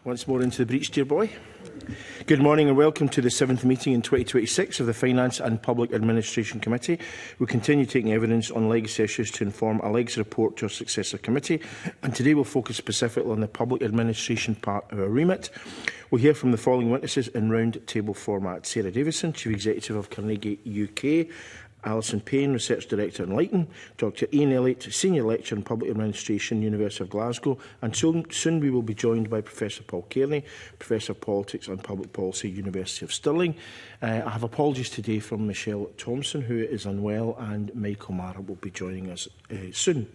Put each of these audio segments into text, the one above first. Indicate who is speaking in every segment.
Speaker 1: Once more into the breach, dear boy. Good morning and welcome to the 7th meeting in 2026 of the Finance and Public Administration Committee. We continue taking evidence on legacy issues to inform a legacy report to our successor committee, and today we'll focus specifically on the public administration part of our remit. We'll hear from the following witnesses in round table format: Sarah Davison, Chief Executive of Carnegie UK; Alison Payne, Research Director in Lighton; Dr Ian Elliott, Senior Lecturer in Public Administration, University of Glasgow; and soon we will be joined by Professor Paul Kearney, Professor of Politics and Public Policy, University of Stirling. I have apologies today from Michelle Thompson, who is unwell, and Michael Mara will be joining us soon.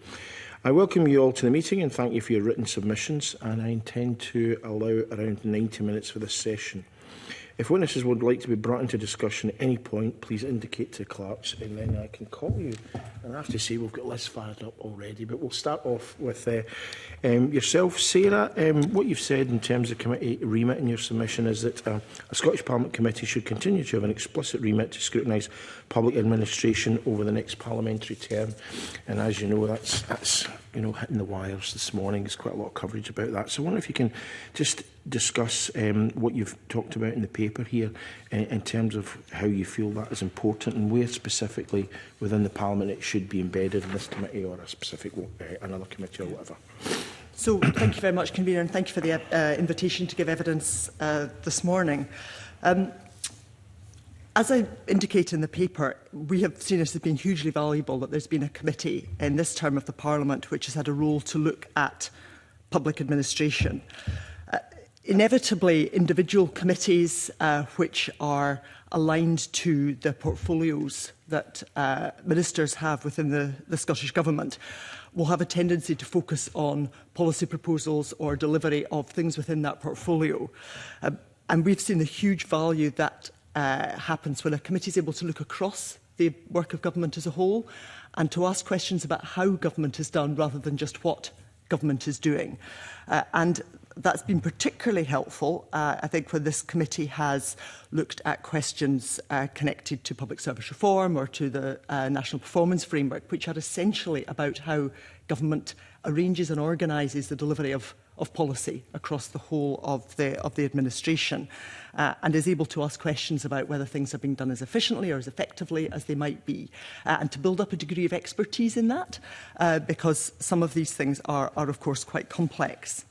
Speaker 1: I welcome you all to the meeting and thank you for your written submissions, and I intend to allow around 90 minutes for this session. If witnesses would like to be brought into discussion at any point, please indicate to the clerks and then I can call you. And I have to say we've got lists fired up already, but we'll start off with yourself, Sarah. What you've said in terms of committee remit in your submission is that a Scottish Parliament committee should continue to have an explicit remit to scrutinise public administration over the next parliamentary term. And as you know, that's hitting the wires this morning. There's quite a lot of coverage about that. So I wonder if you can just discuss what you've talked about in the paper here in terms of how you feel that is important and where specifically within the Parliament it should be embedded in this committee or a specific another committee or whatever.
Speaker 2: So thank you very much, Convener, and thank you for the invitation to give evidence this morning. As I indicate in the paper, we have seen it as being hugely valuable that there's been a committee in this term of the Parliament which has had a role to look at public administration. Inevitably, individual committees which are aligned to the portfolios that ministers have within the Scottish Government will have a tendency to focus on policy proposals or delivery of things within that portfolio. And we've seen the huge value that happens when a committee is able to look across the work of government as a whole and to ask questions about how government is done rather than just what government is doing. And that's been particularly helpful, I think, when this committee has looked at questions connected to public service reform or to the National Performance Framework, which are essentially about how government arranges and organises the delivery of policy across the whole of the administration, and is able to ask questions about whether things are being done as efficiently or as effectively as they might be, and to build up a degree of expertise in that, because some of these things are of course, quite complex.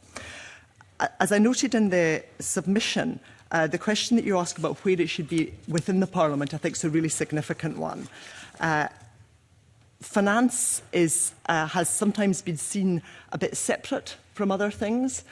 Speaker 2: As I noted in the submission, the question that you ask about where it should be within the Parliament, I think, is a really significant one. Finance has sometimes been seen a bit separate from other things.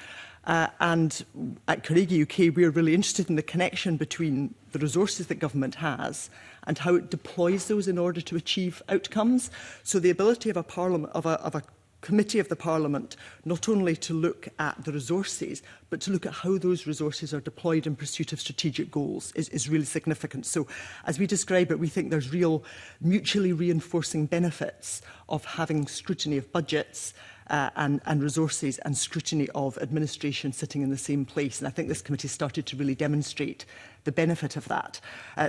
Speaker 2: And at Carnegie UK, we are really interested in the connection between the resources that government has and how it deploys those in order to achieve outcomes. So the ability of a committee of the Parliament not only to look at the resources, but to look at how those resources are deployed in pursuit of strategic goals is really significant. So as we describe it, we think there's real mutually reinforcing benefits of having scrutiny of budgets and resources and scrutiny of administration sitting in the same place. And I think this committee started to really demonstrate the benefit of that.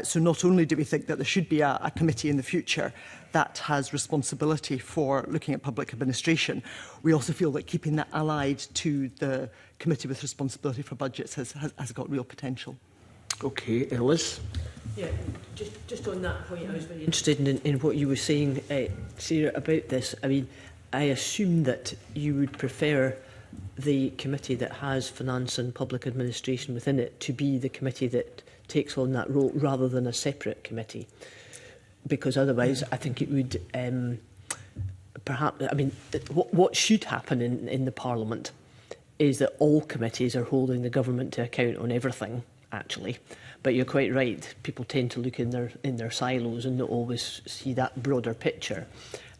Speaker 2: So not only do we think that there should be a committee in the future that has responsibility for looking at public administration, we also feel that keeping that allied to the committee with responsibility for budgets has got real potential.
Speaker 1: Okay, Liz?
Speaker 3: Yeah, just on that point, I was very interested in what you were saying, Sarah, about this. I mean, I assume that you would prefer the committee that has finance and public administration within it to be the committee that takes on that role rather than a separate committee. Because otherwise, I think it would perhaps, I mean, what should happen in the Parliament is that all committees are holding the government to account on everything, actually. But you're quite right, people tend to look in their silos and not always see that broader picture.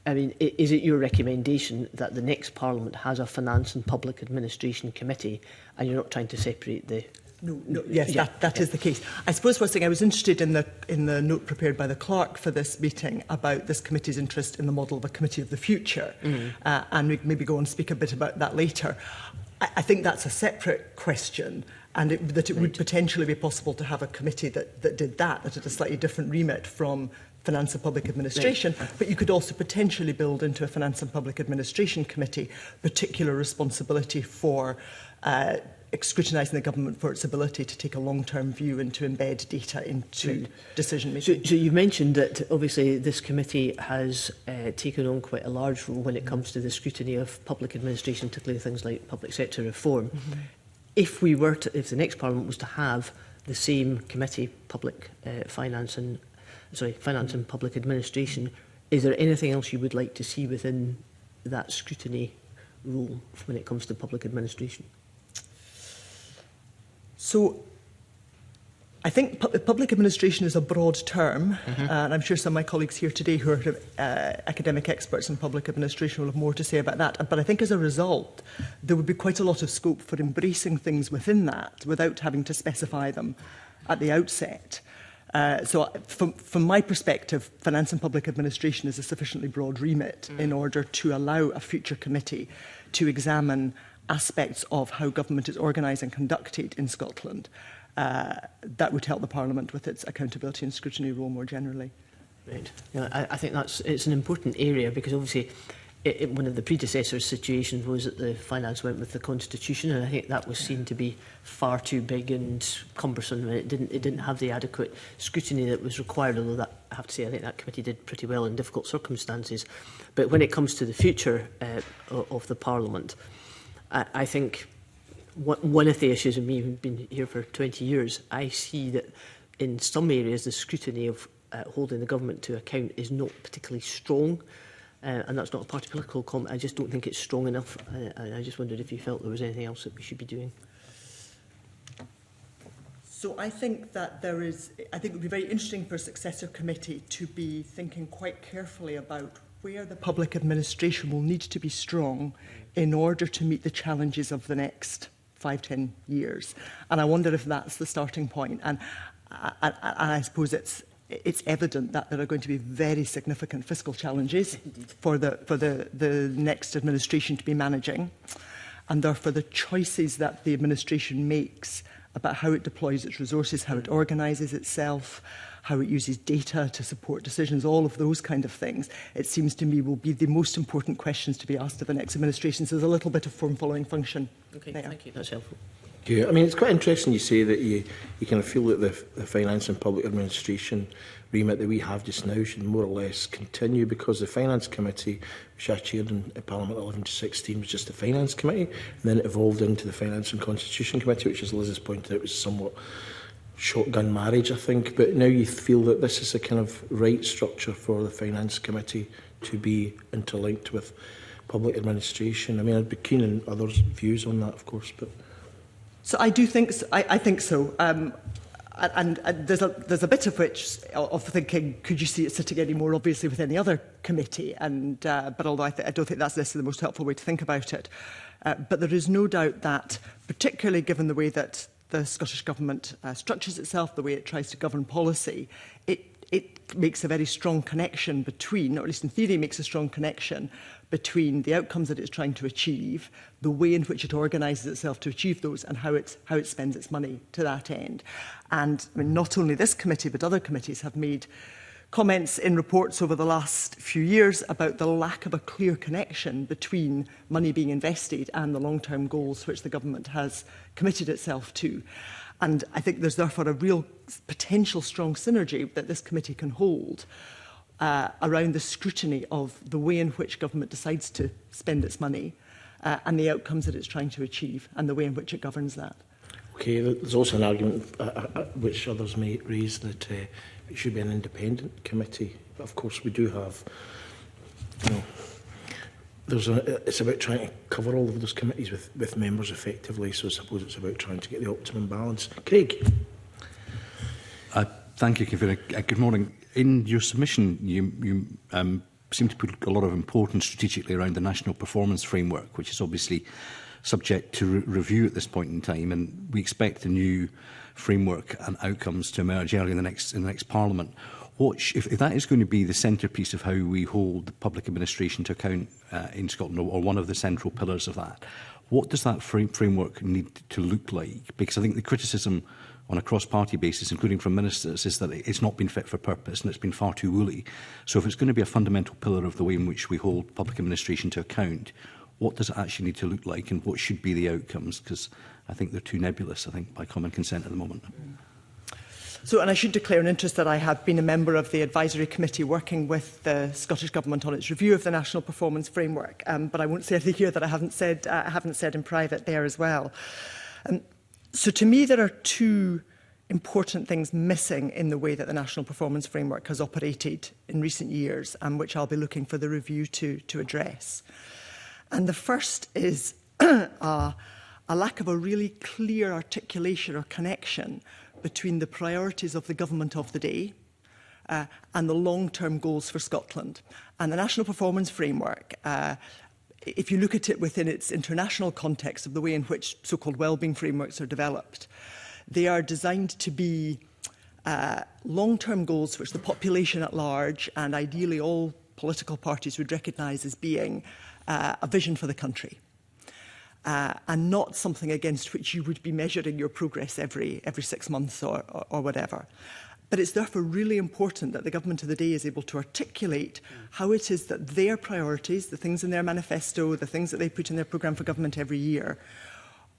Speaker 3: I mean, is it your recommendation that the next Parliament has a Finance and Public Administration Committee and you're not trying to separate the...
Speaker 2: No, yes, yeah, that is the case. I suppose one thing I was interested in the note prepared by the clerk for this meeting about this committee's interest in the model of a committee of the future, and we maybe go and speak a bit about that later. I think that's a separate question, and that it would potentially be possible to have a committee that did that had a slightly different remit from Finance and Public Administration, but you could also potentially build into a Finance and Public Administration Committee particular responsibility for scrutinising the government for its ability to take a long-term view and to embed data into decision-making.
Speaker 3: So you've mentioned that obviously this committee has taken on quite a large role when it comes to the scrutiny of public administration, particularly things like public sector reform. If the next Parliament was to have the same committee, finance and public administration, is there anything else you would like to see within that scrutiny role when it comes to public administration?
Speaker 2: So I think public administration is a broad term, and I'm sure some of my colleagues here today who are academic experts in public administration will have more to say about that. But I think as a result, there would be quite a lot of scope for embracing things within that without having to specify them at the outset. So from my perspective, finance and public administration is a sufficiently broad remit in order to allow a future committee to examine aspects of how government is organised and conducted in Scotland. That would help the Parliament with its accountability and scrutiny role more generally.
Speaker 3: Right. Yeah, I think it's an important area because obviously one of the predecessor situations was that the finance went with the Constitution, and I think that was seen to be far too big and cumbersome. It didn't have the adequate scrutiny that was required, although that, I have to say I think that committee did pretty well in difficult circumstances. But when it comes to the future of the Parliament, I think one of the issues, and me who've been here for 20 years, I see that in some areas the scrutiny of holding the government to account is not particularly strong. And that's not a party political comment. I just don't think it's strong enough. I just wondered if you felt there was anything else that we should be doing.
Speaker 2: So I think that I think it would be very interesting for a successor committee to be thinking quite carefully about where the public administration will need to be strong in order to meet the challenges of the next 5-10 years. And I wonder if that's the starting point. And I suppose it's evident that there are going to be very significant fiscal challenges for the next administration to be managing, and therefore the choices that the administration makes about how it deploys its resources, how it organises itself, how it uses data to support decisions, all of those kind of things, it seems to me will be the most important questions to be asked of the next administration. So there's a little bit of form-following function.
Speaker 3: Okay,
Speaker 2: there.
Speaker 3: thank you. That's helpful.
Speaker 1: Yeah, I mean, it's quite interesting you say that you kind of feel that the finance and public administration remit that we have just now should more or less continue, because the Finance Committee, which I chaired in Parliament 11 to 16, was just the Finance Committee, and then it evolved into the Finance and Constitution Committee, which, as Liz has pointed out, was somewhat shotgun marriage, I think. But now you feel that this is a kind of right structure for the Finance Committee to be interlinked with public administration. I mean, I'd be keen on others' views on that, of course, but...
Speaker 2: So I do think so. I think so. And there's a bit of thinking, could you see it sitting any more obviously with any other committee? And but although I don't think that's necessarily the most helpful way to think about it. But there is no doubt that, particularly given the way that the Scottish Government structures itself, the way it tries to govern policy, it makes a very strong connection between, or at least in theory makes a strong connection between the outcomes that it's trying to achieve, the way in which it organises itself to achieve those, and how it spends its money to that end. And I mean, not only this committee, but other committees have made comments in reports over the last few years about the lack of a clear connection between money being invested and the long-term goals which the government has committed itself to. And I think there's therefore a real potential strong synergy that this committee can hold around the scrutiny of the way in which government decides to spend its money and the outcomes that it's trying to achieve and the way in which it governs that.
Speaker 1: Okay, there's also an argument which others may raise that it should be an independent committee. But of course we do have, it's about trying to cover all of those committees with members effectively, so I suppose it's about trying to get the optimum balance. Craig?
Speaker 4: Thank you, Kevin. Good morning. In your submission, you seem to put a lot of importance strategically around the National Performance Framework, which is obviously subject to review at this point in time, and we expect the new framework and outcomes to emerge early in the next Parliament. If that is going to be the centrepiece of how we hold public administration to account in Scotland, or one of the central pillars of that, what does that framework need to look like? Because I think the criticism on a cross-party basis, including from ministers, is that it's not been fit for purpose and it's been far too woolly. So if it's going to be a fundamental pillar of the way in which we hold public administration to account, what does it actually need to look like and what should be the outcomes? Because I think they're too nebulous, I think, by common consent at the moment.
Speaker 2: So, and I should declare an interest that I have been a member of the advisory committee working with the Scottish Government on its review of the National Performance Framework, but I won't say anything here that I haven't said in private there as well. So to me, there are two important things missing in the way that the National Performance Framework has operated in recent years, and which I'll be looking for the review to address. And the first is a lack of a really clear articulation or connection between the priorities of the government of the day and the long-term goals for Scotland. And the National Performance Framework, if you look at it within its international context of the way in which so-called wellbeing frameworks are developed, they are designed to be long-term goals which the population at large and ideally all political parties would recognise as being a vision for the country. And not something against which you would be measuring your progress every 6 months or whatever. But it's therefore really important that the government of the day is able to articulate how it is that their priorities, the things in their manifesto, the things that they put in their programme for government every year,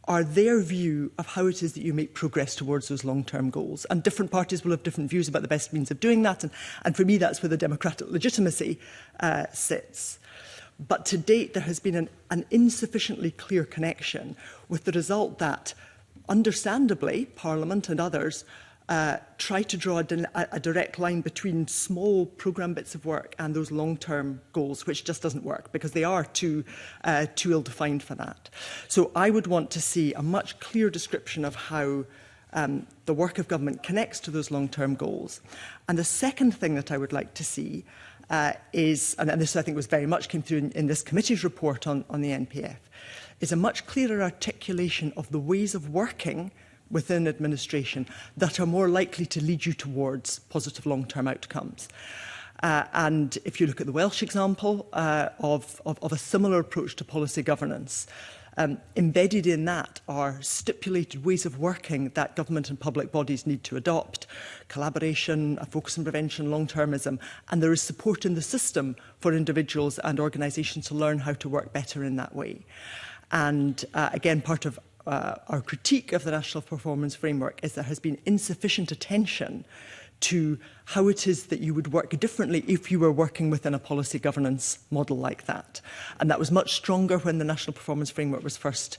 Speaker 2: are their view of how it is that you make progress towards those long-term goals. And different parties will have different views about the best means of doing that. And for me, that's where the democratic legitimacy sits. But to date, there has been an insufficiently clear connection, with the result that, understandably, Parliament and others try to draw a direct line between small programme bits of work and those long-term goals, which just doesn't work because they are too ill-defined for that. So I would want to see a much clearer description of how the work of government connects to those long-term goals. And the second thing that I would like to see is, and this I think was very much came through in this committee's report on the NPF, is a much clearer articulation of the ways of working within administration that are more likely to lead you towards positive long-term outcomes. And if you look at the Welsh example of a similar approach to policy governance, embedded in that are stipulated ways of working that government and public bodies need to adopt: collaboration, a focus on prevention, long-termism, and there is support in the system for individuals and organisations to learn how to work better in that way. And again, part of our critique of the National Performance Framework is there has been insufficient attention to how it is that you would work differently if you were working within a policy governance model like that. And that was much stronger when the National Performance Framework was first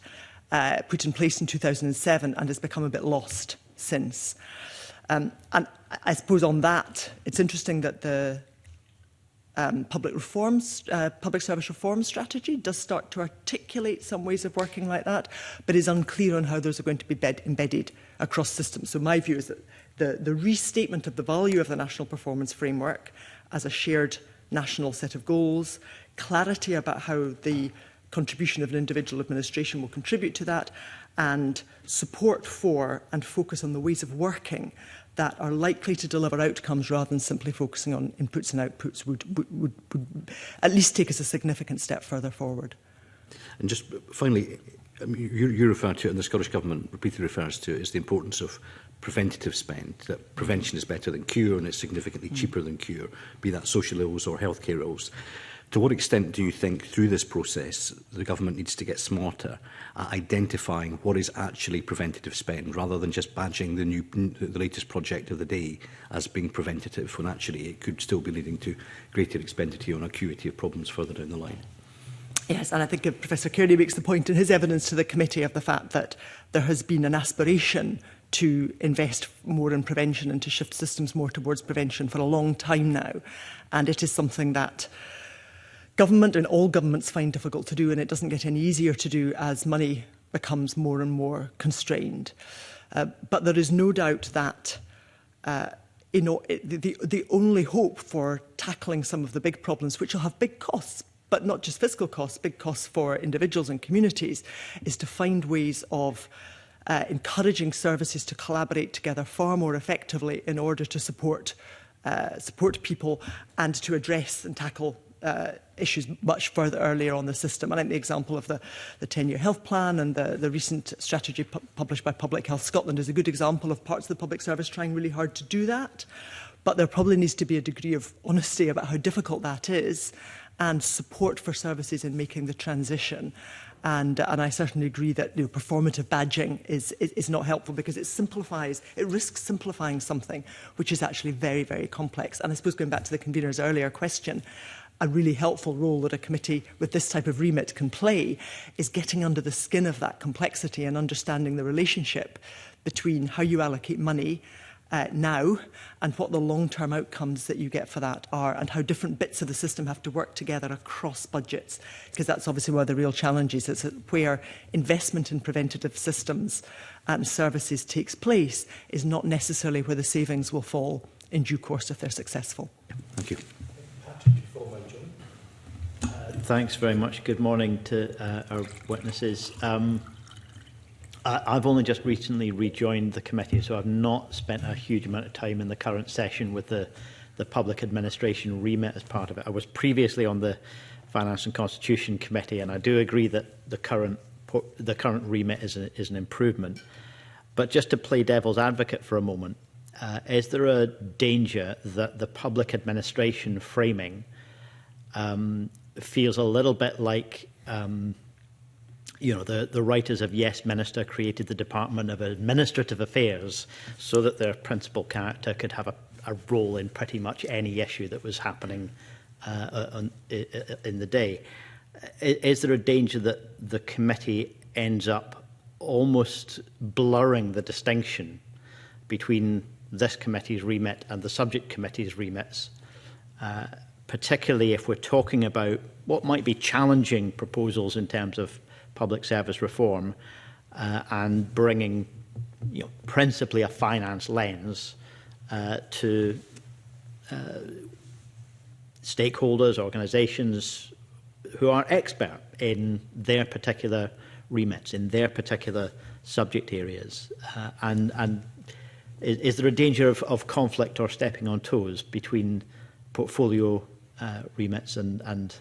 Speaker 2: put in place in 2007 and has become a bit lost since. And I suppose on that, it's interesting that the public service reform strategy does start to articulate some ways of working like that, but is unclear on how those are going to be embedded across systems. So my view is that the restatement of the value of the National Performance Framework as a shared national set of goals, clarity about how the contribution of an individual administration will contribute to that, and support for and focus on the ways of working that are likely to deliver outcomes rather than simply focusing on inputs and outputs would at least take us a significant step further forward.
Speaker 4: And just finally, you refer to it, and the Scottish Government repeatedly refers to it, as the importance of preventative spend, that prevention is better than cure and it's significantly cheaper than cure, be that social ills or healthcare ills. To what extent do you think through this process the government needs to get smarter at identifying what is actually preventative spend rather than just badging the latest project of the day as being preventative when actually it could still be leading to greater expenditure on acuity of problems further down the line?
Speaker 2: Yes, and I think Professor Kearney makes the point in his evidence to the committee of the fact that there has been an aspiration to invest more in prevention and to shift systems more towards prevention for a long time now. And it is something that government and all governments find difficult to do, and it doesn't get any easier to do as money becomes more and more constrained. But there is no doubt that the only hope for tackling some of the big problems, which will have big costs, but not just fiscal costs, big costs for individuals and communities, is to find ways of encouraging services to collaborate together far more effectively in order to support people and to address and tackle issues much further earlier on the system. I think the example of the 10-year health plan and the recent strategy published by Public Health Scotland is a good example of parts of the public service trying really hard to do that. But there probably needs to be a degree of honesty about how difficult that is and support for services in making the transition. And I certainly agree that performative badging is not helpful because it risks simplifying something which is actually very, very complex. And I suppose going back to the convener's earlier question, a really helpful role that a committee with this type of remit can play is getting under the skin of that complexity and understanding the relationship between how you allocate money now and what the long-term outcomes that you get for that are, and how different bits of the system have to work together across budgets, because that's obviously one of the real challenges. It's where investment in preventative systems and services takes place is not necessarily where the savings will fall in due course if they're successful.
Speaker 4: Thank you.
Speaker 5: Thanks very much. Good morning to our witnesses. I've only just recently rejoined the committee, so I've not spent a huge amount of time in the current session with the Public Administration remit as part of it. I was previously on the Finance and Constitution Committee, and I do agree that the current remit is an improvement. But just to play devil's advocate for a moment, is there a danger that the public administration framing feels a little bit like the writers of Yes Minister created the Department of Administrative Affairs so that their principal character could have a role in pretty much any issue that was happening in the day? Is there a danger that the committee ends up almost blurring the distinction between this committee's remit and the subject committee's remits, particularly if we're talking about what might be challenging proposals in terms of public service reform and bringing principally a finance lens to stakeholders, organisations who are expert in their particular remits, in their particular subject areas. And is there a danger of conflict or stepping on toes between portfolio remits and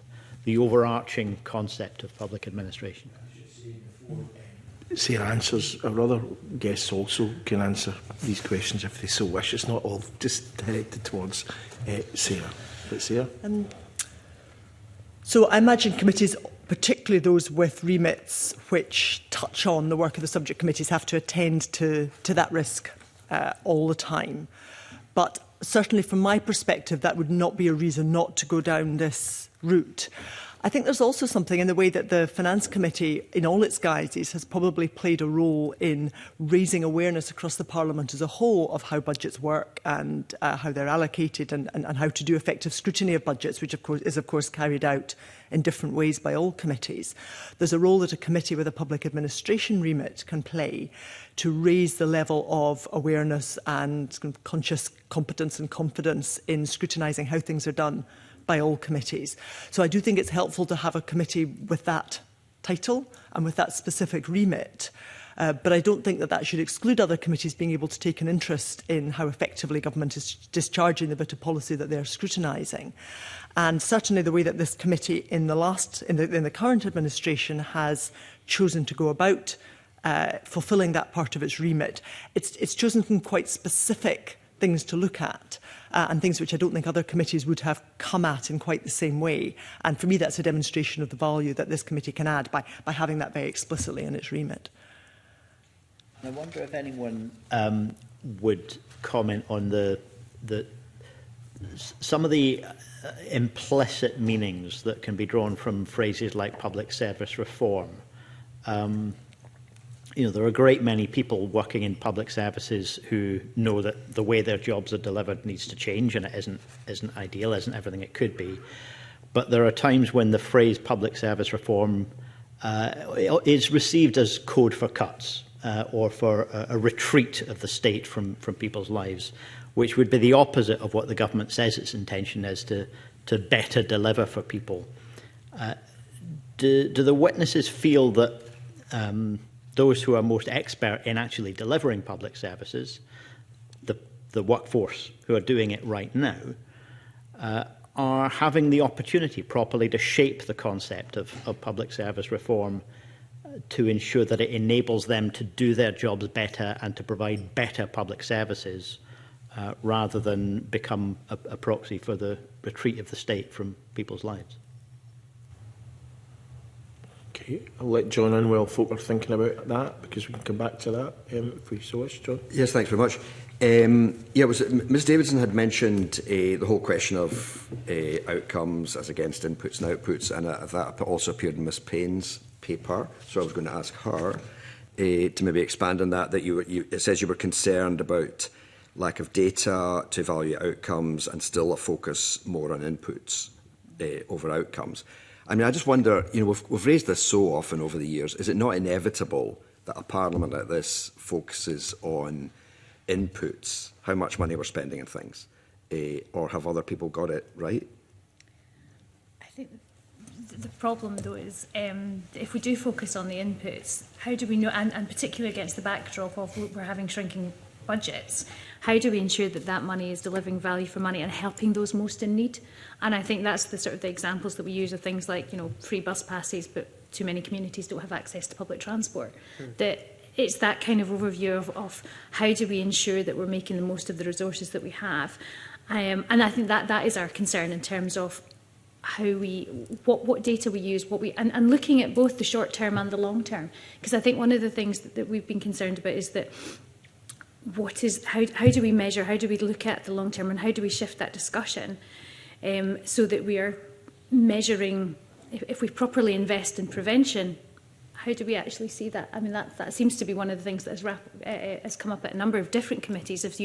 Speaker 5: the overarching concept of public administration?
Speaker 1: Sarah answers. Our other guests also can answer these questions if they so wish. It's not all just directed towards Sarah. But Sarah?
Speaker 2: So I imagine committees, particularly those with remits which touch on the work of the subject committees, have to attend to that risk all the time. But certainly from my perspective, that would not be a reason not to go down this route. I think there's also something in the way that the Finance Committee, in all its guises, has probably played a role in raising awareness across the Parliament as a whole of how budgets work and how they're allocated and how to do effective scrutiny of budgets, which is of course carried out in different ways by all committees. There's a role that a committee with a public administration remit can play to raise the level of awareness and conscious competence and confidence in scrutinising how things are done by all committees. So I do think it's helpful to have a committee with that title and with that specific remit. But I don't think that should exclude other committees being able to take an interest in how effectively government is discharging the bit of policy that they're scrutinising. And certainly the way that this committee in the current administration has chosen to go about fulfilling that part of its remit, it's chosen some quite specific things to look at and things which I don't think other committees would have come at in quite the same way. And for me, that's a demonstration of the value that this committee can add by having that very explicitly in its remit.
Speaker 5: I wonder if anyone would comment on some of the implicit meanings that can be drawn from phrases like public service reform. There are a great many people working in public services who know that the way their jobs are delivered needs to change, and it isn't ideal, isn't everything it could be. But there are times when the phrase public service reform is received as code for cuts or for a retreat of the state from people's lives, which would be the opposite of what the government says its intention is, to better deliver for people. Do the witnesses feel that those who are most expert in actually delivering public services, the workforce who are doing it right now, are having the opportunity properly to shape the concept of public service reform to ensure that it enables them to do their jobs better and to provide better public services rather than become a proxy for the retreat of the state from people's lives?
Speaker 1: Okay, I'll let John in while folk are thinking about that, because we can come back to that if we so wish. John?
Speaker 6: Yes, thanks very much. Ms Davidson had mentioned the whole question of outcomes as against inputs and outputs, and that also appeared in Ms Payne's paper. So I was going to ask her to maybe expand on that. It says you were concerned about lack of data to evaluate outcomes and still a focus more on inputs over outcomes. I mean, I just wonder, we've raised this so often over the years. Is it not inevitable that a parliament like this focuses on inputs, how much money we're spending on things, or have other people got it right?
Speaker 7: I think the problem, though, is if we do focus on the inputs, how do we know, and particularly against the backdrop of we're having shrinking budgets, how do we ensure that that money is delivering value for money and helping those most in need? And I think that's the sort of the examples that we use of things like, free bus passes, but too many communities don't have access to public transport. That it's that kind of overview of how do we ensure that we're making the most of the resources that we have. And I think that is our concern in terms of how what data we use, and looking at both the short term and the long term. Because I think one of the things that we've been concerned about is that how do we measure, how do we look at the long term, and how do we shift that discussion so that we are measuring, if we properly invest in prevention, how do we actually see that? I mean, that seems to be one of the things that has come up at a number of different committees. If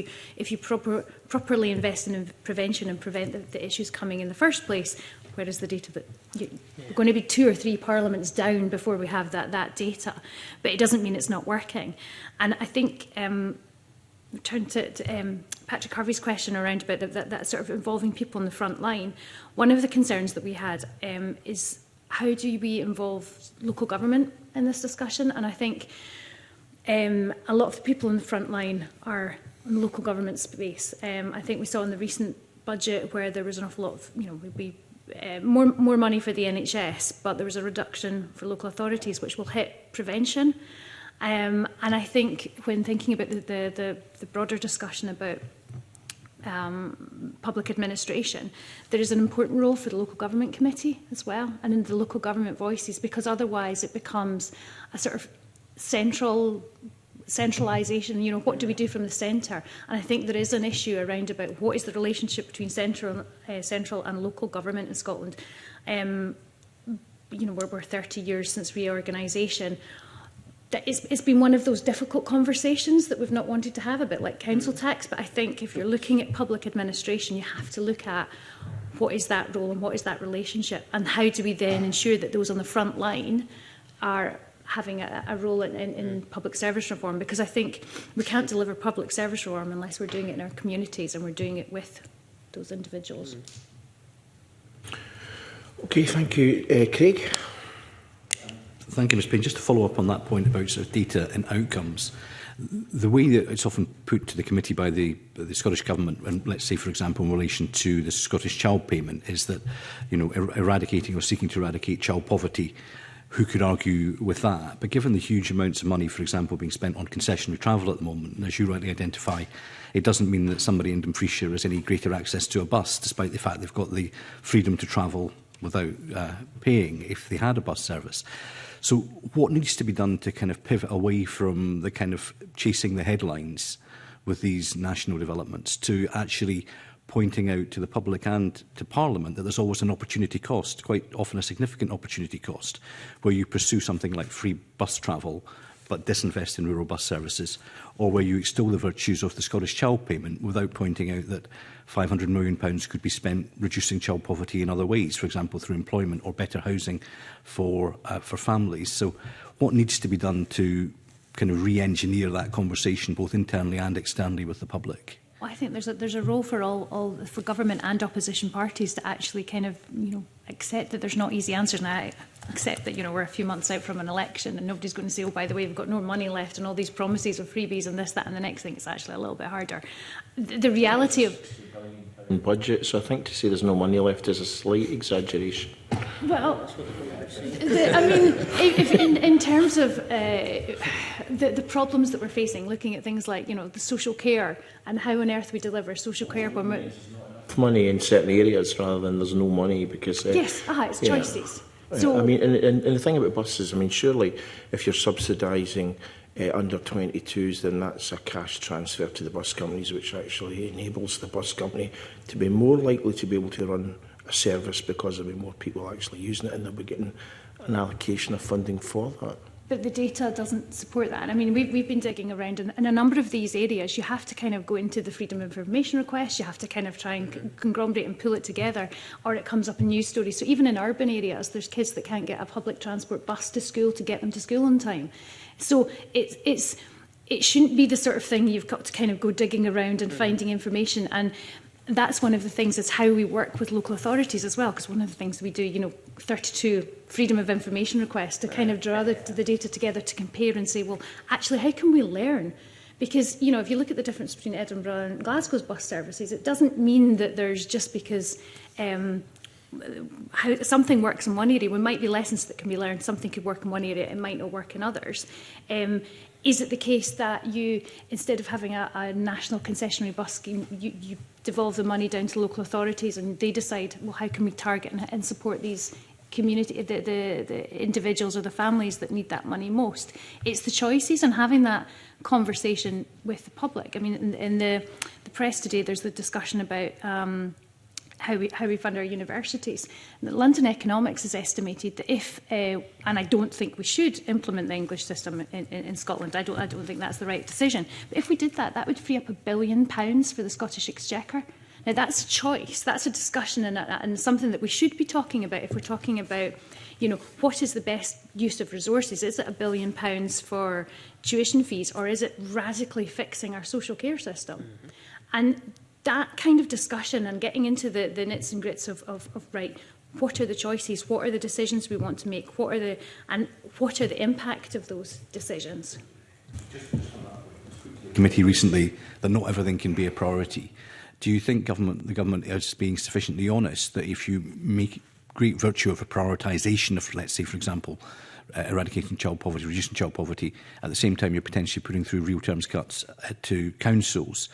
Speaker 7: you properly invest in prevention and prevent the issues coming in the first place, where is the data that we're going to be 2 or 3 parliaments down before we have that data? But it doesn't mean it's not working. And I think turn to Patrick Harvey's question around about that sort of involving people on the front line. One of the concerns that we had is how do we involve local government in this discussion? And I think a lot of the people in the front line are in the local government space. I think we saw in the recent budget where there was an awful lot of, more money for the NHS, but there was a reduction for local authorities, which will hit prevention. And I think when thinking about the broader discussion about public administration, there is an important role for the local government committee as well, and in the local government voices, because otherwise it becomes a sort of centralisation. What do we do from the centre? And I think there is an issue around about what is the relationship between central and local government in Scotland. We're 30 years since reorganisation. It's been one of those difficult conversations that we've not wanted to have, a bit like council tax. But I think if you're looking at public administration, you have to look at what is that role and what is that relationship, and how do we then ensure that those on the front line are having a role in public service reform. Because I think we can't deliver public service reform unless we're doing it in our communities and we're doing it with those individuals.
Speaker 1: Okay, thank you. Craig?
Speaker 4: Thank you, Ms Payne. Just to follow up on that point about sort of data and outcomes, the way that it's often put to the committee by the Scottish Government, and let's say, for example, in relation to the Scottish Child Payment, is that, eradicating or seeking to eradicate child poverty, who could argue with that? But given the huge amounts of money, for example, being spent on concessionary travel at the moment, and as you rightly identify, it doesn't mean that somebody in Dumfriesshire has any greater access to a bus, despite the fact they've got the freedom to travel without paying if they had a bus service. So what needs to be done to kind of pivot away from the kind of chasing the headlines with these national developments to actually pointing out to the public and to Parliament that there's always an opportunity cost, quite often a significant opportunity cost, where you pursue something like free bus travel but disinvest in rural bus services, or where you extol the virtues of the Scottish Child Payment without pointing out that £500 million could be spent reducing child poverty in other ways, for example, through employment or better housing for families. So what needs to be done to kind of re-engineer that conversation, both internally and externally with the public?
Speaker 7: Well, I think there's a role for government and opposition parties to actually kind of accept that there's not easy answers. And I accept that we're a few months out from an election and nobody's going to say, oh, by the way, we've got no money left and all these promises of freebies and this, that, and the next thing. It's actually a little bit harder. The reality of
Speaker 1: budget, so I think to say there's no money left is a slight exaggeration.
Speaker 7: Well, if in terms of the problems that we're facing, looking at things like the social care and how on earth we deliver social care when
Speaker 1: money in certain areas rather than there's no money because
Speaker 7: yes, it's choices. So,
Speaker 1: I mean, and the thing about buses, I mean, surely if you're subsidising under 22s, then that's a cash transfer to the bus companies, which actually enables the bus company to be more likely to be able to run a service because there'll be more people actually using it and they'll be getting an allocation of funding for that.
Speaker 7: but the data doesn't support that. I mean, we've been digging around in a number of these areas. You have to kind of go into the Freedom of Information request, you have to kind of try and conglomerate and pull it together, or it comes up in news stories. So even in urban areas, there's kids that can't get a public transport bus to school to get them to school on time. So it shouldn't be the sort of thing you've got to kind of go digging around and finding information. And that's one of the things, is how we work with local authorities as well, because one of the things we do, you know, 32 Freedom of Information requests to kind of draw the data together to compare and say, well, actually, how can we learn? Because, you know, if you look at the difference between Edinburgh and Glasgow's bus services, it doesn't mean that there's just because how something works in one area, there might be lessons that can be learned. Something could work in one area, it might not work in others. Is it the case that you, instead of having a national concessionary bus scheme, you devolve the money down to local authorities and they decide, well, how can we target and support these community, the individuals or the families that need that money most? It's the choices and having that conversation with the public. I mean, in the press today, there's the discussion about how we fund our universities. And London Economics has estimated that if, and I don't think we should implement the English system in Scotland, I don't think that's the right decision, but if we did that, that would free up £1 billion for the Scottish Exchequer. Now that's a choice, that's a discussion and something that we should be talking about if we're talking about, you know, what is the best use of resources? Is it £1 billion for tuition fees, or is it radically fixing our social care system? Mm-hmm. And that kind of discussion and getting into the nits and grits of right, what are the choices, what are the decisions we want to make, what are the impact of those decisions?
Speaker 4: Committee recently that not everything can be a priority. Do you think the government is being sufficiently honest that if you make great virtue of a prioritisation of, let's say, for example, eradicating child poverty, reducing child poverty, at the same time you're potentially putting through real terms cuts to councils?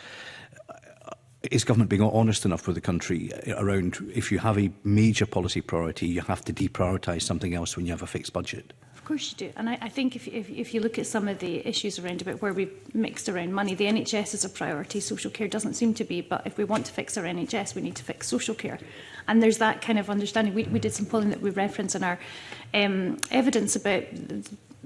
Speaker 4: Is government being honest enough with the country around, if you have a major policy priority, you have to deprioritise something else when you have a fixed budget?
Speaker 7: Of course you do. And I think if you look at some of the issues around about where we've mixed around money, the NHS is a priority, social care doesn't seem to be, but if we want to fix our NHS, we need to fix social care. And there's that kind of understanding. We did some polling that we reference in our evidence about,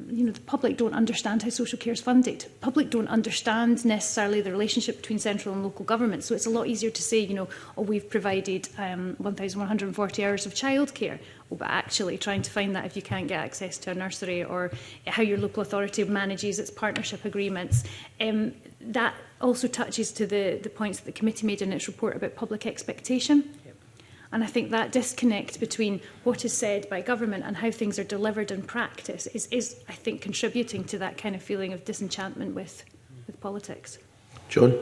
Speaker 7: you know, the public don't understand how social care is funded. Public don't understand necessarily the relationship between central and local government. So it's a lot easier to say, you know, oh, we've provided 1,140 hours of childcare. Oh, but actually trying to find that if you can't get access to a nursery, or how your local authority manages its partnership agreements. That also touches to the points that the committee made in its report about public expectation. And I think that disconnect between what is said by government and how things are delivered in practice is I think, contributing to that kind of feeling of disenchantment with politics.
Speaker 1: John?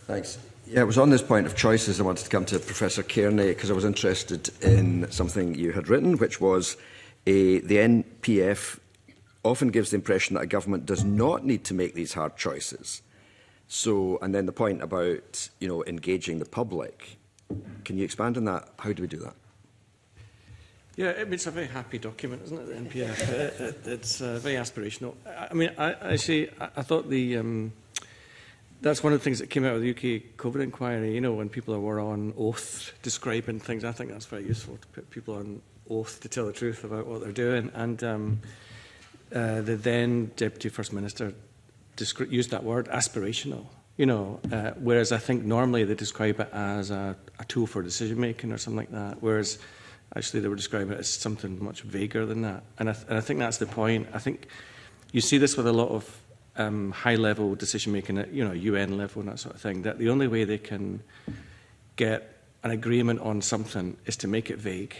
Speaker 6: Thanks. Yeah, it was on this point of choices I wanted to come to Professor Kearney, because I was interested in something you had written, which was the NPF often gives the impression that a government does not need to make these hard choices. So, and then the point about, you know, engaging the public. Can you expand on that? How do we do that?
Speaker 8: Yeah, it's a very happy document, isn't it, the NPF? It's very aspirational. I mean, I thought that's one of the things that came out of the UK COVID inquiry, you know, when people were on oath describing things. I think that's very useful to put people on oath to tell the truth about what they're doing. And the then Deputy First Minister used that word, aspirational. You know, whereas I think normally they describe it as a tool for decision-making or something like that, whereas actually they were describing it as something much vaguer than that. And I think that's the point. I think you see this with a lot of high-level decision-making at, you know, UN level and that sort of thing, that the only way they can get an agreement on something is to make it vague,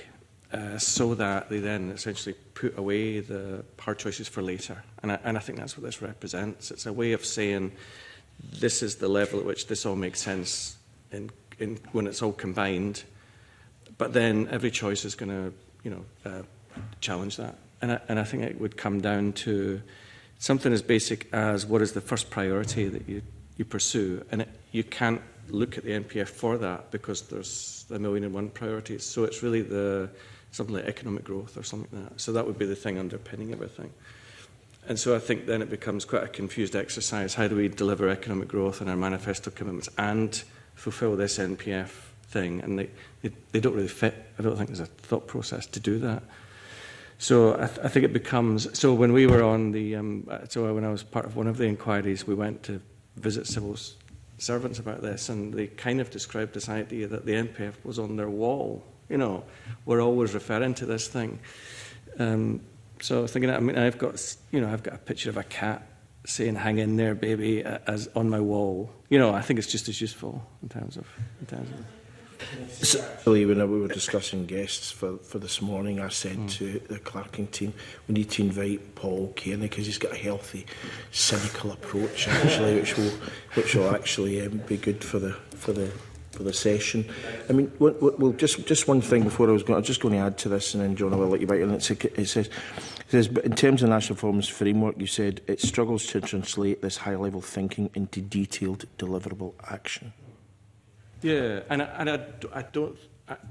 Speaker 8: so that they then essentially put away the hard choices for later. And I think that's what this represents. It's a way of saying, this is the level at which this all makes sense when it's all combined. But then every choice is going to, you know, challenge that. And I think it would come down to something as basic as what is the first priority that you pursue. And you can't look at the NPF for that because there's 1,000,001 priorities. So it's really the something like economic growth or something like that. So that would be the thing underpinning everything. And so I think then it becomes quite a confused exercise. How do we deliver economic growth and our manifesto commitments and fulfil this NPF thing? And they don't really fit. I don't think there's a thought process to do that. So I think it becomes... So when we were on the... so when I was part of one of the inquiries, we went to visit civil servants about this, and they kind of described this idea that the NPF was on their wall. You know, we're always referring to this thing. So thinking, I mean, I've got a picture of a cat saying "Hang in there, baby," as on my wall. You know, I think it's just as useful in terms of.
Speaker 1: So, when we were discussing guests for this morning, I said to the clerking team, we need to invite Paul Kearney because he's got a healthy, cynical approach actually, which will actually be good for the session. I mean, well, just one thing before I'm just going to add to this, and then John, I will let you back. And it says, but in terms of the National Performance Framework, you said it struggles to translate this high-level thinking into detailed, deliverable action.
Speaker 8: Yeah, and I don't.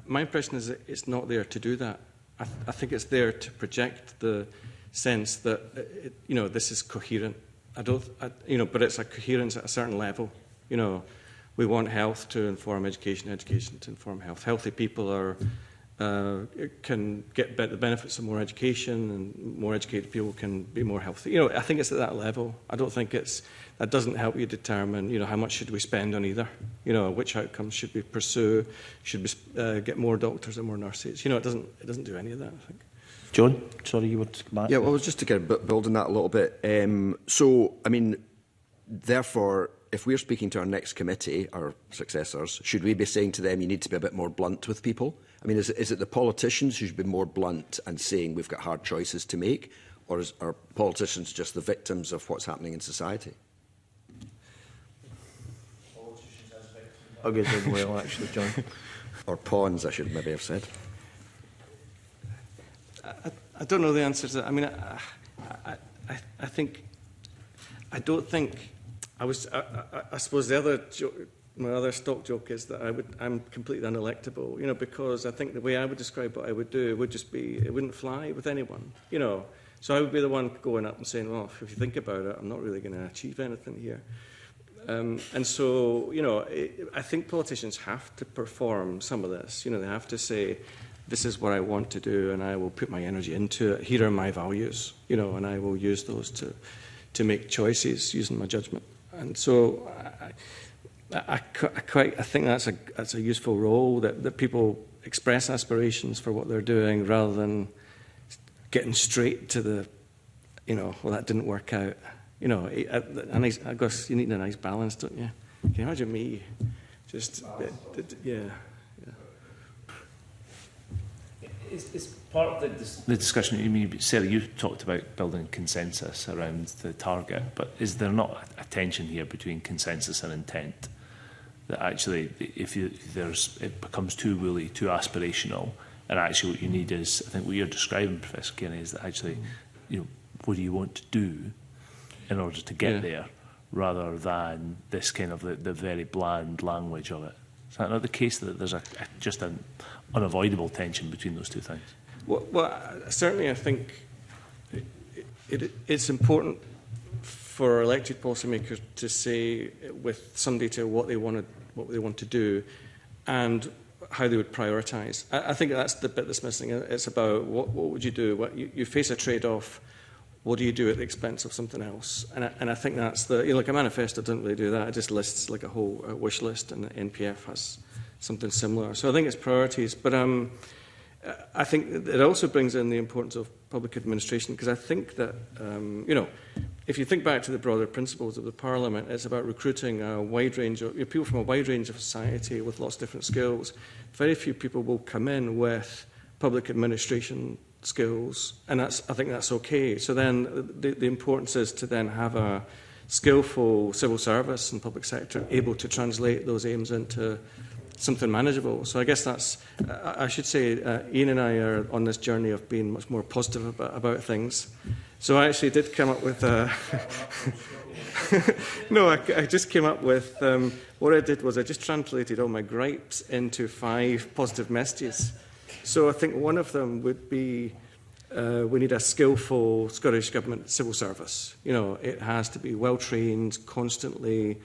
Speaker 8: My impression is that it's not there to do that. I think it's there to project the sense that this is coherent. But it's a coherence at a certain level. You know, we want health to inform education, education to inform health. Healthy people can get the benefits of more education, and more educated people can be more healthy. You know, I think it's at that level. I don't think that doesn't help you determine, how much should we spend on either. You know, which outcomes should we pursue? Should we get more doctors and more nurses? You know, it doesn't do any of that, I think.
Speaker 1: John, sorry, you want to come back?
Speaker 6: Yeah, well, just to kind of build on that a little bit. So, I mean, therefore, if we're speaking to our next committee, our successors, should we be saying to them, you need to be a bit more blunt with people? I mean, is it the politicians who should be more blunt and saying we've got hard choices to make? Or are politicians just the victims of what's happening in society?
Speaker 1: Politicians as victims. I'll get in well, actually, John.
Speaker 6: Or pawns, I should maybe have said.
Speaker 8: I don't know the answer to that. I mean, I don't think... I suppose the other my other stock joke is that I'm completely unelectable, because I think the way I would describe what I would do would just be, it wouldn't fly with anyone, So I would be the one going up and saying, well, if you think about it, I'm not really going to achieve anything here. And so, I think politicians have to perform some of this. They have to say, this is what I want to do, and I will put my energy into it. Here are my values, and I will use those to make choices using my judgment. And so I think that's a useful role, that people express aspirations for what they're doing rather than getting straight to the, well, that didn't work out. I guess you need a nice balance, don't you? Can you imagine me? Just, yeah.
Speaker 9: Is part of the discussion, Sarah, you talked about building consensus around the target, but is there not a tension here between consensus and intent? That actually, it becomes too woolly, too aspirational, and actually what you need is, I think what you're describing, Professor Kearney, is that actually, what do you want to do in order to get there, rather than this kind of the very bland language of it. Is that not the case, that there's just an unavoidable tension between those two things?
Speaker 8: Well, certainly I think it's important for elected policymakers to say with some detail what they want to do and how they would prioritise. I think that's the bit that's missing. It's about what would you do? You face a trade-off. What do you do at the expense of something else? And I think that's like a manifesto doesn't really do that. It just lists like a whole wish list, and the NPF has something similar. So I think it's priorities. But I think it also brings in the importance of public administration, because I think that, if you think back to the broader principles of the Parliament, it's about recruiting a wide range of people from a wide range of society with lots of different skills. Very few people will come in with public administration skills, and I think that's okay. So then the importance is to then have a skillful civil service and public sector able to translate those aims into something manageable. So I guess that's, I should say, Ian and I are on this journey of being much more positive about things. So I actually did come up with no, I just came up with, what I did was I just translated all my gripes into 5 positive messages. So I think one of them would be we need a skillful Scottish Government civil service. You know, it has to be well-trained, constantly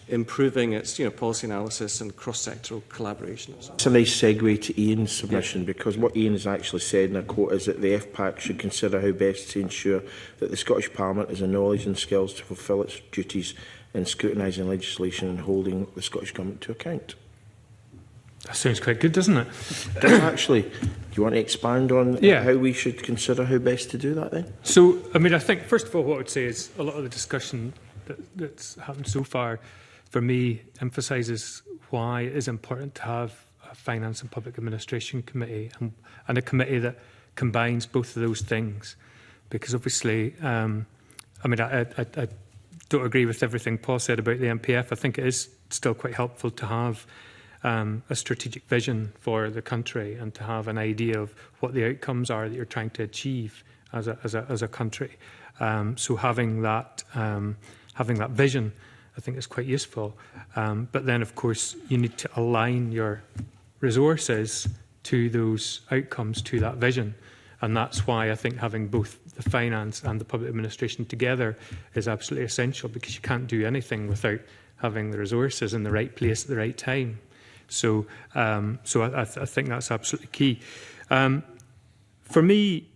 Speaker 8: improving its policy analysis and cross-sectoral collaboration.
Speaker 1: It's a nice segue to Ian's submission, because what Ian has actually said, and I quote, is that the FPAC should consider how best to ensure that the Scottish Parliament has the knowledge and skills to fulfil its duties in scrutinising legislation and holding the Scottish Government to account.
Speaker 10: That sounds quite good, doesn't it?
Speaker 1: Actually, do you want to expand on how we should consider how best to do that then?
Speaker 10: So, I mean, I think, first of all, what I would say is a lot of the discussion that's happened so far, for me, emphasises why it is important to have a Finance and Public Administration Committee and a committee that combines both of those things. Because obviously, I mean, I don't agree with everything Paul said about the MPF. I think it is still quite helpful to have a strategic vision for the country and to have an idea of what the outcomes are that you're trying to achieve as a country. So having that vision, I think, is quite useful. But then, of course, you need to align your resources to those outcomes, to that vision. And that's why I think having both the finance and the public administration together is absolutely essential, because you can't do anything without having the resources in the right place at the right time. So, I think that's absolutely key. For me,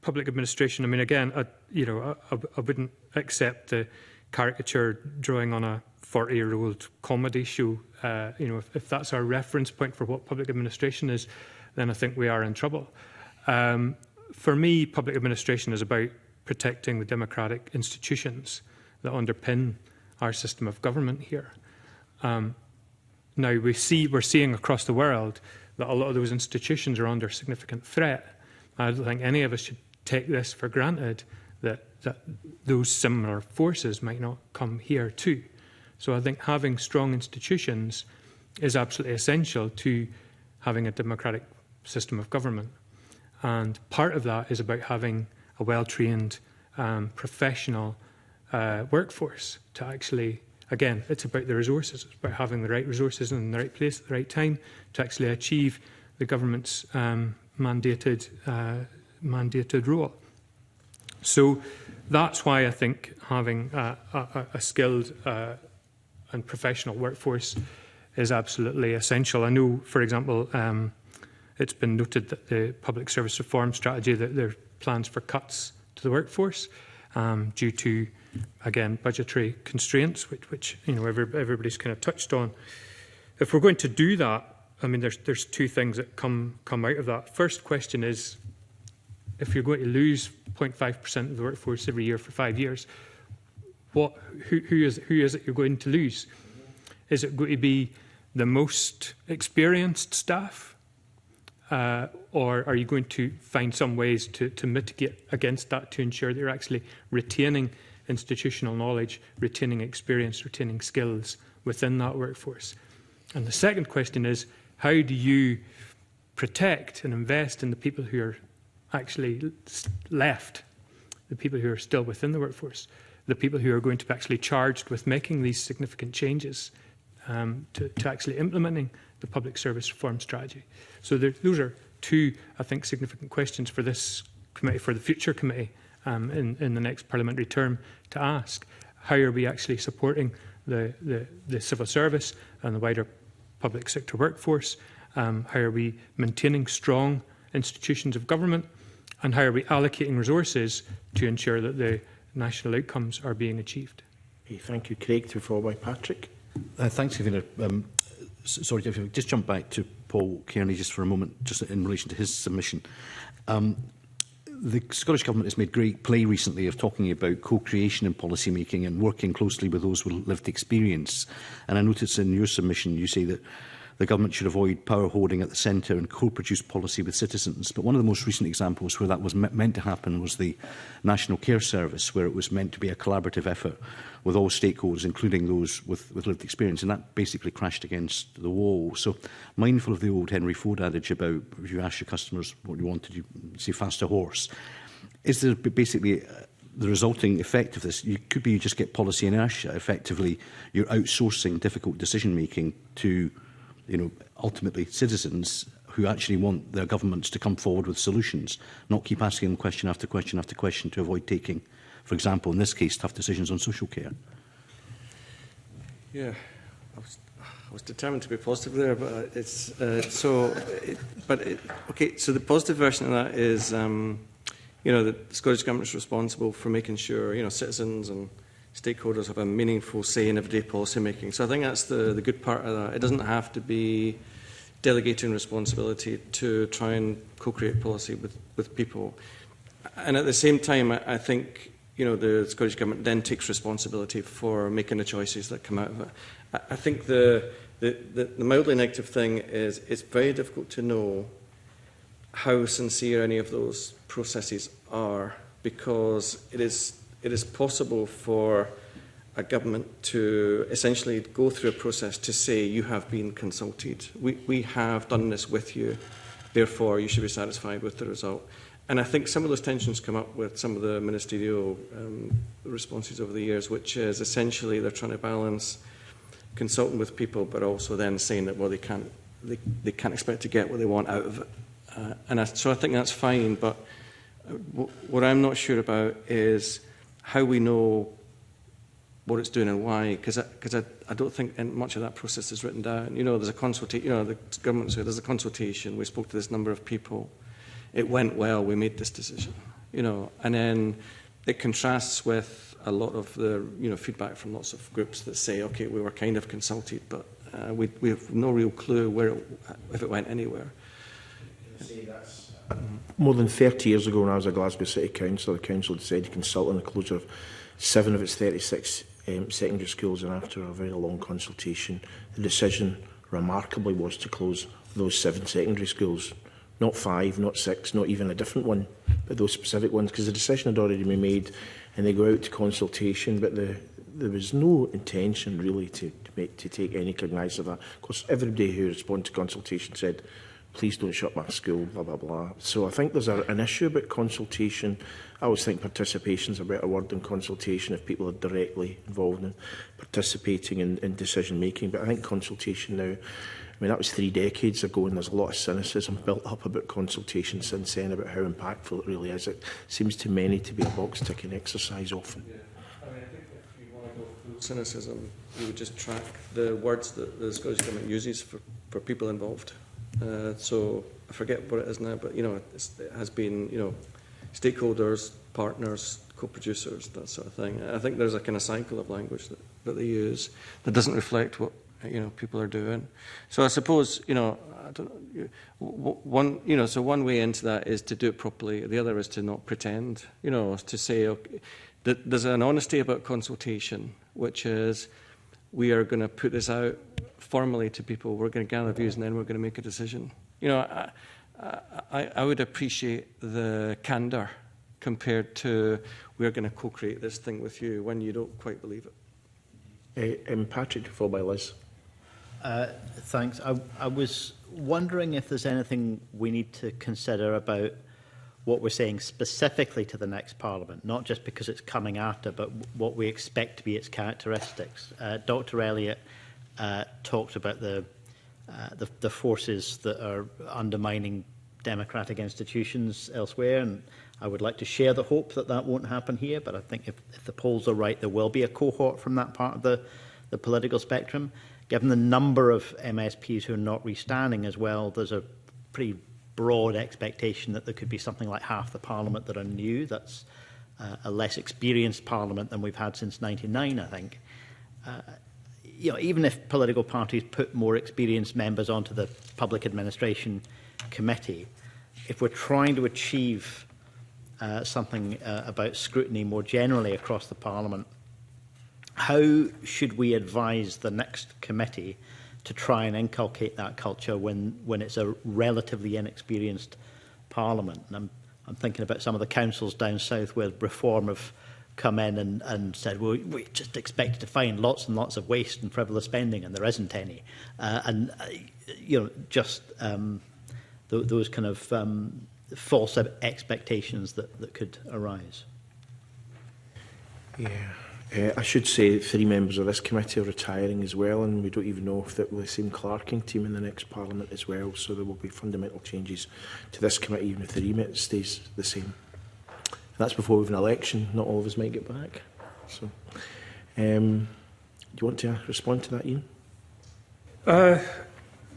Speaker 10: public administration, I mean, again, I wouldn't accept the caricature drawing on a 40-year-old comedy show. If that's our reference point for what public administration is, then I think we are in trouble. For me, public administration is about protecting the democratic institutions that underpin our system of government here. Now, we're seeing across the world that a lot of those institutions are under significant threat. I don't think any of us should take this for granted, that those similar forces might not come here too. So I think having strong institutions is absolutely essential to having a democratic system of government. And part of that is about having a well-trained, professional workforce to actually, again, it's about the resources. It's about having the right resources in the right place at the right time to actually achieve the government's mandated role. So that's why I think having a skilled and professional workforce is absolutely essential. I know, for example, it's been noted that the public service reform strategy, that there are plans for cuts to the workforce due to, again, budgetary constraints, which everybody's kind of touched on. If we're going to do that, I mean, there's two things that come out of that. First question is, if you're going to lose 0.5% of the workforce every year for 5 years, who is it you're going to lose? Is it going to be the most experienced staff? Or are you going to find some ways to mitigate against that, to ensure that you're actually retaining institutional knowledge, retaining experience, retaining skills within that workforce? And the second question is, how do you protect and invest in the people who are actually left, the people who are still within the workforce, the people who are going to be actually charged with making these significant changes to actually implementing the public service reform strategy? So those are two, I think, significant questions for this committee, for the future committee in the next parliamentary term to ask. How are we actually supporting the civil service and the wider public sector workforce? How are we maintaining strong institutions of government? And how are we allocating resources to ensure that the national outcomes are being achieved?
Speaker 1: Okay, thank you, Craig. To be followed by Patrick.
Speaker 4: Thanks, Convener. Sorry, if you just jump back to Paul Kearney just for a moment, just in relation to his submission. The Scottish Government has made great play recently of talking about co-creation in policy making and working closely with those with lived experience. And I noticed in your submission you say that the government should avoid power holding at the centre and co-produce policy with citizens. But one of the most recent examples where that was meant to happen was the National Care Service, where it was meant to be a collaborative effort with all stakeholders, including those with lived experience, and that basically crashed against the wall. So, mindful of the old Henry Ford adage about if you ask your customers what you wanted, you say faster horse, is there basically the resulting effect of this? Could be you just get policy inertia. Effectively, you're outsourcing difficult decision making to ultimately citizens who actually want their governments to come forward with solutions, not keep asking them question after question after question to avoid taking, for example, in this case, tough decisions on social care.
Speaker 8: Yeah, I was determined to be positive there, but it's okay. So the positive version of that is, you know, the Scottish Government is responsible for making sure, you know, citizens and stakeholders have a meaningful say in everyday policy making. So I think that's the good part of that. It doesn't have to be delegating responsibility to try and co-create policy with people. And at the same time, I think, you know, the Scottish Government then takes responsibility for making the choices that come out of it. I think the mildly negative thing is it's very difficult to know how sincere any of those processes are, because it is possible for a government to essentially go through a process to say you have been consulted. We have done this with you, therefore you should be satisfied with the result. And I think some of those tensions come up with some of the ministerial responses over the years, which is essentially they're trying to balance consulting with people, but also then saying that, well, they can't expect to get what they want out of it. So I think that's fine, but what I'm not sure about is how we know what it's doing and why, because I don't think much of that process is written down. You know, there's a consultation. You know, the government said there's a consultation. We spoke to this number of people. It went well. We made this decision. You know, and then it contrasts with a lot of the feedback from lots of groups that say, okay, we were kind of consulted, but we have no real clue if it went anywhere.
Speaker 1: More than 30 years ago, when I was a Glasgow City Councillor, the council decided to consult on the closure of 7 of its 36 secondary schools, and after a very long consultation, the decision remarkably was to close those 7 secondary schools. Not 5, not 6, not even a different one, but those specific ones, because the decision had already been made and they go out to consultation, but there was no intention really to take any cognizance of that. Of course, everybody who responded to consultation said, please don't shut my school, blah, blah, blah. So I think there's an issue about consultation. I always think participation is a better word than consultation if people are directly involved in participating in decision making. But I think consultation now, I mean, that was 3 decades ago, and there's a lot of cynicism built up about consultation since then, about how impactful it really is. It seems to many to be a box-ticking exercise often.
Speaker 8: Yeah. I mean, I think if you want to go through cynicism, you would just track the words that the Scottish Government uses for people involved. So I forget what it is now, but, you know, it has been, you know, stakeholders, partners, co-producers, that sort of thing. I think there's a kind of cycle of language that they use that doesn't reflect what, you know, people are doing. So I suppose, you know, one way into that is to do it properly. The other is to not pretend, you know, to say, okay, that there's an honesty about consultation, which is we are going to put this out formally to people, we're going to gather views, and then we're going to make a decision. You know, I would appreciate the candour compared to we're going to co-create this thing with you when you don't quite believe it.
Speaker 1: Patrick, followed by Liz.
Speaker 5: Thanks. I was wondering if there's anything we need to consider about what we're saying specifically to the next Parliament, not just because it's coming after, but what we expect to be its characteristics. Dr. Elliott talked about the forces that are undermining democratic institutions elsewhere, and I would like to share the hope that that won't happen here, but I think if the polls are right, there will be a cohort from that part of the political spectrum. Given the number of MSPs who are not restanding as well, there's a pretty broad expectation that there could be something like half the Parliament that are new. That's a less experienced Parliament than we've had since '99, I think. You know, even if political parties put more experienced members onto the Public Administration Committee, if we're trying to achieve something about scrutiny more generally across the Parliament, how should we advise the next committee to try and inculcate that culture when it's a relatively inexperienced Parliament? And I'm thinking about some of the councils down south where reform have come in and said, well, we just expected to find lots and lots of waste and frivolous spending, and there isn't any. You know, just those kind of false expectations that could arise.
Speaker 1: Yeah. I should say that 3 members of this committee are retiring as well, and we don't even know if that will be the same clerking team in the next Parliament as well, so there will be fundamental changes to this committee even if the remit stays the same. And that's before we have an election. Not all of us might get back. So, do you want to respond to that, Ian?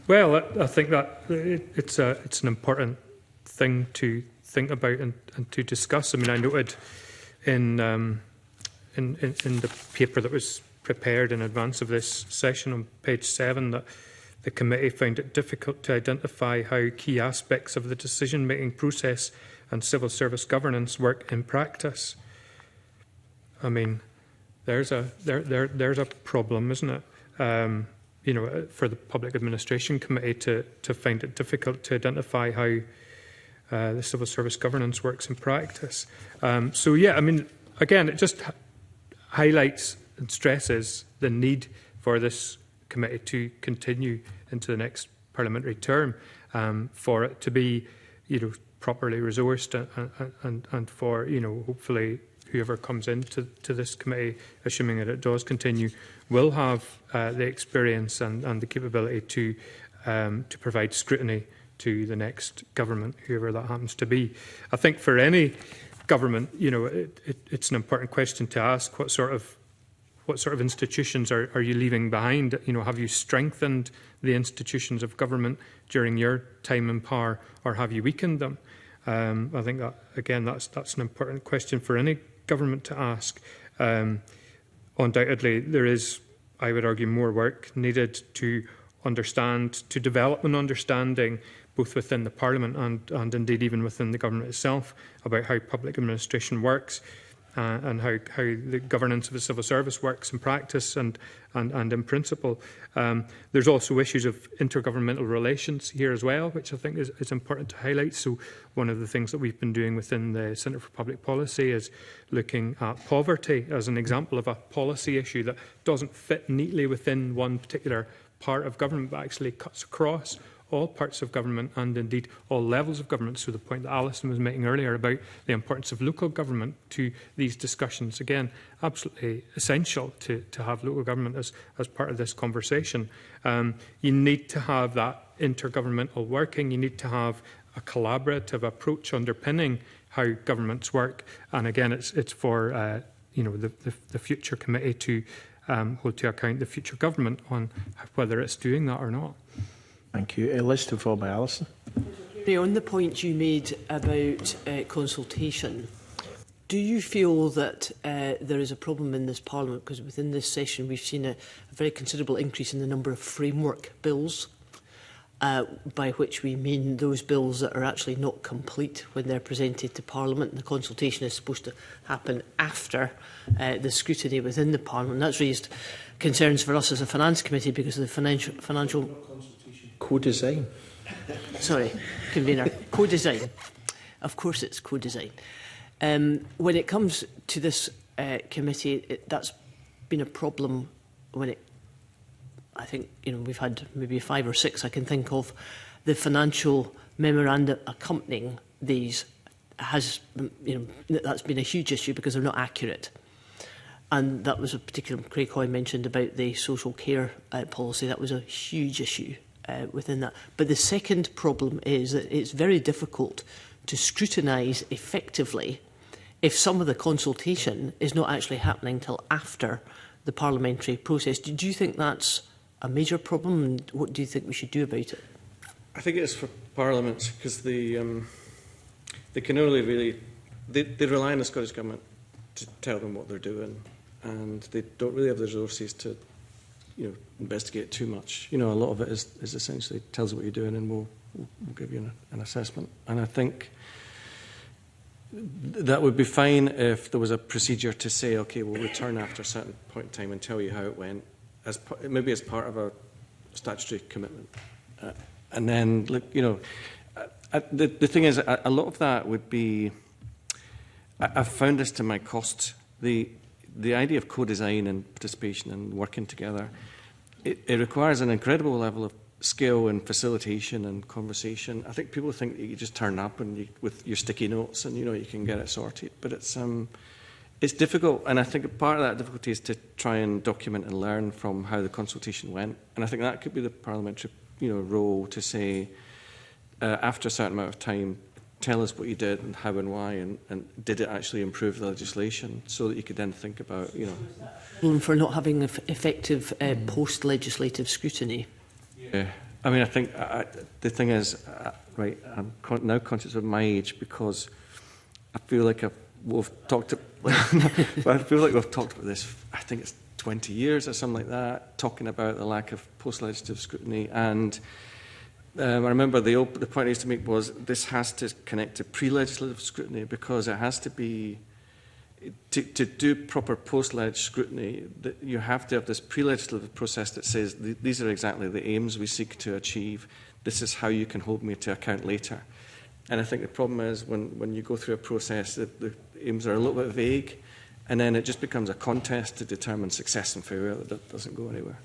Speaker 10: Well, I think that it's an important thing to think about and to discuss. I mean, I noted in the paper that was prepared in advance of this session on page 7 that the committee found it difficult to identify how key aspects of the decision-making process and civil service governance work in practice. I mean, there's a problem, isn't it? You know, for the Public Administration Committee to find it difficult to identify how the civil service governance works in practice. So yeah, I mean, again, it just highlights and stresses the need for this committee to continue into the next parliamentary term, for it to be, you know, properly resourced and for, you know, hopefully whoever comes into this committee, assuming that it does continue, will have the experience and the capability to provide scrutiny to the next government, whoever that happens to be. I think for any government, you know, it's an important question to ask: what sort of institutions are you leaving behind? You know, have you strengthened the institutions of government during your time in power, or have you weakened them? I think that, again, that's an important question for any government to ask. Undoubtedly, there is, I would argue, more work needed to develop an understanding both within the Parliament and indeed even within the government itself about how public administration works and how the governance of the civil service works in practice and in principle. There's also issues of intergovernmental relations here as well, which I think is important to highlight. So one of the things that we've been doing within the Centre for Public Policy is looking at poverty as an example of a policy issue that doesn't fit neatly within one particular part of government, but actually cuts across all parts of government and indeed all levels of government. So the point that Alison was making earlier about the importance of local government to these discussions, again, absolutely essential to have local government as part of this conversation. You need to have that intergovernmental working. You need to have a collaborative approach underpinning how governments work. And again, it's for you know, the future committee to hold to account the future government on whether it's doing that or not.
Speaker 1: Thank you. Liz, to follow by Alison.
Speaker 3: On the point you made about consultation, do you feel that there is a problem in this Parliament? Because within this session we've seen a very considerable increase in the number of framework bills, by which we mean those bills that are actually not complete when they're presented to Parliament. And the consultation is supposed to happen after the scrutiny within the Parliament. That's raised concerns for us as a Finance Committee because of the financial
Speaker 1: co-design.
Speaker 3: Sorry, convener. Co-design. Of course it's co-design. When it comes to this committee, that's been a problem when I think, you know, we've had maybe 5 or 6 I can think of. The financial memorandum accompanying these has, you know, that's been a huge issue because they're not accurate. And that was a particular, Craig Hoy mentioned about the social care policy. That was a huge issue within that. But the second problem is that it's very difficult to scrutinise effectively if some of the consultation is not actually happening till after the parliamentary process. Do you think that's a major problem, and what do you think we should do about it?
Speaker 8: I think it is for parliaments because they can only really they rely on the Scottish Government to tell them what they're doing, and they don't really have the resources to, you know, investigate too much. You know, a lot of it is essentially tells you what you're doing, and we'll give you an assessment. And I think that would be fine if there was a procedure to say, okay, we'll return after a certain point in time and tell you how it went, maybe as part of a statutory commitment. And then, look, you know, the thing is, a lot of that would be. I've found this to my cost. The idea of co-design and participation and working together, it requires an incredible level of skill and facilitation and conversation. I think people think that you just turn up and with your sticky notes and, you know, you can get it sorted. But it's It's difficult, and I think part of that difficulty is to try and document and learn from how the consultation went. And I think that could be the parliamentary, role to say, after a certain amount of time, tell us what you did and how and why, and did it actually improve the legislation, so that you could then think about,
Speaker 3: For not having effective post-legislative scrutiny.
Speaker 8: Yeah, I mean, I think the thing is, right, I'm now conscious of my age because I feel like we've talked about this, I think it's 20 years or something like that, talking about the lack of post-legislative scrutiny. And I remember the point I used to make was this has to connect to pre-legislative scrutiny, because it has to be, to do proper post-leg scrutiny, that you have to have this pre-legislative process that says these are exactly the aims we seek to achieve. This is how you can hold me to account later. And I think the problem is when you go through a process, the aims are a little bit vague, and then it just becomes a contest to determine success and failure that doesn't go anywhere.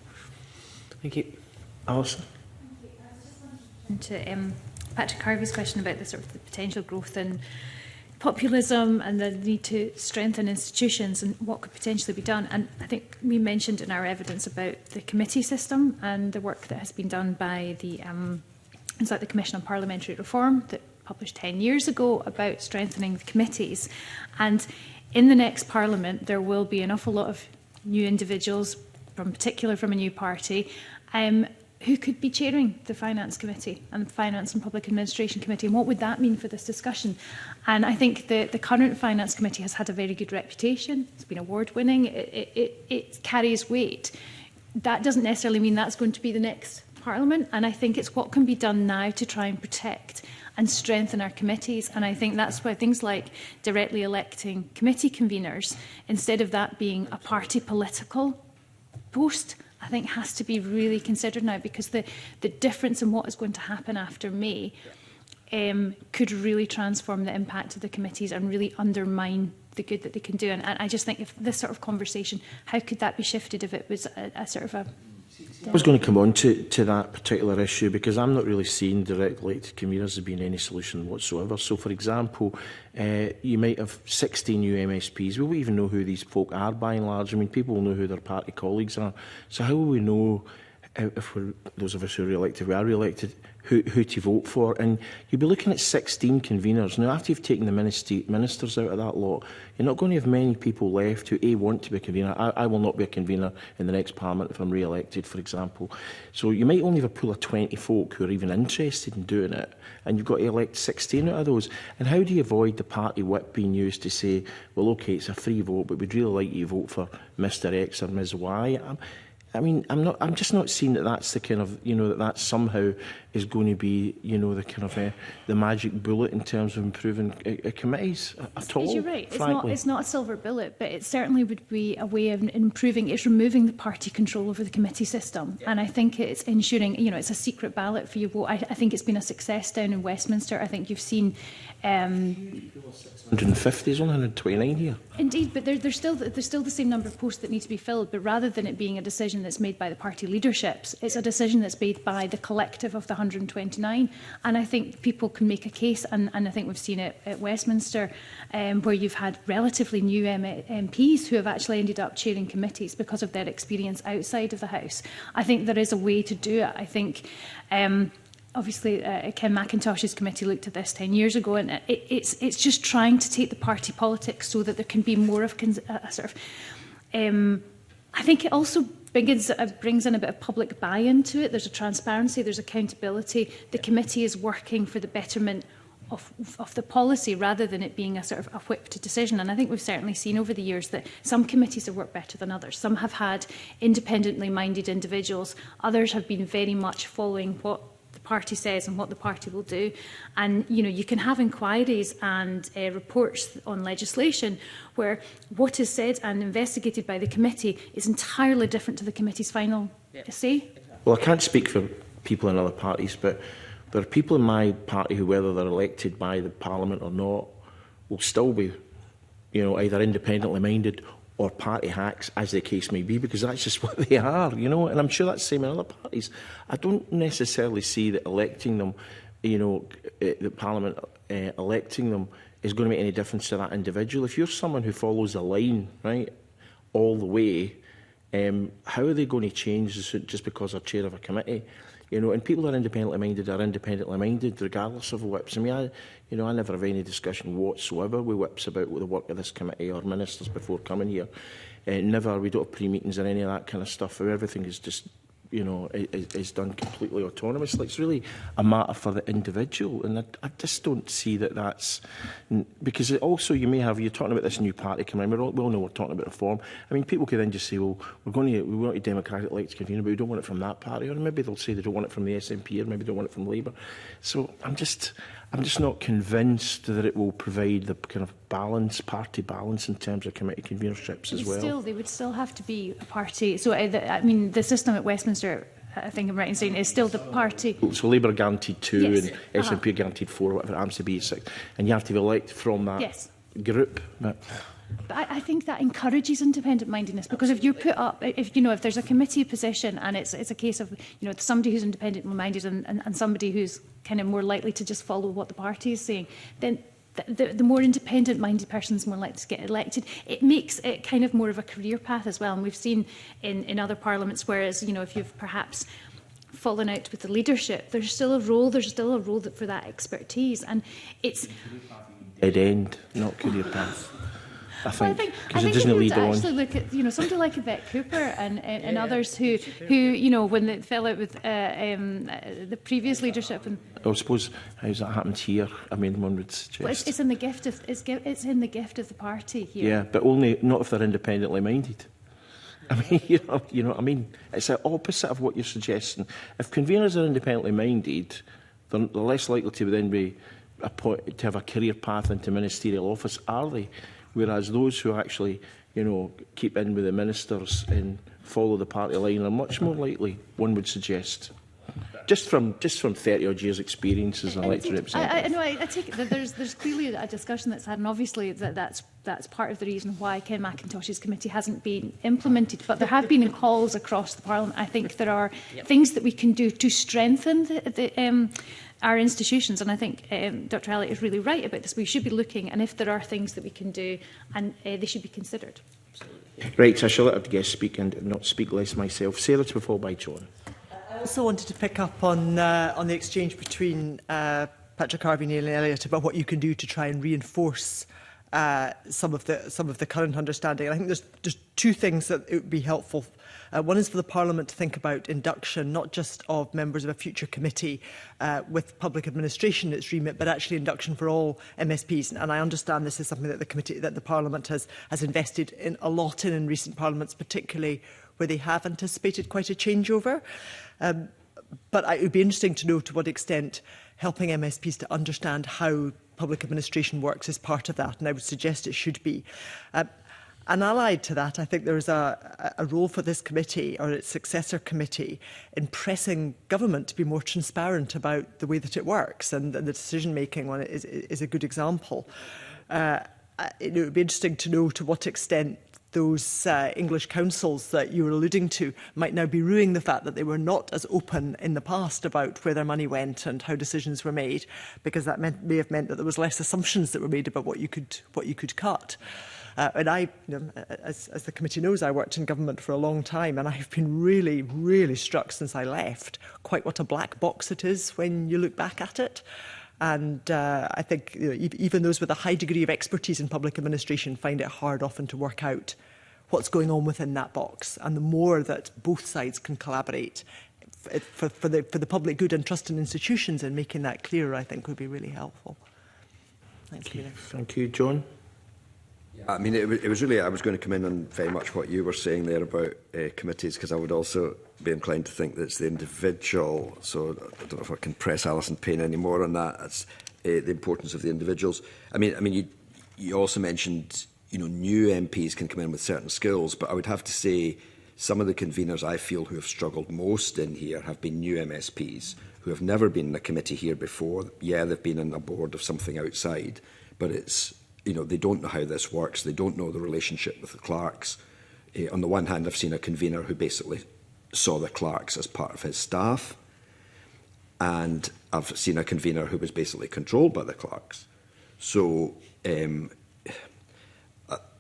Speaker 3: Thank you.
Speaker 1: Alison?
Speaker 7: To Patrick Harvey's question about the potential growth in populism and the need to strengthen institutions and what could potentially be done. And I think we mentioned in our evidence about the committee system and the work that has been done by the Commission on Parliamentary Reform that published 10 years ago about strengthening the committees. And in the next Parliament, there will be an awful lot of new individuals, particularly from a new party, who could be chairing the Finance Committee and the Finance and Public Administration Committee, and what would that mean for this discussion? And I think the current Finance Committee has had a very good reputation. It's been award-winning. It carries weight. That doesn't necessarily mean that's going to be the next Parliament, and I think it's what can be done now to try and protect and strengthen our committees. And I think that's why things like directly electing committee conveners, instead of that being a party political post, I think has to be really considered now, because the difference in what is going to happen after May could really transform the impact of the committees and really undermine the good that they can do. And I just think if this sort of conversation, how could that be shifted if it was a sort of a...
Speaker 1: I was going to come on to that particular issue, because I'm not really seeing direct elected conveners as being any solution whatsoever. So, for example, you might have 16 new MSPs. We won't even know who these folk are by and large. I mean, people will know who their party colleagues are. So how will we know, if those of us who are re-elected, we are re-elected, who to vote for? And you'll be looking at 16 conveners. Now, after you've taken the ministers out of that lot, you're not going to have many people left who, A, want to be a convener. I will not be a convener in the next Parliament if I'm re-elected, for example. So you might only have a pool of 20 folk who are even interested in doing it, and you've got to elect 16 out of those. And how do you avoid the party whip being used to say, well, OK, it's a free vote, but we'd really like you to vote for Mr X or Ms Y? I mean, I'm just not seeing that that's the kind of, that somehow is going to be, the kind of the magic bullet in terms of improving committees at all.
Speaker 7: You're right.
Speaker 1: Frankly.
Speaker 7: It's not a silver bullet, but it certainly would be a way of improving. It's removing the party control over the committee system, and I think it's ensuring, it's a secret ballot for your vote. I think it's been a success down in Westminster. I think you've seen.
Speaker 1: 150 is only 129 here.
Speaker 7: Indeed, but there's still the same number of posts that need to be filled. But rather than it being a decision that's made by the party leaderships, it's a decision that's made by the collective of the 129. And I think people can make a case, and I think we've seen it at Westminster, where you've had relatively new MPs who have actually ended up chairing committees because of their experience outside of the House. I think there is a way to do it. I think. Obviously, Ken McIntosh's committee looked at this 10 years ago, and it's just trying to take the party politics so that there can be more of a sort of... I think it also brings in a bit of public buy-in to it. There's a transparency, there's accountability. The committee is working for the betterment of the policy rather than it being a sort of a whipped decision. And I think we've certainly seen over the years that some committees have worked better than others. Some have had independently minded individuals. Others have been very much following what the party says and what the party will do. And, you can have inquiries and reports on legislation where what is said and investigated by the committee is entirely different to the committee's final say.
Speaker 1: Well, I can't speak for people in other parties, but there are people in my party who, whether they're elected by the Parliament or not, will still be, either independently minded or party hacks, as the case may be, because that's just what they are, and I'm sure that's the same in other parties. I don't necessarily see that electing them, the Parliament electing them is going to make any difference to that individual. If you're someone who follows the line, right, all the way, how are they going to change just because they're chair of a committee? You know, and people that are independently minded, regardless of whips. I mean, I never have any discussion whatsoever with whips about the work of this committee or ministers before coming here. Never, we don't have pre-meetings or any of that kind of stuff. Everything is just, you know, is done completely autonomously. It's really a matter for the individual, and I just don't see that that's... Because also you may have... You're talking about this new party coming in. We all know we're talking about reform. I mean, people could then just say, well, we want a democratic elected convener, but we don't want it from that party. Or maybe they'll say they don't want it from the SNP, or maybe they don't want it from Labour. So I'm just not convinced that it will provide the kind of party balance in terms of committee convenerships as well.
Speaker 7: They would still have to be a party. So, I mean, the system at Westminster, I think I'm right in saying, is still the party.
Speaker 1: So Labour guaranteed 2
Speaker 7: yes.
Speaker 1: and SNP guaranteed 4, whatever it happens to be 6. And you have to be elected from that
Speaker 7: yes.
Speaker 1: group. But
Speaker 7: I think that encourages independent mindedness, because if you put up, if there's a committee position and it's a case of, you know, somebody who's independently minded and somebody who's kind of more likely to just follow what the party is saying, then the more independent-minded person is more likely to get elected. It makes it kind of more of a career path as well. And we've seen in other parliaments, whereas, you know, if you've perhaps fallen out with the leadership, there's still a role for that expertise. And it's...
Speaker 1: Dead end, not career path. I think
Speaker 7: if you actually look at, you know, somebody like Yvette Cooper and others who, you know, when they fell out with the previous leadership, and
Speaker 1: I suppose how's that happened here? I mean, one would suggest
Speaker 7: well, it's in the gift of it's in the gift of the party here.
Speaker 1: Yeah, but only not if they're independently minded. I mean, you know what I mean? It's the opposite of what you're suggesting. If conveners are independently minded, they're less likely to then be to have a career path into ministerial office, are they? Whereas those who actually, you know, keep in with the ministers and follow the party line are much more likely, one would suggest. Just from 30-odd years' experience as an elected representative.
Speaker 7: I take it that there's clearly a discussion that's had, and obviously that's part of the reason why Ken McIntosh's committee hasn't been implemented. But there have been calls across the Parliament. I think there are things that we can do to strengthen our institutions, and I think Dr. Elliott is really right about this. We should be looking, and if there are things that we can do, and they should be considered.
Speaker 1: Right, so I shall let our guests speak and not speak less myself. Sarah, to be followed by John.
Speaker 2: I also wanted to pick up on the exchange between Patrick Harvey and Aileen Elliott about what you can do to try and reinforce some of the current understanding. And I think there's 2 things that it would be helpful. One is for the Parliament to think about induction, not just of members of a future committee with public administration in its remit, but actually induction for all MSPs. And I understand this is something that the Parliament has invested in a lot in recent parliaments, particularly where they have anticipated quite a changeover. But it would be interesting to know to what extent helping MSPs to understand how public administration works is part of that, and I would suggest it should be. And allied to that, I think there is a role for this committee or its successor committee in pressing government to be more transparent about the way that it works, and the decision-making on it is a good example. It would be interesting to know to what extent those English councils that you were alluding to might now be rueing the fact that they were not as open in the past about where their money went and how decisions were made, because that may have meant that there was less assumptions that were made about what you could cut. And I, you know, as the committee knows, I worked in government for a long time, and I've been really, really struck since I left quite what a black box it is when you look back at it. And I think, you know, even those with a high degree of expertise in public administration find it hard often to work out what's going on within that box. And the more that both sides can collaborate for the public good and trust in institutions and making that clearer, I think would be really helpful. Thank you.
Speaker 1: Thank you, John.
Speaker 6: I mean, it was really, I was going to come in on very much what you were saying there about committees, because I would also be inclined to think that it's the individual. So I don't know if I can press Alison Payne any more on that. It's the importance of the individuals. I mean, you also mentioned, you know, new MPs can come in with certain skills, but I would have to say some of the conveners I feel who have struggled most in here have been new MSPs who have never been in a committee here before. Yeah, they've been on a board of something outside, but it's, you know, they don't know how this works. They don't know the relationship with the clerks. On the one hand, I've seen a convener who basically saw the clerks as part of his staff, and I've seen a convener who was basically controlled by the clerks. So,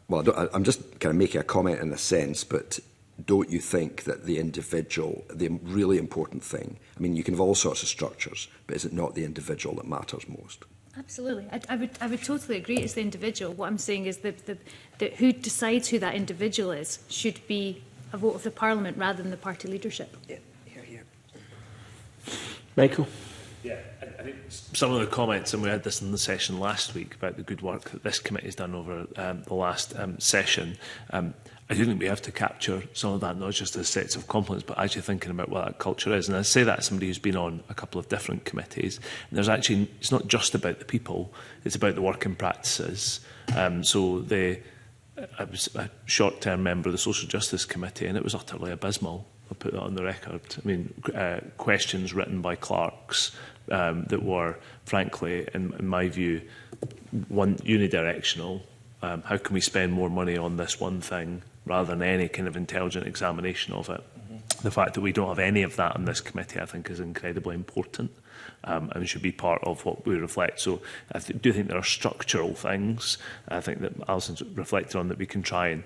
Speaker 6: well, I'm just kind of making a comment in a sense, but don't you think that the individual, the really important thing, I mean, you can have all sorts of structures, but is it not the individual that matters most?
Speaker 7: Absolutely. I would totally agree it's the individual. What I'm saying is that who decides who that individual is should be a vote of the Parliament rather than the party leadership.
Speaker 2: Yeah, here.
Speaker 1: Michael?
Speaker 9: Yeah, I think some of the comments, and we had this in the session last week, about the good work that this committee has done over the last session. I do think we have to capture some of that, not just as sets of compliments, but actually thinking about what that culture is. And I say that as somebody who's been on a couple of different committees. And there's actually, it's not just about the people, it's about the working practices. I was a short-term member of the Social Justice Committee, and it was utterly abysmal. I'll put that on the record. I mean, questions written by clerks that were, frankly, in my view, unidirectional. How can we spend more money on this one thing rather than any kind of intelligent examination of it? The fact that we don't have any of that on this committee, I think, is incredibly important and should be part of what we reflect. So I do think there are structural things, I think, that Alison's reflected on, that we can try and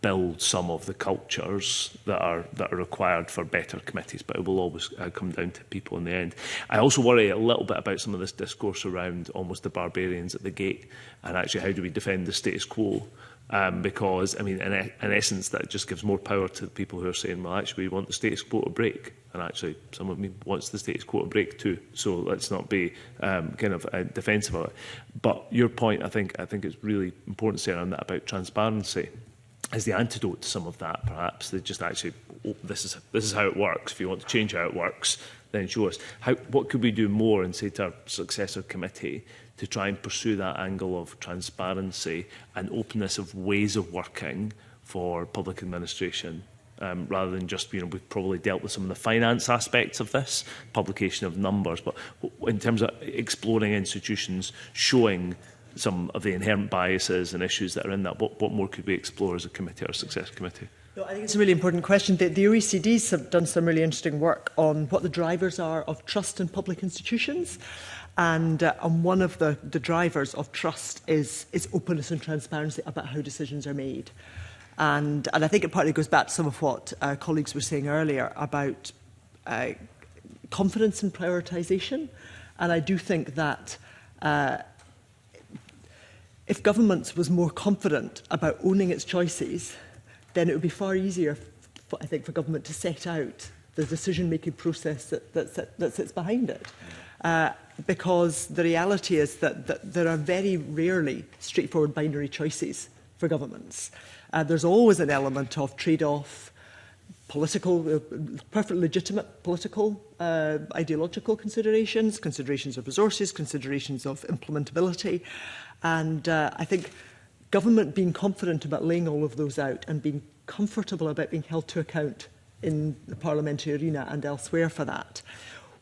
Speaker 9: build some of the cultures that are required for better committees, but it will always come down to people in the end. I also worry a little bit about some of this discourse around almost the barbarians at the gate, and actually how do we defend the status quo? Because, I mean, in essence, that just gives more power to the people who are saying, well, actually, we want the status quo to break. And actually, some of me wants the status quo to break too. So let's not be kind of defensive of it. But your point, I think it's really important to say around that about transparency is the antidote to some of that, perhaps. They just actually, oh, this is how it works. If you want to change how it works, then show us. What could we do more, and say to our successor committee, to try and pursue that angle of transparency and openness of ways of working for public administration, rather than just, we've probably dealt with some of the finance aspects of this, publication of numbers, but in terms of exploring institutions, showing some of the inherent biases and issues that are in that, what more could we explore as a committee or a success committee?
Speaker 2: No, I think it's a really important question. The OECD's have done some really interesting work on what the drivers are of trust in public institutions. And one of the drivers of trust is openness and transparency about how decisions are made. And I think it partly goes back to some of what colleagues were saying earlier about confidence in prioritisation. And I do think that if government was more confident about owning its choices, then it would be far easier, I think, for government to set out the decision-making process that sits behind it. Because the reality is that there are very rarely straightforward binary choices for governments. There's always an element of trade-off, political, perfectly legitimate political, ideological considerations, considerations of resources, considerations of implementability. And I think government being confident about laying all of those out and being comfortable about being held to account in the parliamentary arena and elsewhere for that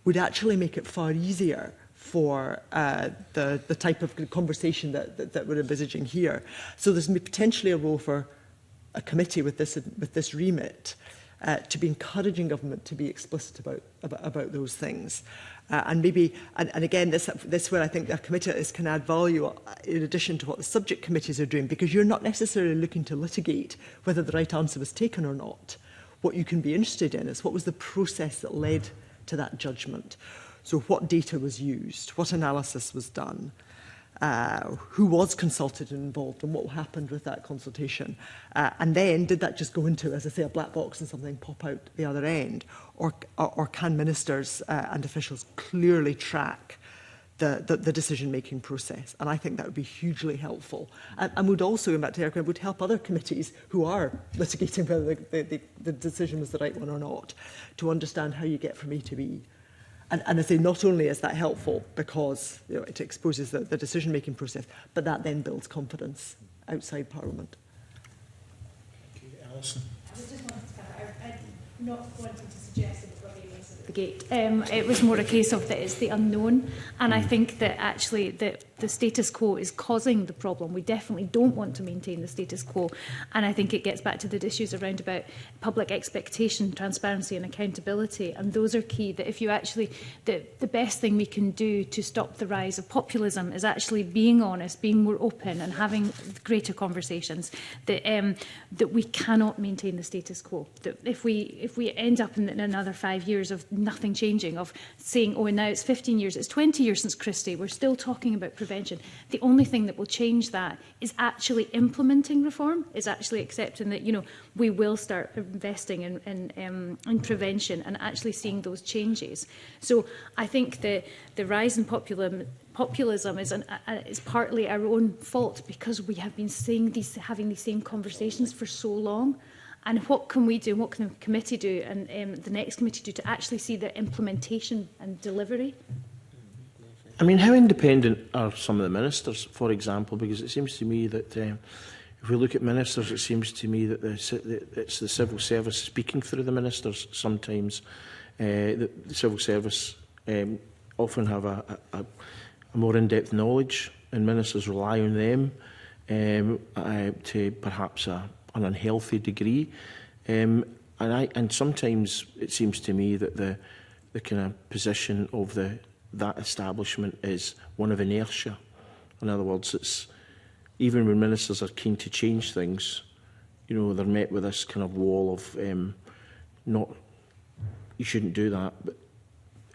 Speaker 2: would actually make it far easier for the type of conversation that we're envisaging here. So there's potentially a role for a committee with this remit to be encouraging government to be explicit about those things. And maybe, and again, this where I think a committee can add value in addition to what the subject committees are doing, because you're not necessarily looking to litigate whether the right answer was taken or not. What you can be interested in is what was the process that led to that judgment. So what data was used, what analysis was done, who was consulted and involved, and what happened with that consultation. And then did that just go into, as I say, a black box and something pop out the other end? Or can ministers and officials clearly track the decision-making process? And I think that would be hugely helpful. And would also, in fact, Erica, would help other committees who are litigating whether the decision was the right one or not, to understand how you get from A to B. And I say not only is that helpful because it exposes the decision-making process, but that then builds confidence outside Parliament.
Speaker 11: Okay, Alison.
Speaker 7: I was just wanting to not wanting to suggest that barbarians at the gate. It was more a case of that it's the unknown, and I think that actually the status quo is causing the problem. We definitely don't want to maintain the status quo, and I think it gets back to the issues around about public expectation, transparency and accountability, and those are key. That if you actually, the best thing we can do to stop the rise of populism is actually being honest, being more open and having greater conversations. That we cannot maintain the status quo. That if we end up in another 5 years of nothing changing, of saying, oh, now it's 15 years, it's 20 years since Christie, we're still talking about prevention. The only thing that will change that is actually implementing reform, is actually accepting that, you know, we will start investing in prevention and actually seeing those changes. So I think the rise in populism is partly our own fault, because we have been having these same conversations for so long. And what can we do, what can the committee do, and the next committee do to actually see the implementation and delivery?
Speaker 1: I mean, how independent are some of the ministers, for example? Because it seems to me that if we look at ministers, it seems to me that it's the civil service speaking through the ministers sometimes. The civil service often have a more in-depth knowledge, and ministers rely on them to perhaps an unhealthy degree. And sometimes it seems to me that the kind of position of that establishment is one of inertia. In other words, it's even when ministers are keen to change things, you know, they're met with this kind of wall of you shouldn't do that, but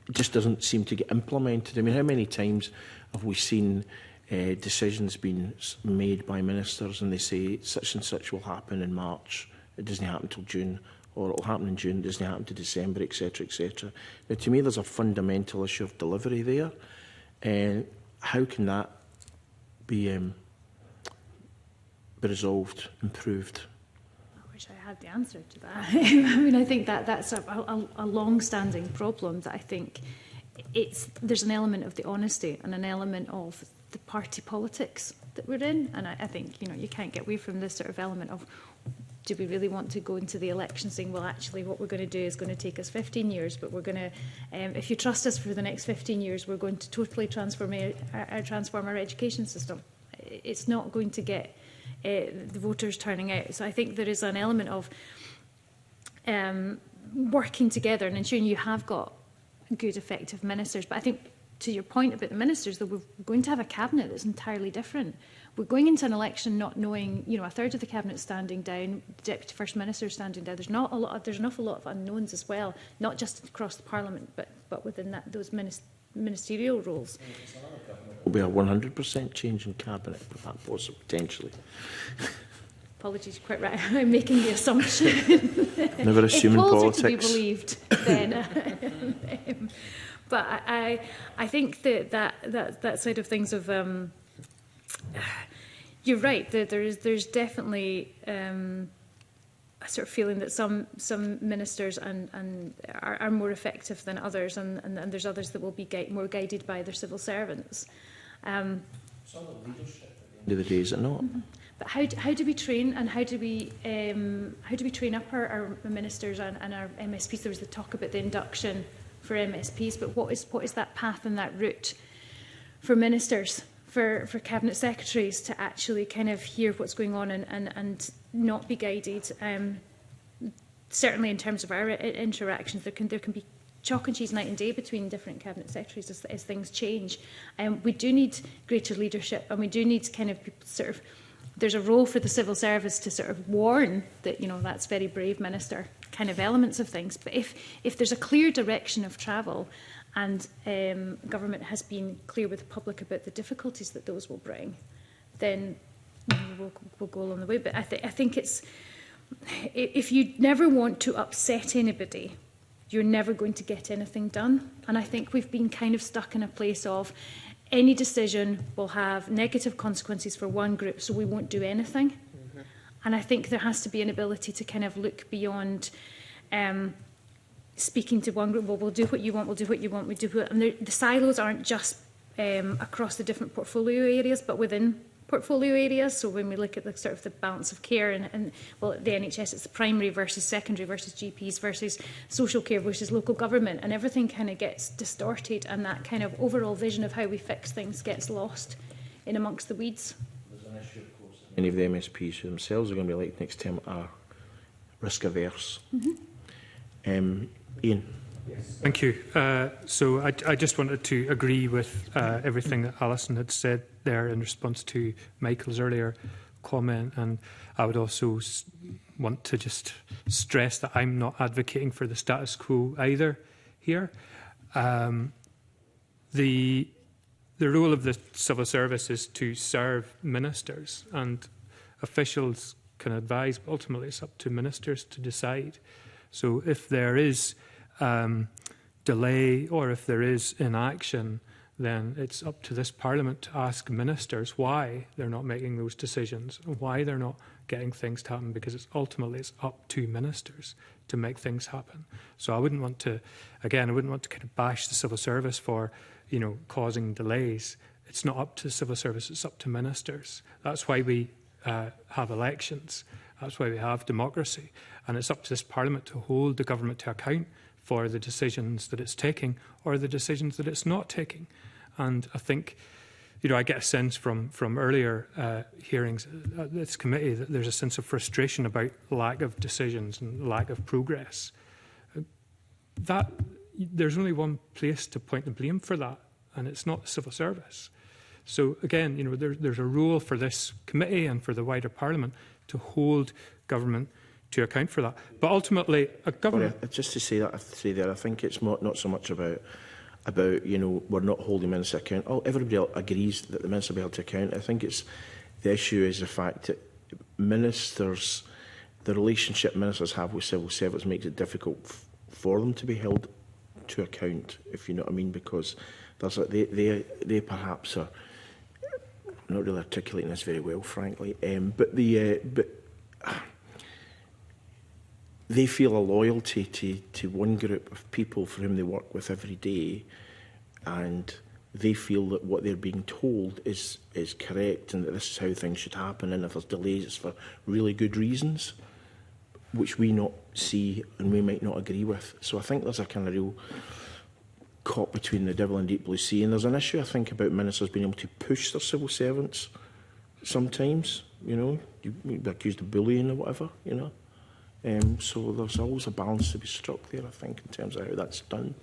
Speaker 1: it just doesn't seem to get implemented. I mean, how many times have we seen decisions being made by ministers and they say such and such will happen in March, it doesn't happen until June, or it'll happen in June, it doesn't happen to December, etc., etc. Now, to me, there's a fundamental issue of delivery there. How can that be resolved, improved?
Speaker 7: I wish I had the answer to that. I mean, I think that's a long-standing problem that I think there's an element of the honesty and an element of the party politics that we're in. And I think, you know, you can't get away from this sort of element of, do we really want to go into the election saying, well, actually, what we're going to do is going to take us 15 years, but we're going to, if you trust us for the next 15 years, we're going to totally transform our education system. It's not going to get the voters turning out. So I think there is an element of working together and ensuring you have got good, effective ministers. But I think, to your point about the ministers, that we're going to have a cabinet that's entirely different. We're going into an election not knowing, you know, a third of the cabinet standing down, the deputy first minister standing down. There's an awful lot of unknowns as well, not just across the parliament, but within those ministerial roles.
Speaker 1: Will be a 100% change in cabinet, potentially.
Speaker 7: Apologies, you're quite right. I'm making the assumption.
Speaker 1: Never assume in politics.
Speaker 7: If polls are to be believed, then. But I think that side of things of you're right. There's definitely a sort of feeling that some ministers are more effective than others, and there's others that will be more guided by their civil servants. Some
Speaker 1: of leadership at the end of the day, is it not?
Speaker 7: Mm-hmm. But how do we train, and how do we train up our ministers and our MSPs? There was the talk about the induction for MSPs, but what is that path and that route for ministers, for cabinet secretaries to actually kind of hear what's going on and not be guided? Certainly in terms of our interactions, there can be chalk and cheese night and day between different cabinet secretaries as things change. We do need greater leadership, and we do need kind of people sort of. There's a role for the civil service to sort of warn that, you know, that's very brave minister kind of elements of things. But if there's a clear direction of travel, and government has been clear with the public about the difficulties that those will bring, then we'll go along the way. But I think it's, if you never want to upset anybody, you're never going to get anything done. And I think we've been kind of stuck in a place of, any decision will have negative consequences for one group, so we won't do anything. Mm-hmm. And I think there has to be an ability to kind of look beyond speaking to one group. Well, we'll do what you want, we'll do what you want, we do what... And the silos aren't just across the different portfolio areas, but within portfolio areas. So when we look at the sort of the balance of care and well, at the NHS, it's the primary versus secondary versus GPs versus social care versus local government, and everything kind of gets distorted, and that kind of overall vision of how we fix things gets lost in amongst the weeds.
Speaker 1: There's an issue, of course. Many of the MSPs who themselves are going to be like next term are risk averse. Ian.
Speaker 10: Thank you. So I just wanted to agree with everything that Alison had said there in response to Michael's earlier comment, and I would also want to just stress that I'm not advocating for the status quo either here. The role of the civil service is to serve ministers, and officials can advise, but ultimately it's up to ministers to decide. So if there is delay or if there is inaction, then it's up to this Parliament to ask ministers why they're not making those decisions and why they're not getting things to happen, because it's ultimately it's up to ministers to make things happen. So I wouldn't want to kind of bash the civil service for, causing delays. It's not up to the civil service, it's up to ministers. That's why we have elections. That's why we have democracy. And it's up to this Parliament to hold the government to account for the decisions that it's taking or the decisions that it's not taking. And I think, I get a sense from earlier hearings at this committee that there's a sense of frustration about lack of decisions and lack of progress. There's only one place to point the blame for that, and it's not the civil service. So again, there's a role for this committee and for the wider Parliament to hold government to account for that. But ultimately, a government...
Speaker 1: Sorry, just to say there, I think it's not so much about we're not holding ministers to account. Everybody agrees that the minister will be held to account. I think the issue is the fact that ministers, the relationship ministers have with civil servants makes it difficult for them to be held to account, if you know what I mean, because they perhaps are not really articulating this very well, frankly, but they feel a loyalty to one group of people for whom they work with every day, and they feel that what they're being told is correct and that this is how things should happen, and if there's delays it's for really good reasons, which we not see and we might not agree with. So I think there's a kind of real caught between the devil and deep blue sea, and there's an issue I think about ministers being able to push their civil servants sometimes, you'd be accused of bullying or whatever, so there's always a balance to be struck there, I think, in terms of how that's done.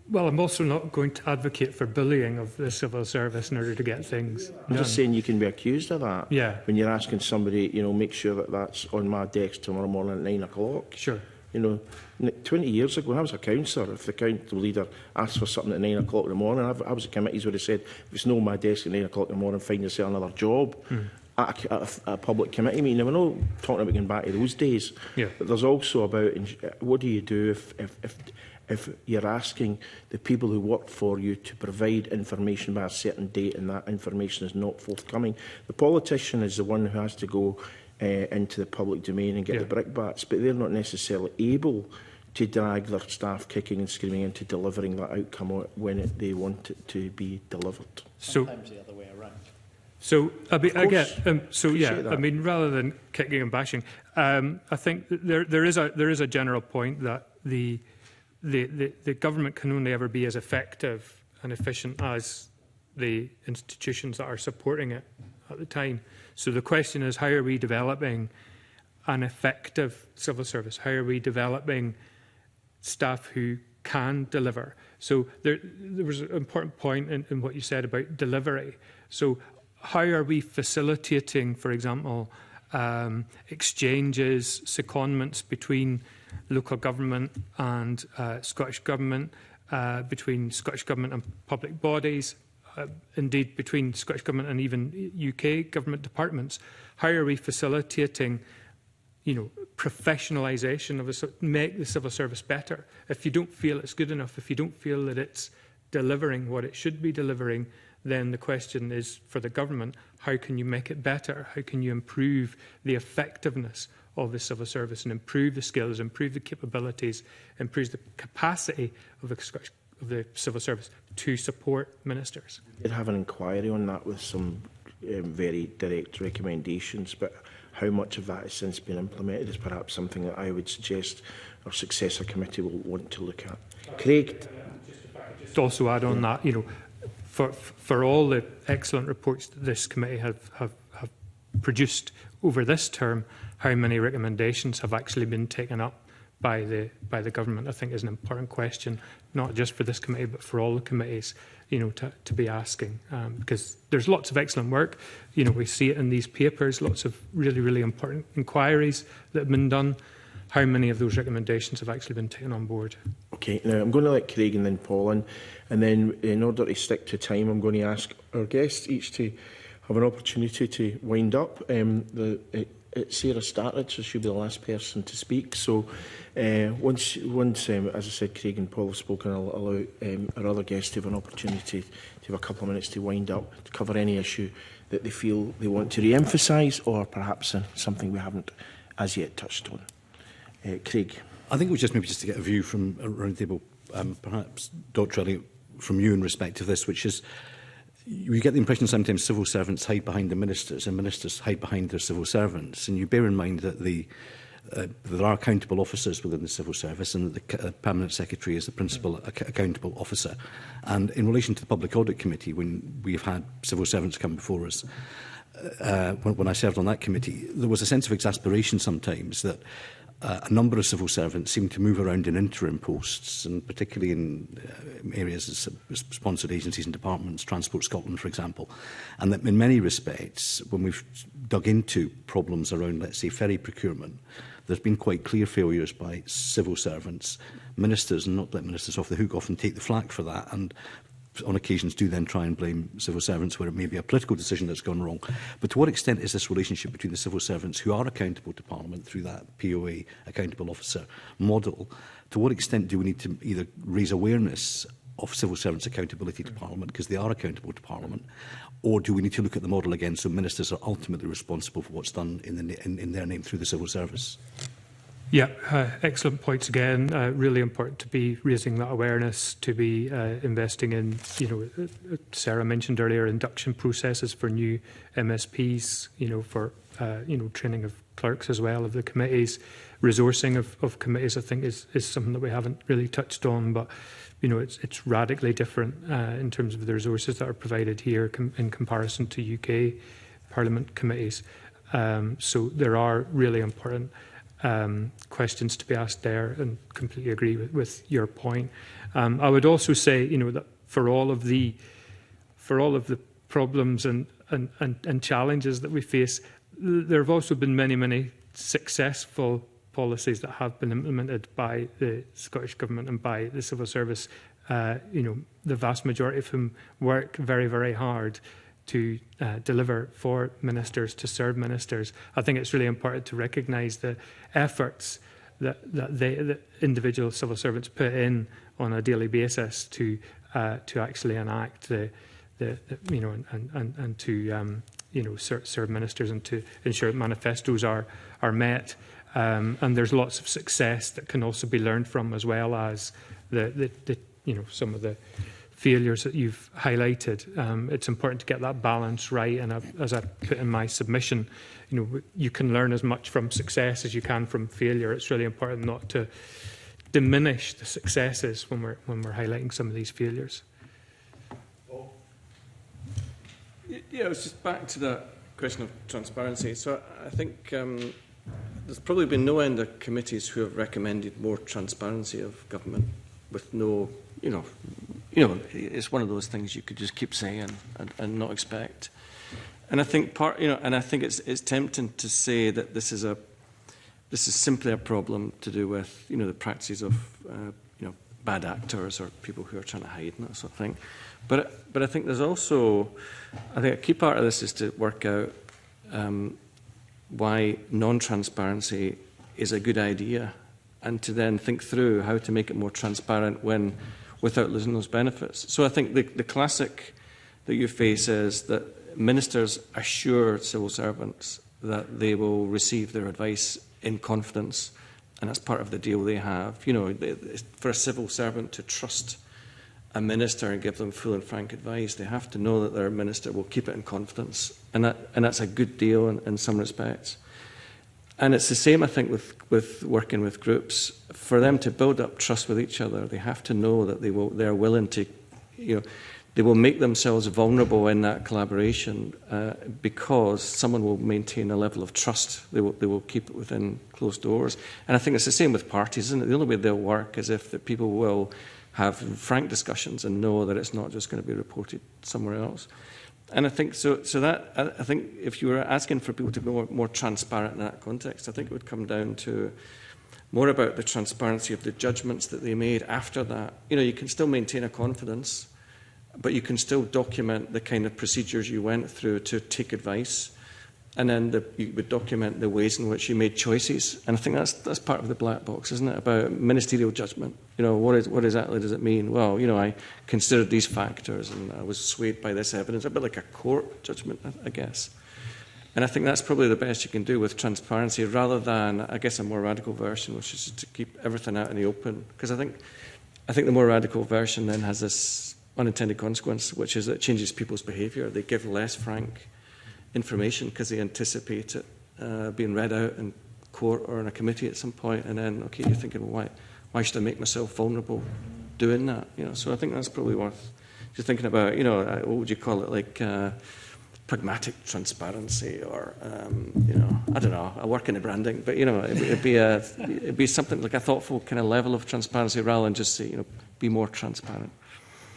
Speaker 10: Well, I'm also not going to advocate for bullying of the civil service in order to get things done.
Speaker 1: I'm just saying you can be accused of that.
Speaker 10: Yeah.
Speaker 1: When you're asking somebody, make sure that that's on my desk tomorrow morning at 9 o'clock.
Speaker 10: Sure.
Speaker 1: 20 years ago, when I was a councillor, if the council leader asked for something at 9 o'clock in the morning, I was at committees where they said, if it's not on my desk at 9 o'clock in the morning, find yourself another job. At a public committee meeting. Now, we're not talking about going back to those days, but there's also about what do you do if you're asking the people who work for you to provide information by a certain date and that information is not forthcoming. The politician is the one who has to go into the public domain and get the brickbats, but they're not necessarily able to drag their staff kicking and screaming into delivering that outcome when they want it to be delivered.
Speaker 5: Sometimes the other way around.
Speaker 10: So, rather than kicking and bashing, I think there is a general point that the government can only ever be as effective and efficient as the institutions that are supporting it at the time. So the question is, how are we developing an effective civil service? How are we developing staff who can deliver? So there was an important point in what you said about delivery. So how are we facilitating, for example, exchanges, secondments between local government and Scottish Government, between Scottish Government and public bodies, indeed between Scottish Government and even UK government departments? How are we facilitating, professionalisation of make the civil service better? If you don't feel it's good enough, if you don't feel that it's delivering what it should be delivering, then the question is for the government, how can you make it better? How can you improve the effectiveness of the civil service and improve the skills, improve the capabilities, improve the capacity of the civil service to support ministers?
Speaker 1: We did have an inquiry on that with some very direct recommendations, but how much of that has since been implemented is perhaps something that I would suggest our successor committee will want to look at. Craig?
Speaker 10: Just also add on that, for all the excellent reports that this committee have produced over this term, how many recommendations have actually been taken up by the government, I think, is an important question, not just for this committee, but for all the committees, to be asking, because there's lots of excellent work. We see it in these papers, lots of really, really important inquiries that have been done. How many of those recommendations have actually been taken on board? Okay,
Speaker 1: now I'm going to let Craig and then Paul in, and then in order to stick to time, I'm going to ask our guests each to have an opportunity to wind up. It's Sarah started, so she'll be the last person to speak. So once as I said, Craig and Paul have spoken, I'll allow our other guests to have an opportunity to have a couple of minutes to wind up, to cover any issue that they feel they want to re-emphasise, or perhaps something we haven't as yet touched on. Craig.
Speaker 4: I think it was maybe just to get a view from around the table, perhaps Dr. Elliott, from you in respect of this, which is, you get the impression sometimes civil servants hide behind the ministers and ministers hide behind their civil servants. And you bear in mind that there are accountable officers within the civil service, and that the Permanent Secretary is the principal accountable officer. And in relation to the Public Audit Committee, when we've had civil servants come before us, when I served on that committee, there was a sense of exasperation sometimes that a number of civil servants seem to move around in interim posts, and particularly in areas as sponsored agencies and departments, Transport Scotland, for example, and that in many respects, when we've dug into problems around, let's say, ferry procurement, there's been quite clear failures by civil servants. Ministers, and not let ministers off the hook, often take the flak for that, and on occasions do then try and blame civil servants where it may be a political decision that's gone wrong. But to what extent is this relationship between the civil servants who are accountable to Parliament through that POA, accountable officer model, to what extent do we need to either raise awareness of civil servants' accountability to Parliament, because they are accountable to Parliament, or do we need to look at the model again so ministers are ultimately responsible for what's done in their name through the civil service?
Speaker 10: Yeah, excellent points again. Really important to be raising that awareness, to be investing in, Sarah mentioned earlier, induction processes for new MSPs, for, training of clerks as well, of the committees. Resourcing of committees, I think, is something that we haven't really touched on, but, it's radically different in terms of the resources that are provided here in comparison to UK Parliament committees. So there are really important questions to be asked there, and completely agree with your point. I would also say, that for all of the problems and challenges that we face, there have also been many successful policies that have been implemented by the Scottish Government and by the civil service. The vast majority of whom work very hard to deliver for ministers, to serve ministers. I think it's really important to recognise the efforts that individual civil servants put in on a daily basis to actually enact and to serve ministers and to ensure that manifestos are met. And there's lots of success that can also be learned from, as well as some of the failures that you've highlighted. It's important to get that balance right, and as I put in my submission, you can learn as much from success as you can from failure. It's really important not to diminish the successes when we're highlighting some of these failures.
Speaker 8: Yeah, it's just back to that question of transparency. So I think there's probably been no end of committees who have recommended more transparency of government with no, it's one of those things you could just keep saying and not expect. And I think it's tempting to say that this is simply a problem to do with, the practices of, bad actors or people who are trying to hide and that sort of thing. But I think there's also, a key part of this is to work out why non-transparency is a good idea, and to then think through how to make it more transparent without losing those benefits. So I think the classic that you face is that ministers assure civil servants that they will receive their advice in confidence, and that's part of the deal they have. For a civil servant to trust a minister and give them full and frank advice, they have to know that their minister will keep it in confidence. and that's a good deal in some respects. And it's the same, I think, with working with groups. For them to build up trust with each other, they have to know that they're willing to, they will make themselves vulnerable in that collaboration because someone will maintain a level of trust. They will keep it within closed doors. And I think it's the same with parties, isn't it? The only way they'll work is if the people will have frank discussions and know that it's not just going to be reported somewhere else. And I think so that I think if you were asking for people to be more transparent in that context, I think it would come down to more about the transparency of the judgments that they made after that. You can still maintain a confidence, but you can still document the kind of procedures you went through to take advice, and then you would document the ways in which you made choices. And I think that's part of the black box, isn't it? About ministerial judgment. What exactly does it mean? Well, I considered these factors and I was swayed by this evidence. A bit like a court judgment, I guess. And I think that's probably the best you can do with transparency, rather than, I guess, a more radical version, which is to keep everything out in the open. Because I think the more radical version then has this unintended consequence, which is that it changes people's behaviour. They give less frank information because they anticipate it being read out in court or in a committee at some point, and then, okay, you're thinking, well, why should I make myself vulnerable doing that? So I think that's probably worth just thinking about, what would you call it, like pragmatic transparency, or, I don't know, I work in the branding, but, it'd be something like a thoughtful kind of level of transparency rather than just say, be more transparent.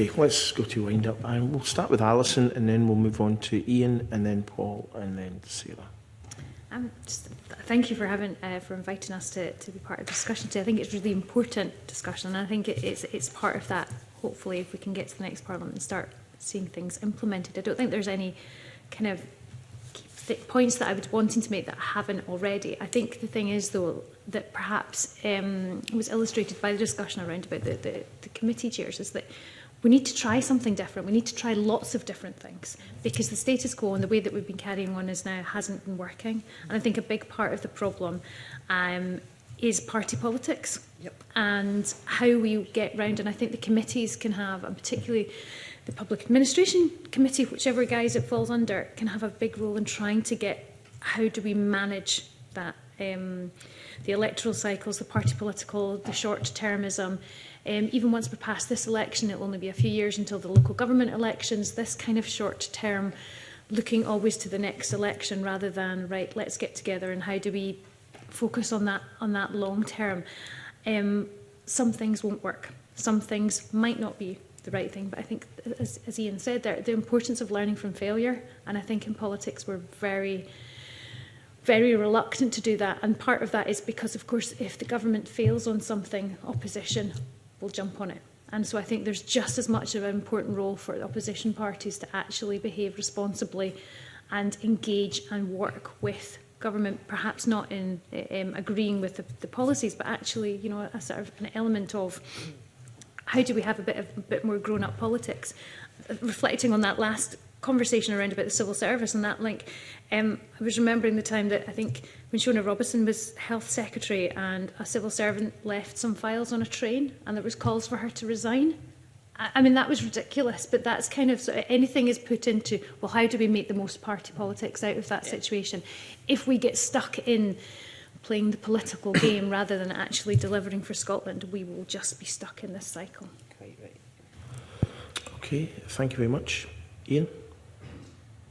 Speaker 1: Okay, let's go to wind up, and we'll start with Alison, and then we'll move on to Ian, and then Paul, and then Sarah.
Speaker 7: Thank you for inviting us to be part of the discussion today. I think it's really important discussion, and I think it's part of that. Hopefully, if we can get to the next Parliament and start seeing things implemented, I don't think there's any kind of points that I was wanting to make that I haven't already. I think the thing is, though, that perhaps was illustrated by the discussion around about the committee chairs, is that we need to try something different. We need to try lots of different things, because the status quo and the way that we've been carrying on is now hasn't been working. And I think a big part of the problem is party politics.
Speaker 2: Yep.
Speaker 7: And how we get round. And I think the committees can have, and particularly the Public Administration Committee, whichever guise it falls under, can have a big role in trying to get, how do we manage that, the electoral cycles, the party political, the short-termism. Even once we're past this election, it will only be a few years until the local government elections. This kind of short-term, looking always to the next election rather than, right, let's get together and how do we focus on that long term. Some things won't work. Some things might not be the right thing. But I think, as Ian said there, the importance of learning from failure. And I think in politics we're very, very reluctant to do that. And part of that is because, of course, if the government fails on something, opposition will jump on it. And so I think there's just as much of an important role for the opposition parties to actually behave responsibly and engage and work with government, perhaps not in agreeing with the policies, but actually, a sort of an element of how do we have a bit more grown-up politics. Reflecting on that last conversation around about the civil service and that link, I was remembering the time that I think when Shona Robertson was Health Secretary and a civil servant left some files on a train and there was calls for her to resign. I mean, that was ridiculous, but that's kind of, so anything is put into, well, how do we make the most party politics out of that situation? If we get stuck in playing the political game rather than actually delivering for Scotland, we will just be stuck in this cycle.
Speaker 3: Quite right.
Speaker 1: Okay, thank you very much. Ian?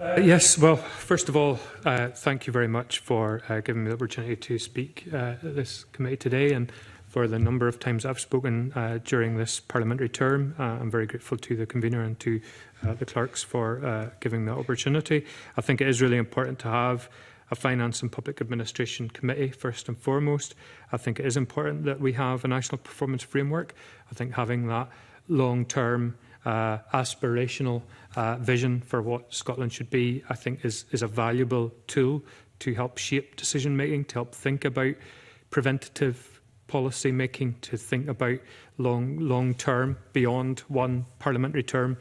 Speaker 10: Yes, well, first of all, thank you very much for giving me the opportunity to speak at this committee today, and for the number of times I've spoken during this parliamentary term. I'm very grateful to the convener and to the clerks for giving that opportunity. I think it is really important to have a Finance and Public Administration Committee, first and foremost. I think it is important that we have a national performance framework. I think having that long-term aspirational vision for what Scotland should be, I think is a valuable tool to help shape decision making, to help think about preventative policy making, to think about long term, beyond one parliamentary term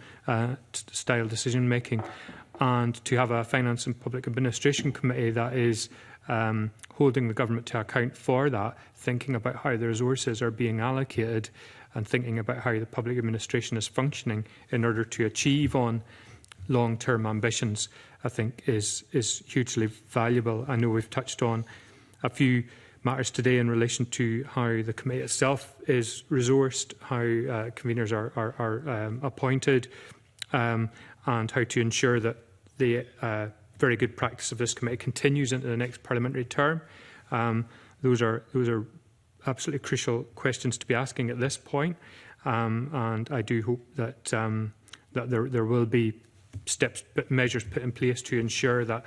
Speaker 10: style decision making, and to have a Finance and Public Administration Committee that is holding the government to account for that, thinking about how the resources are being allocated and thinking about how the public administration is functioning in order to achieve on long-term ambitions. I think is hugely valuable. I know we've touched on a few matters today in relation to how the committee itself is resourced, how conveners are appointed, and how to ensure that the very good practice of this committee continues into the next parliamentary term. Those are absolutely crucial questions to be asking at this point, and I do hope that that there will be measures put in place to ensure that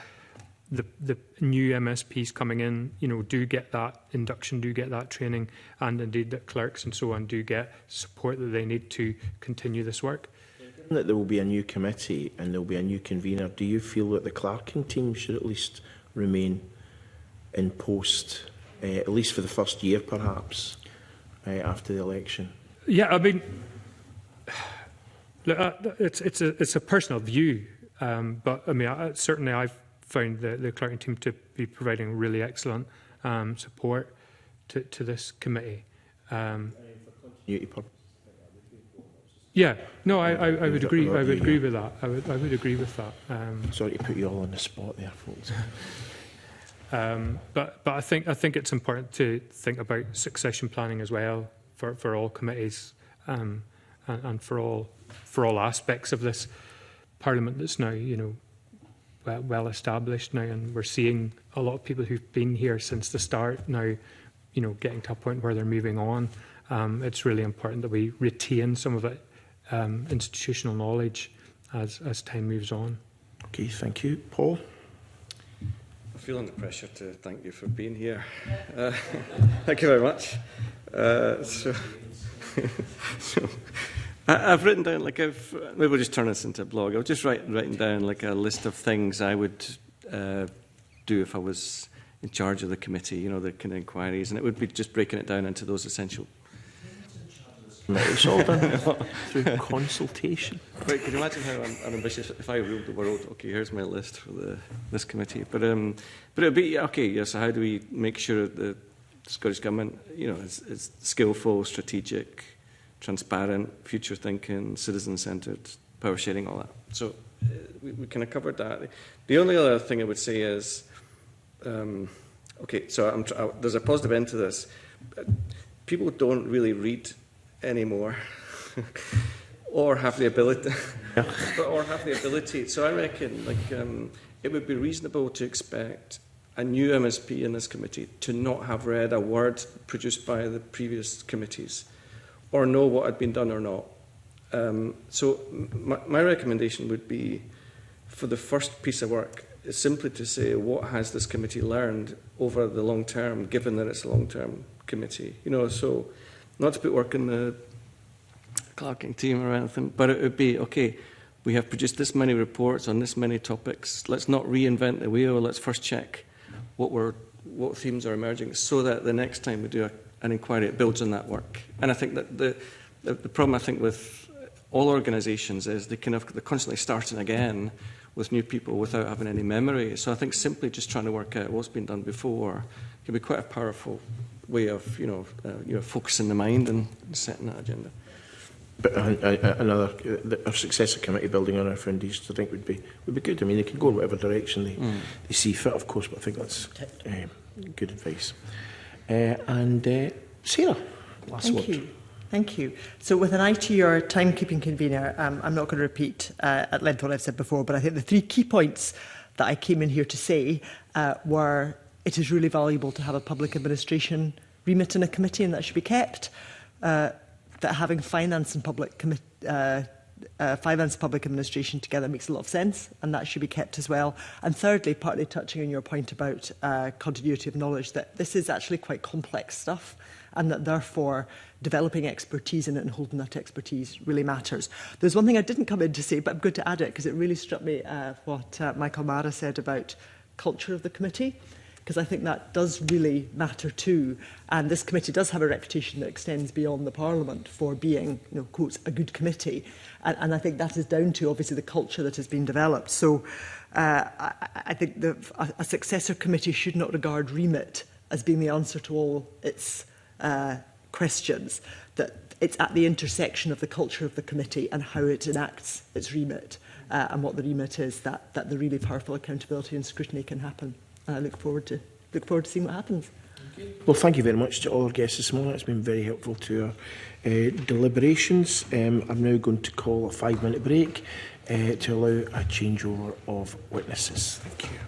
Speaker 10: the new MSPs coming in, do get that induction, do get that training, and indeed that clerks and so on do get support that they need to continue this work.
Speaker 1: Given that there will be a new committee and there will be a new convener, do you feel that the clerking team should at least remain in post, at least for the first year, perhaps, after the election?
Speaker 10: Yeah, I mean, it's a personal view, but I mean, certainly I've found the clerking team to be providing really excellent support to this committee. Yeah, no, I would agree. I would agree with that. I would agree with that.
Speaker 1: Sorry to put you all on the spot there, folks.
Speaker 10: But I think it's important to think about succession planning as well for all committees and for all aspects of this Parliament that's now well established now, and we're seeing a lot of people who've been here since the start now, getting to a point where they're moving on. It's really important that we retain some of it institutional knowledge as time moves on.
Speaker 1: Okay, thank you, Paul.
Speaker 8: I feel under pressure to thank you for being here. Thank you very much. I've written down, maybe we'll just turn this into a blog. I've just written down a list of things I would do if I was in charge of the committee, the kind of inquiries, and it would be just breaking it down into those essential.
Speaker 1: It's all done through consultation.
Speaker 8: Right, can you imagine how unambitious, if I ruled the world, okay, here's my list for this committee. But it would be, okay, yeah, so how do we make sure the Scottish Government, is skillful, strategic, transparent, future-thinking, citizen-centred, power-sharing, all that. So we kind of covered that. The only other thing I would say is, okay, so there's a positive end to this. People don't really read anymore, or have the ability, So I reckon, it would be reasonable to expect a new MSP in this committee to not have read a word produced by the previous committees, or know what had been done or not. So my recommendation would be, for the first piece of work, is simply to say, what has this committee learned over the long term, given that it's a long-term committee? So not to put work in the clerking team or anything, but it would be, okay, we have produced this many reports on this many topics. Let's not reinvent the wheel. Let's first check what themes are emerging, so that the next time we do an inquiry, it builds on that work. And I think that the problem, I think, with all organisations is they're constantly starting again with new people without having any memory. So I think simply just trying to work out what's been done before can be quite a powerful way of focusing the mind and setting that agenda.
Speaker 1: But a successor committee building on our foundations, I think, would be good. I mean, they can go in whatever direction they see fit, of course, but I think that's good advice. And Sarah, last word.
Speaker 2: Thank you. So with an eye to your timekeeping convener, I'm not going to repeat at length what I've said before, but I think the three key points that I came in here to say were, it is really valuable to have a public administration remit in a committee, and that should be kept. That having finance and public administration together makes a lot of sense, and that should be kept as well. And thirdly, partly touching on your point about continuity of knowledge, that this is actually quite complex stuff, and that therefore developing expertise in it and holding that expertise really matters. There's one thing I didn't come in to say, but I'm good to add it, because it really struck me what Michael Mara said about culture of the committee, because I think that does really matter too. And this committee does have a reputation that extends beyond the Parliament for being, quotes, a good committee. And I think that is down to, obviously, the culture that has been developed. So I think a successor committee should not regard remit as being the answer to all its questions, that it's at the intersection of the culture of the committee and how it enacts its remit. and what the remit is, that the really powerful accountability and scrutiny can happen. And I look forward to seeing what happens.
Speaker 1: Well, thank you very much to all our guests this morning. It's been very helpful to our deliberations. I'm now going to call a 5-minute break to allow a changeover of witnesses. Thank you.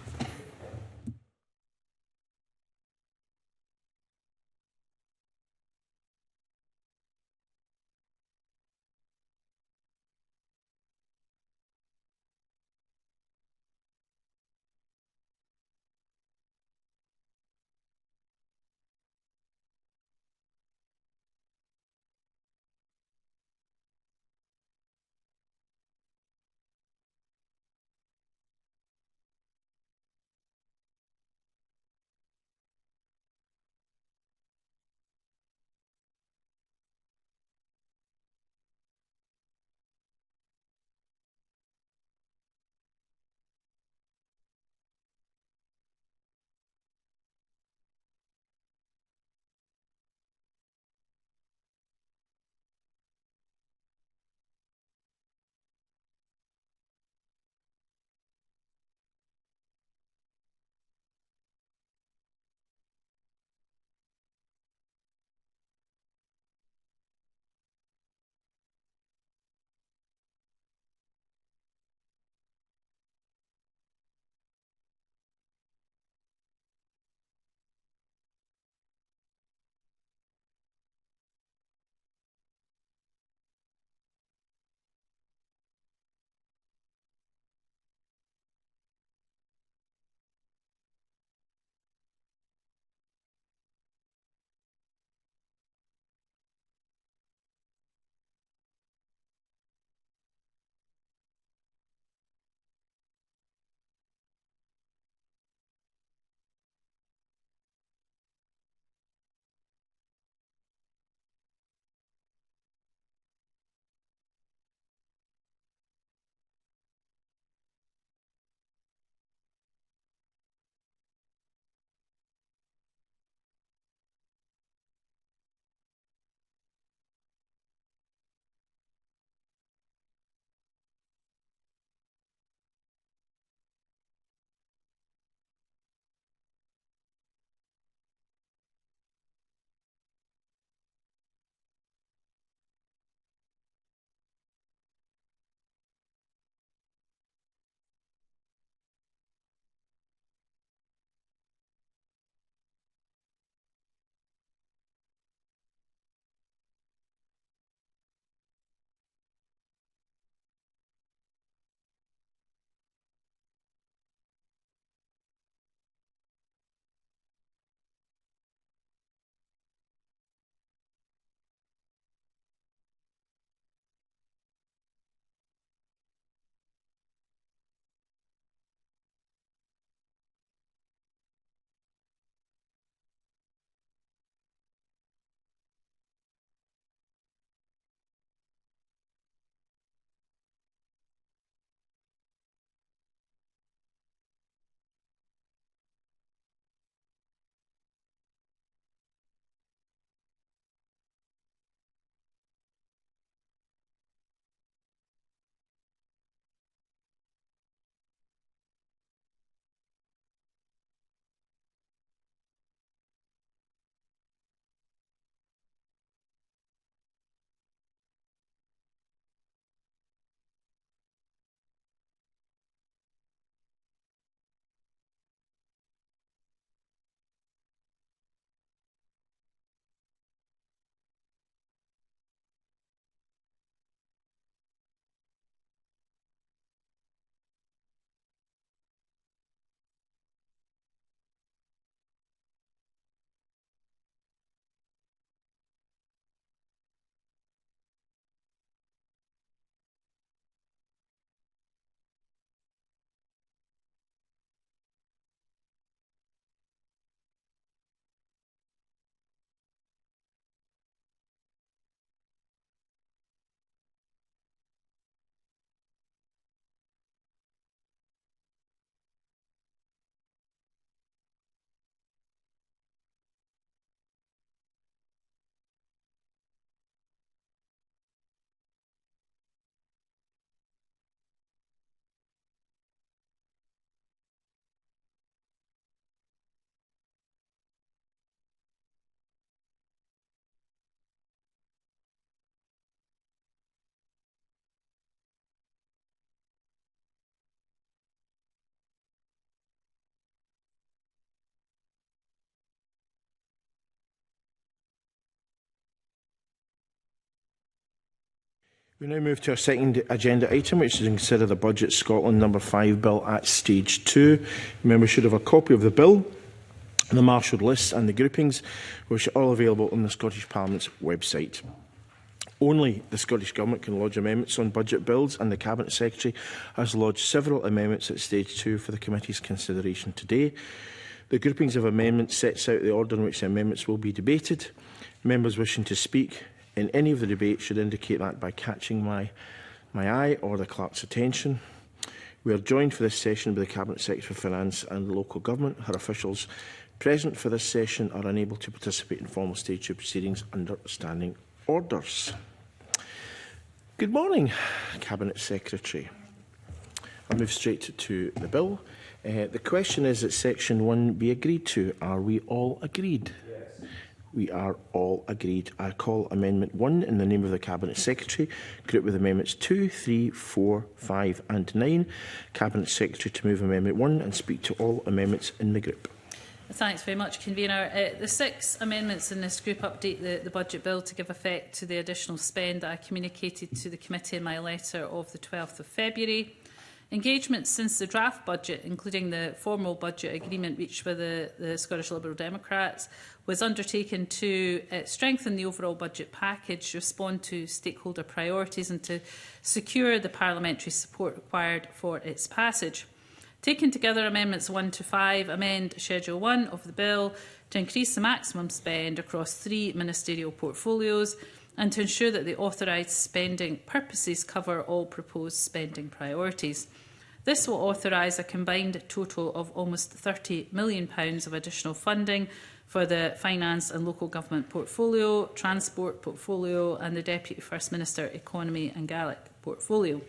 Speaker 1: We now move to our second agenda item, which is to consider the Budget Scotland No. 5 bill at Stage 2. Members should have a copy of the bill, the marshalled lists and the groupings, which are all available on the Scottish Parliament's website. Only the Scottish Government can lodge amendments on budget bills, and the Cabinet Secretary has lodged several amendments at Stage 2 for the Committee's consideration today. The groupings of amendments sets out the order in which the amendments will be debated. Members wishing to speak in any of the debates should indicate that by catching my eye or the clerk's attention. We are joined for this session by the Cabinet Secretary for Finance and Local Government. Her officials present for this session are unable to participate in formal Stage 2 proceedings under standing orders. Good morning, Cabinet Secretary. I'll move straight to the bill. The question is that Section 1 be agreed to. Are we all agreed? We are all agreed. I call Amendment 1 in the name of the Cabinet Secretary, grouped with Amendments 2, 3, 4, 5 and 9. Cabinet Secretary to move Amendment 1 and speak to all amendments in the group.
Speaker 11: Thanks very much, Convener. The 6 amendments in this group update the budget bill to give effect to the additional spend that I communicated to the committee in my letter of the 12th of February. Engagement since the draft budget, including the formal budget agreement reached with the Scottish Liberal Democrats, was undertaken to strengthen the overall budget package, respond to stakeholder priorities and to secure the parliamentary support required for its passage. Taken together, Amendments 1 to 5 amend Schedule 1 of the bill to increase the maximum spend across 3 ministerial portfolios and to ensure that the authorised spending purposes cover all proposed spending priorities. This will authorise a combined total of almost £30 million of additional funding for the Finance and Local Government portfolio, Transport portfolio and the Deputy First Minister Economy and Gaelic portfolio.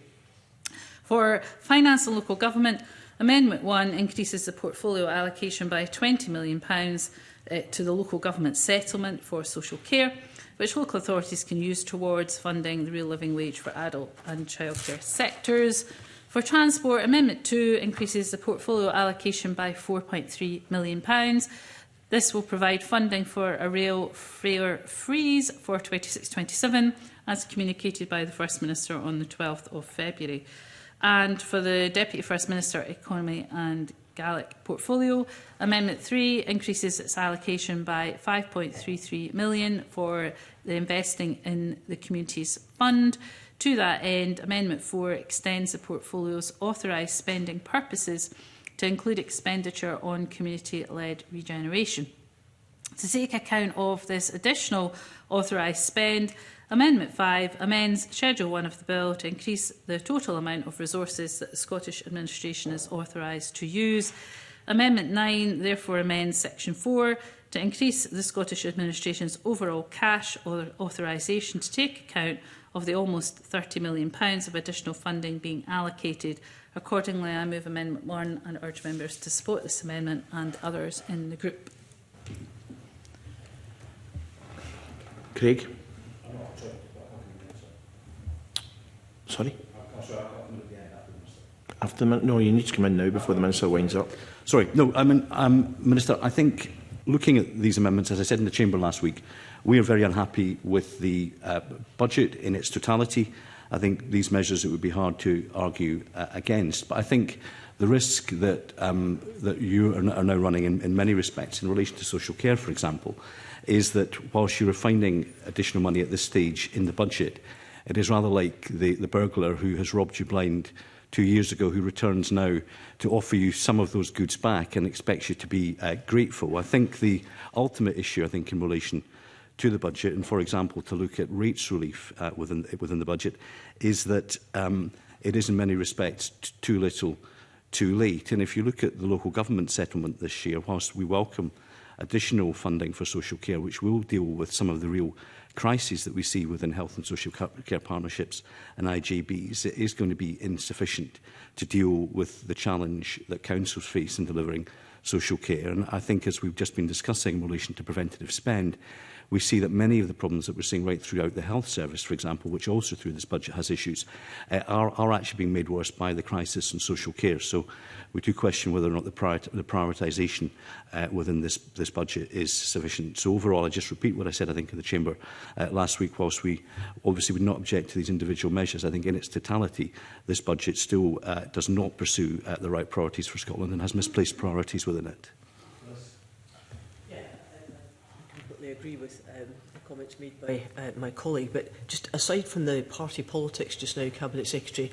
Speaker 11: For Finance and Local Government, Amendment 1 increases the portfolio allocation by £20 million to the local government settlement for social care, which local authorities can use towards funding the real living wage for adult and childcare sectors. For Transport, Amendment 2 increases the portfolio allocation by £4.3 million. This will provide funding for a rail fare freeze for 26-27, as communicated by the First Minister on the 12th of February. And for the Deputy First Minister Economy and Gaelic portfolio, Amendment 3 increases its allocation by £5.33 million for the investing in the Communities Fund. To that end, Amendment 4 extends the portfolio's authorised spending purposes to include expenditure on community-led regeneration. To take account of this additional authorised spend, Amendment 5 amends Schedule 1 of the bill to increase the total amount of resources that the Scottish Administration is authorised to use. Amendment 9 therefore amends Section 4 to increase the Scottish Administration's overall cash authorisation to take account of the almost £30 million of additional funding being allocated. Accordingly, I move Amendment 1 and urge members to support this amendment and others in the group.
Speaker 1: Craig? Sorry? After the minute? No, you need to come in now before the Minister winds up.
Speaker 4: Sorry, no, Minister, I think looking at these amendments, as I said in the Chamber last week, we are very unhappy with the budget in its totality. I think these measures it would be hard to argue against. But I think the risk that that you are now running in many respects in relation to social care, for example, is that whilst you are finding additional money at this stage in the budget, it is rather like the burglar who has robbed you blind 2 years ago, who returns now to offer you some of those goods back and expects you to be grateful. I think the ultimate issue, in relation to the budget, and for example to look at rates relief within the budget, is that it is in many respects too little, too late. And if you look at the local government settlement this year, whilst we welcome additional funding for social care, which will deal with some of the real crises that we see within health and social care partnerships and IJBs, it is going to be insufficient to deal with the challenge that councils face in delivering social care. And I think, as we've just been discussing in relation to preventative spend, we see that many of the problems that we're seeing right throughout the health service, for example, which also through this budget has issues, are actually being made worse by the crisis in social care. So we do question whether or not the prioritisation within this budget is sufficient. So overall, I just repeat what I said, I think, in the Chamber last week. Whilst we obviously would not object to these individual measures, I think in its totality, this budget still does not pursue the right priorities for Scotland and has misplaced priorities within it.
Speaker 3: I agree with the comments made by my colleague, but just aside from the party politics just now, Cabinet Secretary,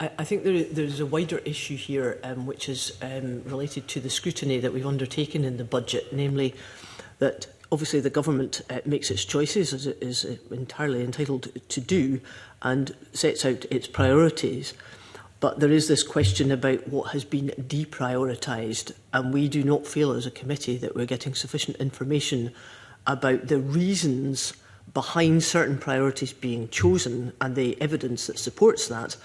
Speaker 3: I think there's a wider issue here which is related to the scrutiny that we've undertaken in the budget, namely that obviously the government makes its choices, as it is entirely entitled to do, and sets out its priorities. But there is this question about what has been deprioritised, and we do not feel as a committee that we're getting sufficient information about the reasons behind certain priorities being chosen and the evidence that supports that,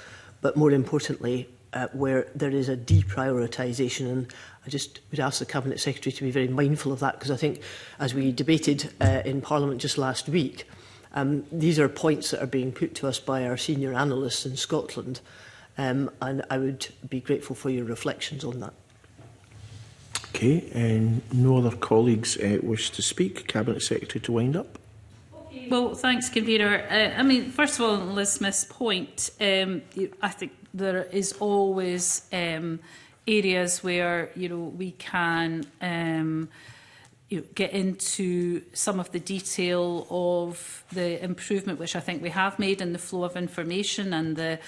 Speaker 3: but more importantly, where there is a deprioritisation. And I just would ask the Cabinet Secretary to be very mindful of that, because I think, as we debated in Parliament just last week, these are points that are being put to us by our senior analysts in Scotland, and I would be grateful for your reflections on that.
Speaker 1: Okay, and no other colleagues wish to speak. Cabinet Secretary to wind up.
Speaker 11: Well, thanks, Convener. I mean, first of all, on Liz Smith's point, I think there is always areas where we can get into some of the detail of the improvement, which I think we have made in the flow of information and the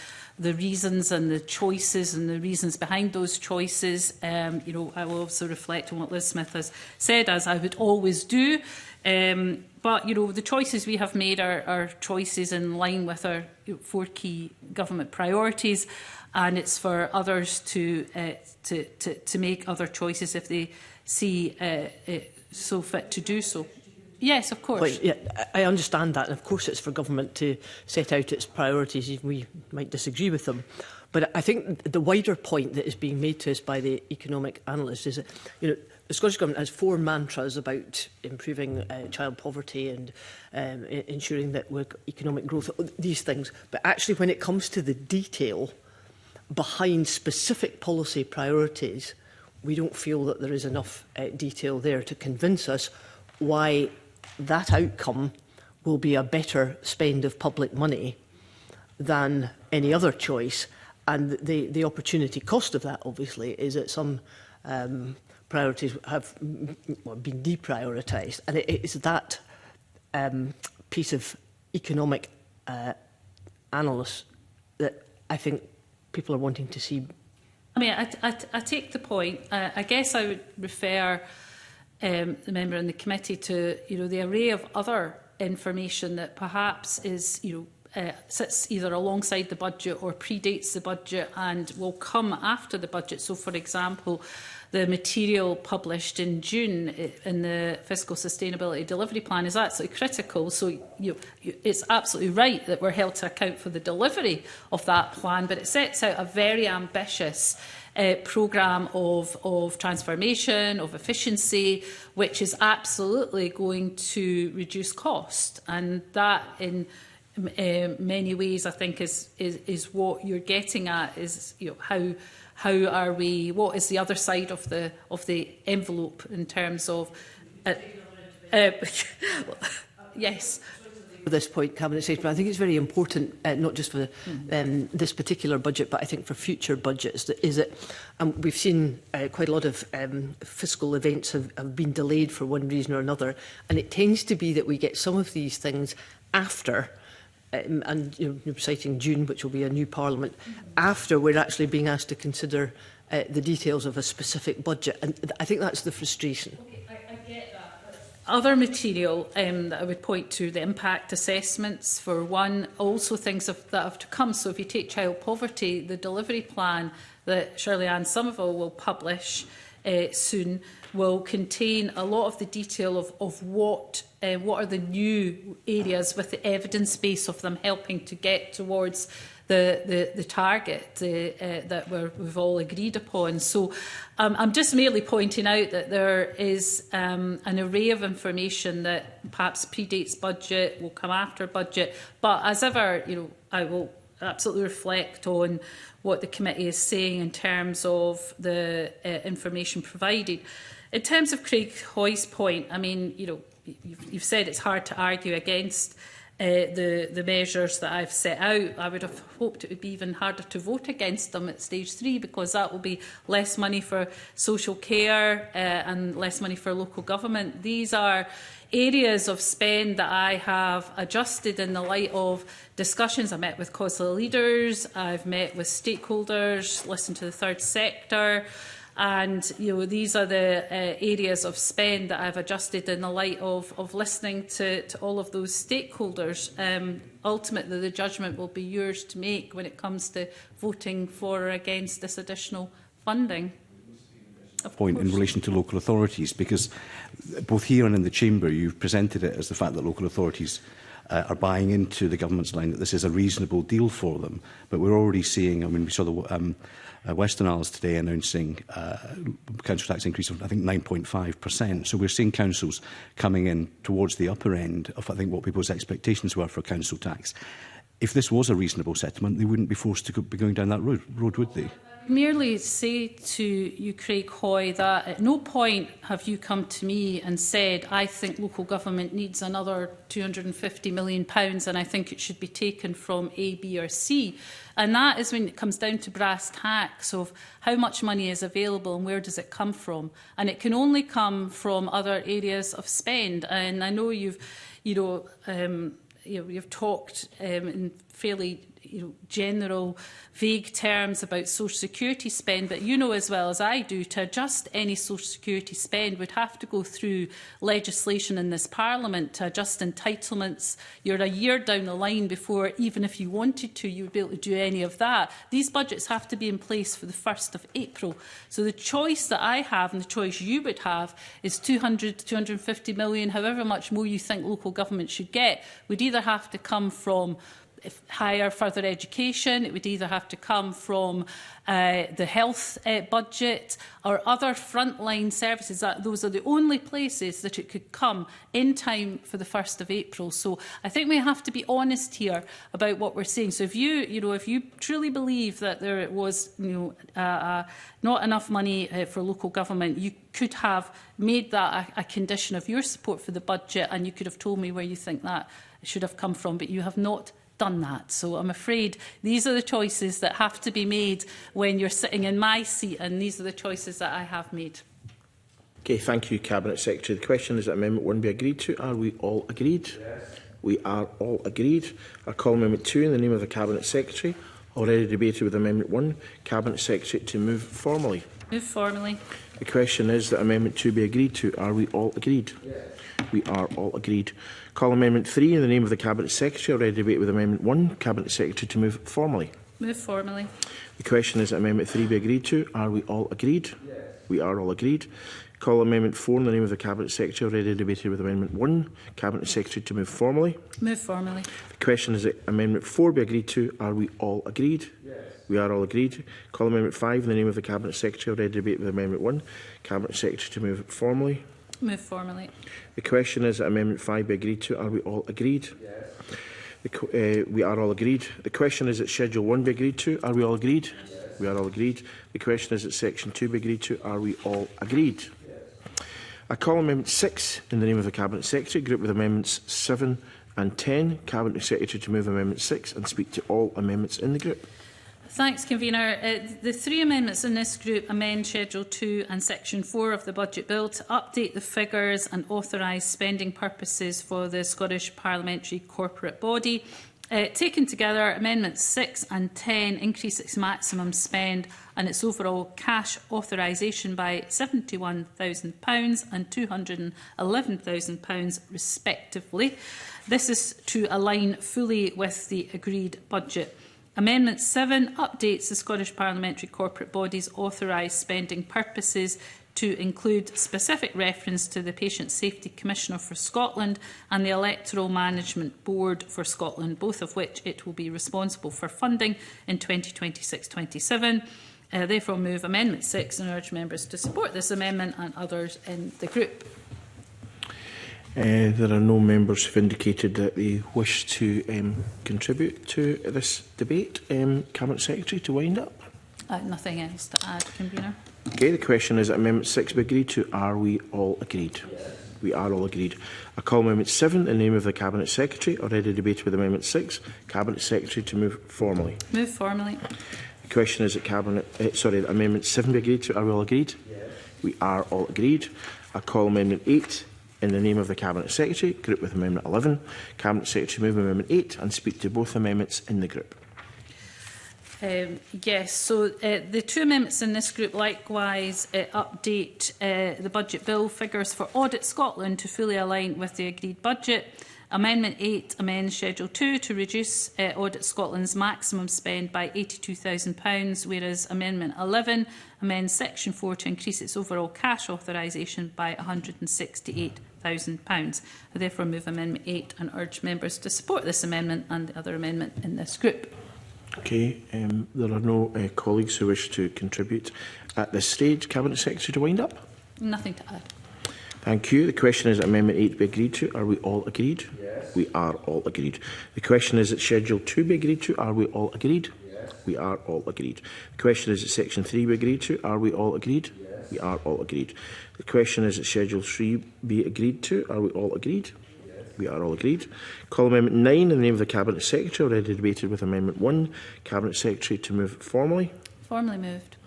Speaker 11: reasons and the choices and the reasons behind those choices. I will also reflect on what Liz Smith has said, as I would always do. But the choices we have made are choices in line with our 4 key government priorities, and it's for others to make other choices if they see so fit to do so. Yes, of course.
Speaker 3: Well, yeah, I understand that, and of course it's for government to set out its priorities, even we might disagree with them. But I think the wider point that is being made to us by the economic analysts is that the Scottish Government has 4 mantras about improving child poverty and ensuring that we're economic growth, these things. But actually, when it comes to the detail behind specific policy priorities, we don't feel that there is enough detail there to convince us why that outcome will be a better spend of public money than any other choice. And the opportunity cost of that, obviously, is that some priorities have been deprioritised. And it's that piece of economic analysis that I think people are wanting to see.
Speaker 11: I mean, I take the point. I guess I would refer the member in the committee to the array of other information that perhaps is sits either alongside the budget or predates the budget and will come after the budget. So, for example, the material published in June in the Fiscal Sustainability Delivery Plan is absolutely critical. So it's absolutely right that we're held to account for the delivery of that plan, but it sets out a very ambitious programme of transformation, of efficiency, which is absolutely going to reduce cost. And that, in many ways, I think is what you're getting at, is how are we, what is the other side of the envelope in terms of yes.
Speaker 3: At this point, Cabinet Secretary, I think it's very important, not just for this particular budget, but I think for future budgets, we've seen quite a lot of fiscal events have been delayed for one reason or another, and it tends to be that we get some of these things after, and you're citing June, which will be a new Parliament, after we're actually being asked to consider the details of a specific budget, and I think that's the frustration.
Speaker 11: I get that. Other material that I would point to, the impact assessments for one, also things that have to come. So if you take child poverty, the delivery plan that Shirley-Anne Somerville will publish soon will contain a lot of the detail of what are the new areas with the evidence base of them helping to get towards the target that we've all agreed upon. So I'm just merely pointing out that there is an array of information that perhaps predates budget, will come after budget, but as ever, I will absolutely reflect on what the committee is saying in terms of the information provided. In terms of Craig Hoy's point, I mean, you've said it's hard to argue against the measures that I've set out. I would have hoped it would be even harder to vote against them at stage 3, because that will be less money for social care and less money for local government. These are areas of spend that I have adjusted in the light of discussions. I met with COSLA leaders, I've met with stakeholders, listened to the third sector, and these are the areas of spend that I've adjusted in the light of listening to all of those stakeholders. Ultimately, the judgment will be yours to make when it comes to voting for or against this additional funding.
Speaker 4: Point in relation to local authorities, because both here and in the Chamber you've presented it as the fact that local authorities are buying into the government's line that this is a reasonable deal for them. But we're already seeing, I mean, we saw the Western Isles today announcing council tax increase of, I think, 9.5%. So we're seeing councils coming in towards the upper end of, I think, what people's expectations were for council tax. If this was a reasonable settlement, they wouldn't be forced to be going down that road, would they?
Speaker 11: Merely say to you, Craig Hoy, that at no point have you come to me and said, I think local government needs another £250 million and I think it should be taken from A, B or C. And that is when it comes down to brass tacks of how much money is available and where does it come from. And it can only come from other areas of spend. And I know you've talked in fairly general, vague terms about social security spend, but you know as well as I do, to adjust any social security spend would have to go through legislation in this Parliament to adjust entitlements. You're a year down the line before, even if you wanted to, you would be able to do any of that. These budgets have to be in place for the 1st of April. So the choice that I have and the choice you would have is 200 to 250 million, however much more you think local government should get, would either have to come from higher further education, it would either have to come from the health budget or other frontline services. Those are the only places that it could come in time for the 1st of April. So I think we have to be honest here about what we're saying. So if you truly believe that there was not enough money for local government, you could have made that a condition of your support for the budget, and you could have told me where you think that should have come from, but you have not done that. So I'm afraid these are the choices that have to be made when you're sitting in my seat, and these are the choices that I have made.
Speaker 1: Okay, thank you, Cabinet Secretary. The question is that Amendment 1 be agreed to. Are we all agreed? Yes. We are all agreed. I call Amendment 2 in the name of the Cabinet Secretary. Already debated with Amendment 1. Cabinet Secretary to move formally.
Speaker 11: Move formally.
Speaker 1: The question is that Amendment 2 be agreed to. Are we all agreed? Yes. We are all agreed. Call Amendment 3 in the name of the Cabinet Secretary. Already debated with Amendment 1. Cabinet Secretary to move formally.
Speaker 11: Move formally.
Speaker 1: The question is that Amendment 3 be agreed to. Are we all agreed? Yes. We are all agreed. Call Amendment 4 in the name of the Cabinet Secretary. Already debated with Amendment 1. Cabinet Secretary to move formally.
Speaker 11: Move formally.
Speaker 1: The question is that Amendment 4 be agreed to. Are we all agreed? Yes. We are all agreed. Call Amendment 5 in the name of the Cabinet Secretary. Already debated with Amendment 1. Cabinet Secretary to move formally.
Speaker 11: Move formally.
Speaker 1: The question is that Amendment 5 be agreed to. Are we all agreed? Yes. We are all agreed. The question is that Schedule 1 be agreed to. Are we all agreed? Yes. We are all agreed. The question is that Section 2 be agreed to. Are we all agreed? Yes. I call Amendment 6 in the name of the Cabinet Secretary, group with Amendments 7 and 10. Cabinet Secretary to move Amendment 6 and speak to all amendments in the group.
Speaker 11: Thanks, Convener. The 3 amendments in this group amend Schedule 2 and Section 4 of the Budget Bill to update the figures and authorise spending purposes for the Scottish Parliamentary Corporate Body. Taken together, Amendments 6 and 10 increase its maximum spend and its overall cash authorisation by £71,000 and £211,000 respectively. This is to align fully with the agreed budget. Amendment 7 updates the Scottish Parliamentary Corporate Body's authorised spending purposes to include specific reference to the Patient Safety Commissioner for Scotland and the Electoral Management Board for Scotland, both of which it will be responsible for funding in 2026-27. Therefore move Amendment 6 and urge members to support this amendment and others in the group.
Speaker 1: There are no members who have indicated that they wish to contribute to this debate. Cabinet Secretary, to wind up.
Speaker 11: Nothing else to add, Convener.
Speaker 1: Okay, the question is that Amendment 6 be agreed to. Are we all agreed? Yes. We are all agreed. I call Amendment 7 in the name of the Cabinet Secretary. Already debated with Amendment 6. Cabinet Secretary to move formally.
Speaker 11: Move formally.
Speaker 1: The question is that Amendment 7 be agreed to. Are we all agreed? Yes. We are all agreed. I call Amendment 8 in the name of the Cabinet Secretary. Group with Amendment 11. Cabinet Secretary move Amendment 8 and speak to both amendments in the group.
Speaker 11: Yes, so the two amendments in this group likewise update the budget bill figures for Audit Scotland to fully align with the agreed budget. Amendment 8 amends Schedule 2 to reduce Audit Scotland's maximum spend by £82,000, whereas Amendment 11 amends Section 4 to increase its overall cash authorisation by £168,000. I therefore move Amendment 8 and urge members to support this amendment and the other amendment in this group.
Speaker 1: Okay, there are no colleagues who wish to contribute at this stage. Cabinet Secretary to wind up.
Speaker 11: Nothing to add.
Speaker 1: Thank you. The question is that Amendment 8 be agreed to. Are we all agreed? Yes. We are all agreed. The question is that Schedule 2 be agreed to. Are we all agreed? Yes. We are all agreed. The question is that Section 3 be agreed to. Are we all agreed? Yes. We are all agreed. The question is that Schedule 3 be agreed to. Are we all agreed? We are all agreed. Call Amendment 9 in the name of the Cabinet Secretary. Already debated with Amendment 1. Cabinet Secretary to move formally.
Speaker 11: Formally moved.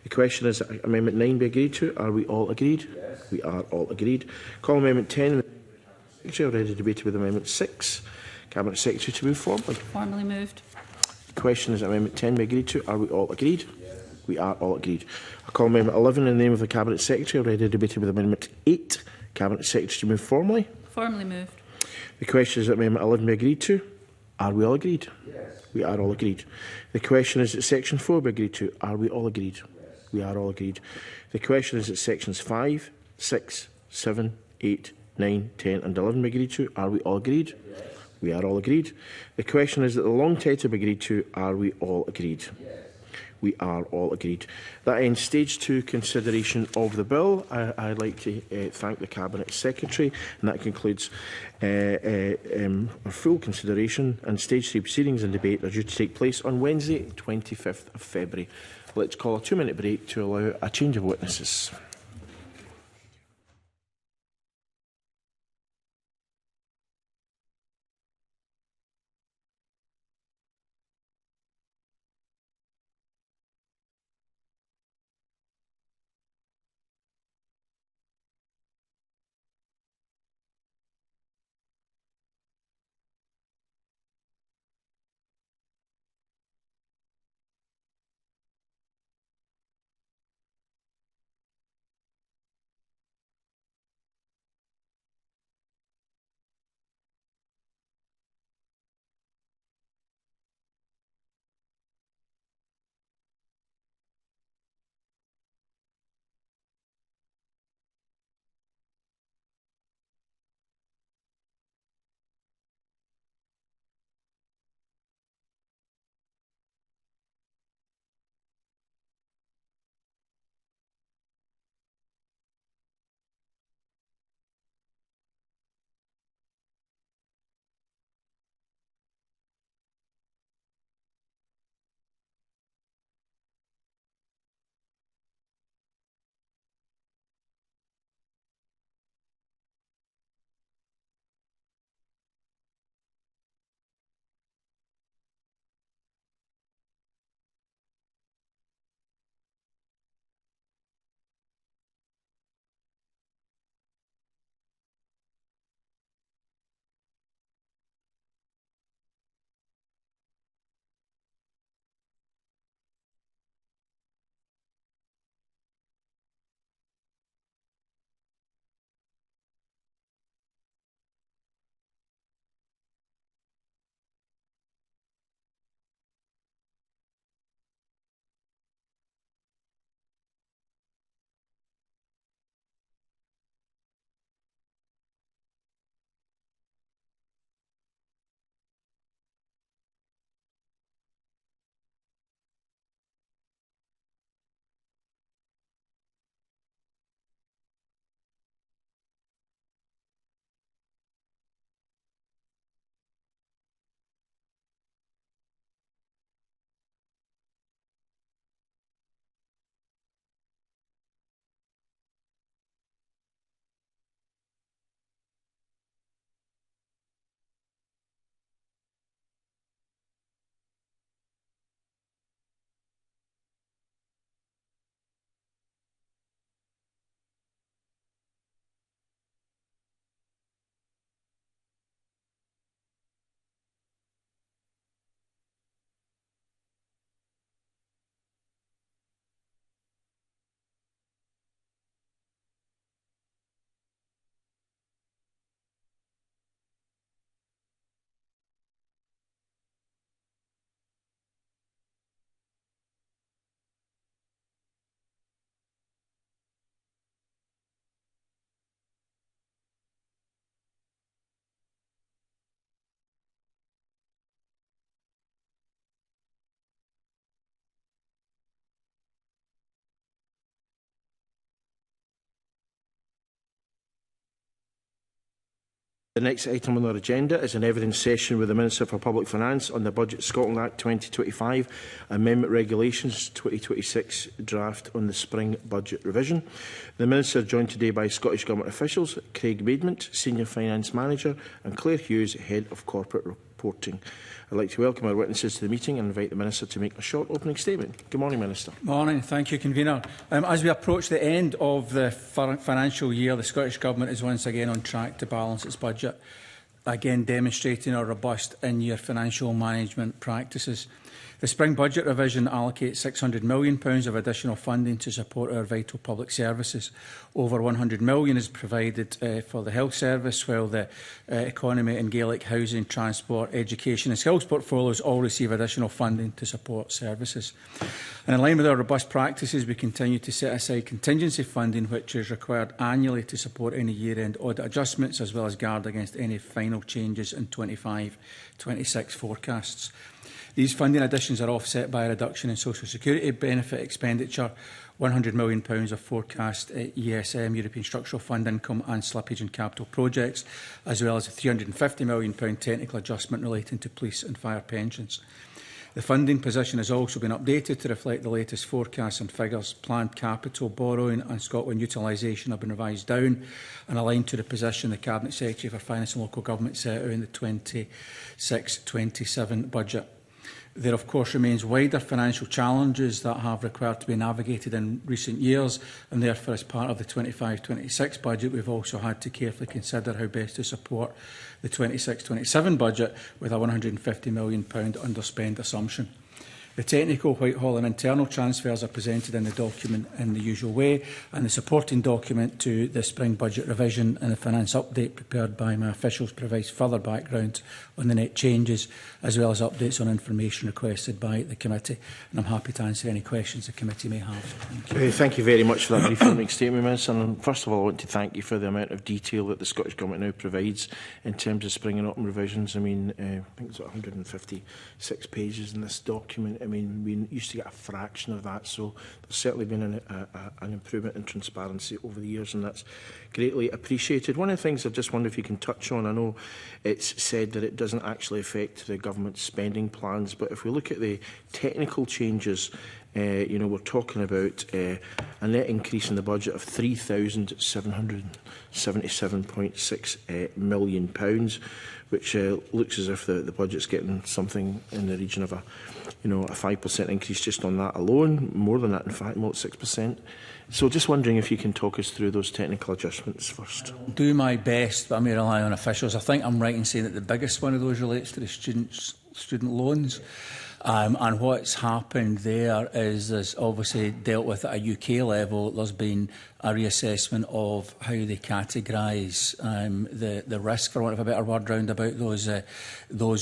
Speaker 1: The question is that Amendment 9 be agreed to. Are we all agreed? Yes. We are all agreed. Call Amendment 10 in the name of the Cabinet Secretary. Already debated with Amendment 6. Cabinet Secretary to move forward.
Speaker 11: Formally moved.
Speaker 1: The question is that Amendment 10 be agreed to. Are we all agreed? Yes. We are all agreed. I call Amendment 11 in the name of the Cabinet Secretary. Already debated with Amendment 8. Cabinet Secretary to move formally.
Speaker 11: Formally moved.
Speaker 1: The question is that Amendment 11 be agreed to. Are we all agreed? Yes. We are all agreed. The question is that Section 4 be agreed to. Are we all agreed? Yes. We are all agreed. The question is that Sections 5, 6, 7, 8, 9, 10 and 11 be agreed to. Are we all agreed? Yes. We are all agreed. The question is that the long title be agreed to. Are we all agreed? Yes. We are all agreed. That ends Stage 2 consideration of the bill. I'd like to thank the Cabinet Secretary, and that concludes our full consideration, and Stage 3 proceedings and debate are due to take place on Wednesday, 25th of February. Let's call a 2-minute break to allow a change of witnesses. The next item on our agenda is an evidence session with the Minister for Public Finance on the Budget Scotland Act 2025, Amendment Regulations 2026 draft on the spring budget revision. The Minister is joined today by Scottish Government officials, Craig Maidment, Senior Finance Manager, and Claire Hughes, Head of Corporate Reporting. I'd like to welcome our witnesses to the meeting and invite the Minister to make a short opening statement. Good morning, Minister.
Speaker 12: Morning. Thank you, Convener. As we approach the end of the financial year, the Scottish Government is once again on track to balance its budget, again demonstrating our robust in-year financial management practices. The spring budget revision allocates £600 million of additional funding to support our vital public services. Over £100 million is provided for the health service, while the economy and Gaelic housing, transport, education and skills portfolios all receive additional funding to support services. And in line with our robust practices, we continue to set aside contingency funding, which is required annually to support any year-end audit adjustments, as well as guard against any final changes in 25-26 forecasts. These funding additions are offset by a reduction in social security benefit expenditure, £100 million of forecast ESM, European Structural Fund income and slippage in capital projects, as well as a £350 million technical adjustment relating to police and fire pensions. The funding position has also been updated to reflect the latest forecasts and figures. Planned capital borrowing and Scotland utilisation have been revised down and aligned to the position the Cabinet Secretary for Finance and Local Government set out in the 26-27 budget. There, of course, remains wider financial challenges that have required to be navigated in recent years, and therefore, as part of the 25-26 budget, we've also had to carefully consider how best to support the 26-27 budget with a £150 million underspend assumption. The technical, Whitehall and internal transfers are presented in the document in the usual way, and the supporting document to the spring budget revision and the finance update prepared by my officials provides further background on the net changes, as well as updates on information requested by the committee. And I'm happy to answer any questions the committee may have. Thank you.
Speaker 1: Thank you very much for that brief opening statement, Minister. And first of all, I want to thank you for the amount of detail that the Scottish Government now provides in terms of spring and autumn revisions. I mean, I think it's 156 pages in this document. I mean, we used to get a fraction of that, so there's certainly been an improvement in transparency over the years, and that's greatly appreciated. One of the things I just wonder if you can touch on, I know it's said that it doesn't actually affect the government's spending plans, but if we look at the technical changes, you know, we're talking about a net increase in the budget of £3,777.6 million, which looks as if the budget's getting something in the region of a 5% increase just on that alone, more than that in fact, more than 6%. So just wondering if you can talk us through those technical adjustments first.
Speaker 12: I'll do my best, but I may rely on officials. I think I'm right in saying that the biggest one of those relates to the student loans. And what's happened there is there's obviously dealt with at a UK level. There's been a reassessment of how they categorise the risk, for want of a better word, round about those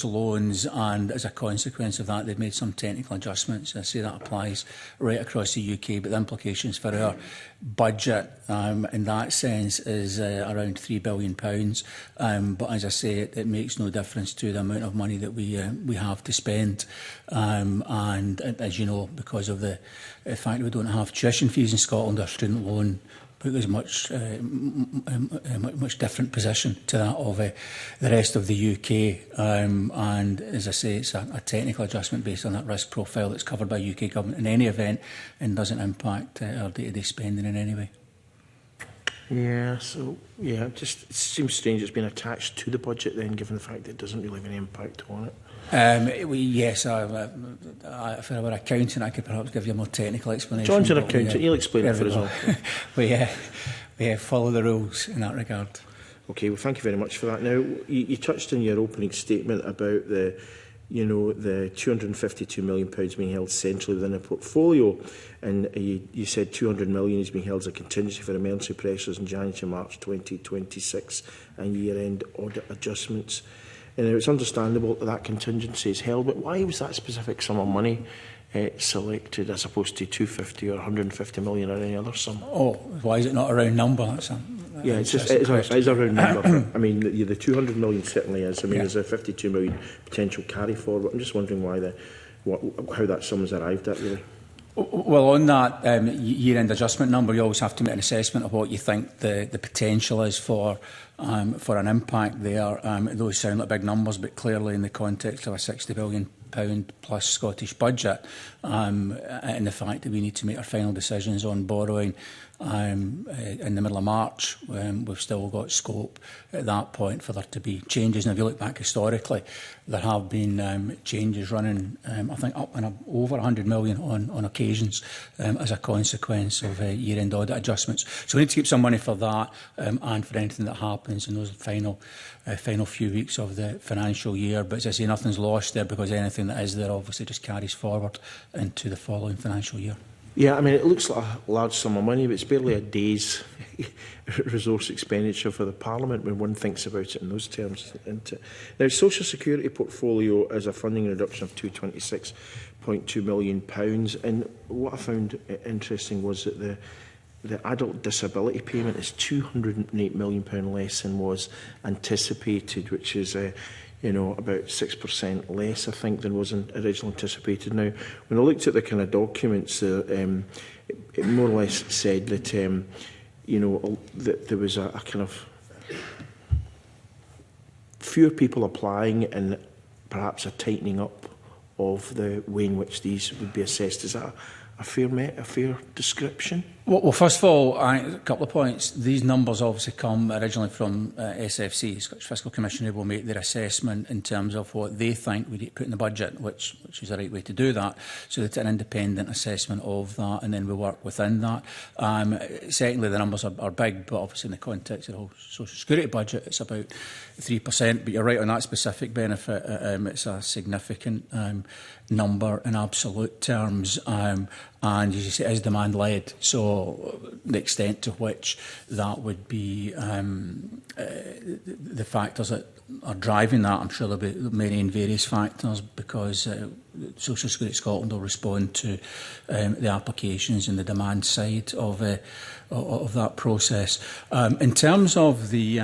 Speaker 12: loans, and as a consequence of that, they've made some technical adjustments. I say that applies right across the UK, but the implications for our budget in that sense is around £3 billion. But as I say, it makes no difference to the amount of money that we have to spend. And as you know, because of the fact that we don't have tuition fees in Scotland, our student loan put us much different position to that of the rest of the UK. And as I say, it's a technical adjustment based on that risk profile that's covered by UK government in any event and doesn't impact our day-to-day spending in any way.
Speaker 1: Yeah, so it seems strange it's been attached to the budget then, given the fact that it doesn't really have any impact on it.
Speaker 12: Yes, if I were an accountant, I could perhaps give you a more technical explanation.
Speaker 1: John's an accountant, he'll explain it for us all.
Speaker 12: We follow the rules in that regard.
Speaker 1: Okay, well, thank you very much for that. Now, you touched in your opening statement about the £252 million being held centrally within a portfolio, and you said £200 million is being held as a contingency for emergency pressures in January to March 2026 and year-end audit adjustments. And it's understandable that contingency is held, but why was that specific sum of money selected as opposed to 250 or 150 million or any other sum?
Speaker 12: Oh, why is it not a round number?
Speaker 1: It's a round number. I mean, the 200 million certainly is. I mean, there's a 52 million potential carry forward. I'm just wondering how that sum is arrived at, really.
Speaker 12: Well, on that year-end adjustment number, you always have to make an assessment of what you think the potential is for an impact there. Those sound like big numbers, but clearly in the context of a £60 billion plus Scottish budget, and the fact that we need to make our final decisions on borrowing in the middle of March, we've still got scope at that point for there to be changes. And if you look back historically, there have been changes running, I think, up and over 100 million on occasions as a consequence of year-end audit adjustments. So we need to keep some money for that and for anything that happens in those final few weeks of the financial year. But as I say, nothing's lost there, because anything that is there obviously just carries forward into the following financial year.
Speaker 1: Yeah, I mean, it looks like a large sum of money, but it's barely a day's resource expenditure for the Parliament when one thinks about it in those terms. Now, Social Security portfolio is a funding reduction of £226.2 million. And what I found interesting was that the adult disability payment is £208 million less than was anticipated, which is about 6% less, I think, than was originally anticipated. Now, when I looked at the kind of documents, it more or less said that, that there was a kind of fewer people applying and perhaps a tightening up of the way in which these would be assessed. Is that a fair description?
Speaker 12: Well, first of all, a couple of points. These numbers obviously come originally from SFC, Scottish Fiscal Commission, who will make their assessment in terms of what they think we need to put in the budget, which is the right way to do that, so that it's an independent assessment of that, and then we work within that. Secondly, the numbers are big, but obviously in the context of the whole Social Security budget, it's about 3%. But you're right on that specific benefit. It's a significant number in absolute terms. And as you say, it is demand-led, so the extent to which that would be the factors that are driving that, I'm sure there'll be many and various factors, because Social Security Scotland will respond to the applications and the demand side of that process. In terms of the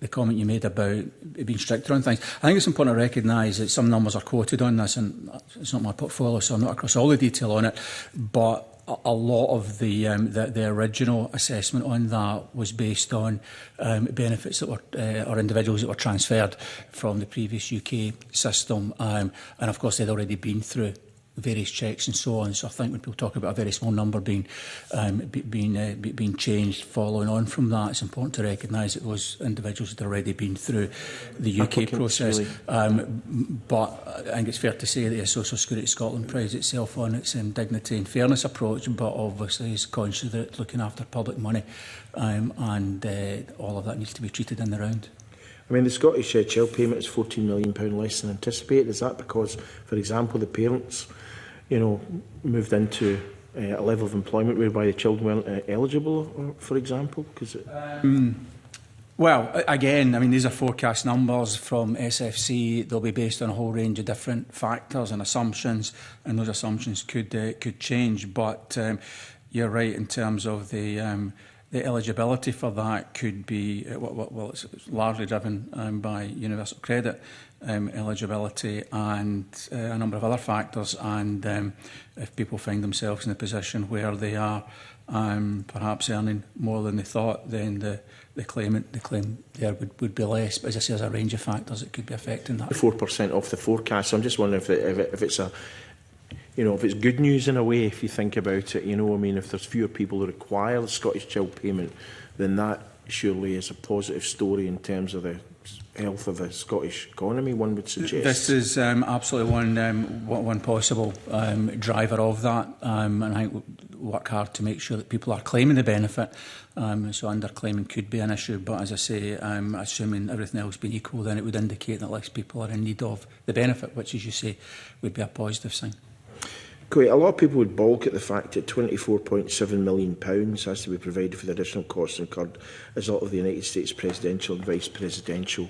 Speaker 12: comment you made about being stricter on things, I think it's important to recognise that some numbers are quoted on this, and it's not my portfolio, so I'm not across all the detail on it, but a lot of the original assessment on that was based on benefits that were or individuals that were transferred from the previous UK system, and of course they'd already been through various checks and so on. So I think when people talk about a very small number being changed following on from that, it's important to recognise that those individuals had already been through the UK process. Really. But I think it's fair to say that Social Security Scotland prides itself on its dignity and fairness approach, but obviously is conscious that it's looking after public money, and all of that needs to be treated in the round.
Speaker 1: I mean, the Scottish child payment is £14 million less than anticipated. Is that because, for example, the parents moved into a level of employment whereby the children weren't eligible, for example?
Speaker 12: Well, again, I mean, these are forecast numbers from SFC. They'll be based on a whole range of different factors and assumptions, and those assumptions could change. But you're right in terms of the eligibility for that could be, well, it's largely driven by universal credit eligibility and a number of other factors. And if people find themselves in a position where they are perhaps earning more than they thought, then the claim there would be less. But as I say, there's a range of factors that could be affecting that. 4%
Speaker 1: off the forecast. So I'm just wondering if it's a... if it's good news in a way, if you think about it, I mean, if there's fewer people who require the Scottish Child Payment, then that surely is a positive story in terms of the health of the Scottish economy, one would suggest. This is
Speaker 12: absolutely one possible driver of that, and I think we'll work hard to make sure that people are claiming the benefit, so underclaiming could be an issue, but as I say, assuming everything else being equal, then it would indicate that less people are in need of the benefit, which, as you say, would be a positive sign.
Speaker 1: A lot of people would balk at the fact that £24.7 million has to be provided for the additional costs incurred as a result of the United States presidential and vice presidential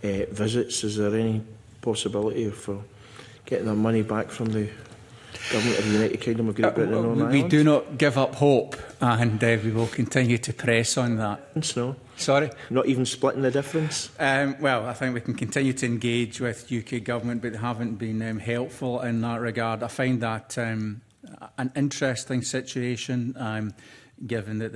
Speaker 1: visits. Is there any possibility for getting that money back from the Government of the United Kingdom of Great Britain and Northern
Speaker 12: we
Speaker 1: Ireland?
Speaker 12: do not give up hope, and we will continue to press on that.
Speaker 1: No.
Speaker 12: Sorry?
Speaker 1: Not even splitting the difference?
Speaker 12: Well, I think we can continue to engage with UK government, but they haven't been helpful in that regard. I find that an interesting situation, given that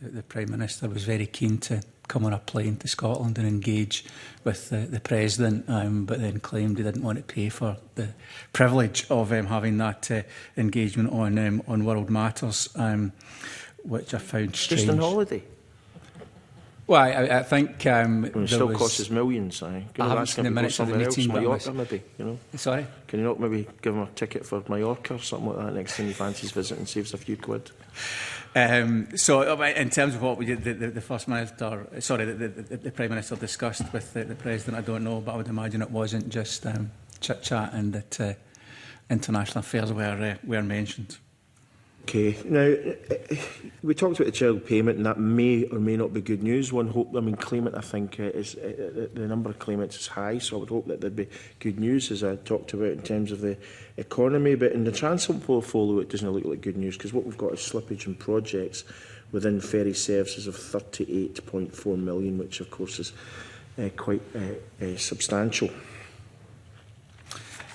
Speaker 12: the Prime Minister was very keen to come on a plane to Scotland and engage with the President, but then claimed he didn't want to pay for the privilege of having that engagement on world matters, which I found strange.
Speaker 1: Just on holiday?
Speaker 12: Well, I think
Speaker 1: it still costs us millions.
Speaker 12: I haven't seen the minutes of the meeting, but
Speaker 1: Mallorca, maybe. You know.
Speaker 12: Sorry?
Speaker 1: Can you not maybe give him a ticket for Mallorca or something like that next time he fancies visiting, saves a few quid?
Speaker 12: So, in terms of what we did, the First Minister, sorry, the Prime Minister discussed with the President, I don't know, but I would imagine it wasn't just chit-chat and that international affairs were mentioned.
Speaker 1: Okay. Now, we talked about the child payment, and that may or may not be good news. One hope, I mean, claimant, I think, is the number of claimants is high, so I would hope that there'd be good news, as I talked about, in terms of the economy. But in the transport portfolio, it doesn't look like good news, because what we've got is slippage in projects within ferry services of 38.4 million, which, of course, is quite substantial.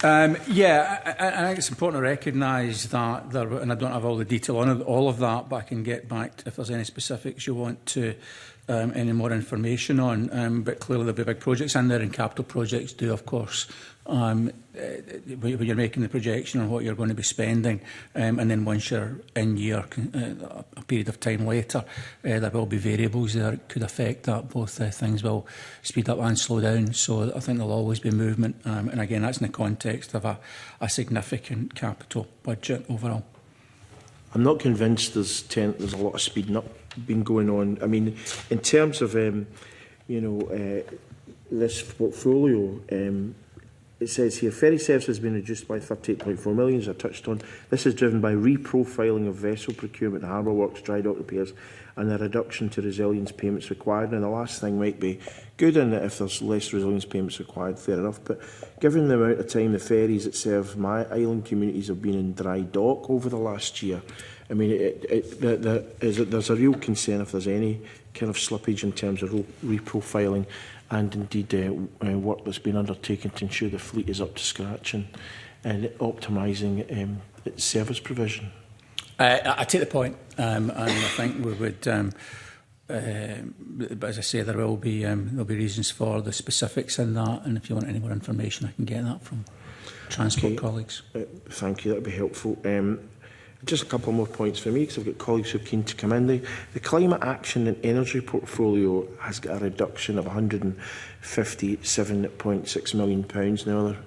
Speaker 12: Yeah, I think it's important to recognise that there, and I don't have all the detail on all of that, but I can get back to if there's any specifics you want to, any more information on. But clearly there'll be big projects in there, and capital projects do, of course, when you're making the projection on what you're going to be spending, and then once you're in year, a period of time later, there will be variables that could affect that. Both things will speed up and slow down, so I think there'll always be movement, and again that's in the context of a significant capital budget overall.
Speaker 1: I'm not convinced there's a lot of speeding up been going on. I mean, in terms of this portfolio, it says here, ferry service has been reduced by 38.4 million, as I touched on. This is driven by reprofiling of vessel procurement, harbour works, dry dock repairs, and a reduction to resilience payments required. And the last thing might be good in that if there's less resilience payments required, fair enough. But given the amount of time the ferries that serve my island communities have been in dry dock over the last year, I mean, there's a real concern if there's any kind of slippage in terms of reprofiling and indeed work that's been undertaken to ensure the fleet is up to scratch and optimising its service provision.
Speaker 12: I take the point, and I think we would, but as I say, there'll be reasons for the specifics in that, and if you want any more information, I can get that from transport colleagues.
Speaker 1: Thank you, that would be helpful. Just a couple more points for me, because I've got colleagues who are keen to come in. The climate action and energy portfolio has got a reduction of £157.6 million. Now, other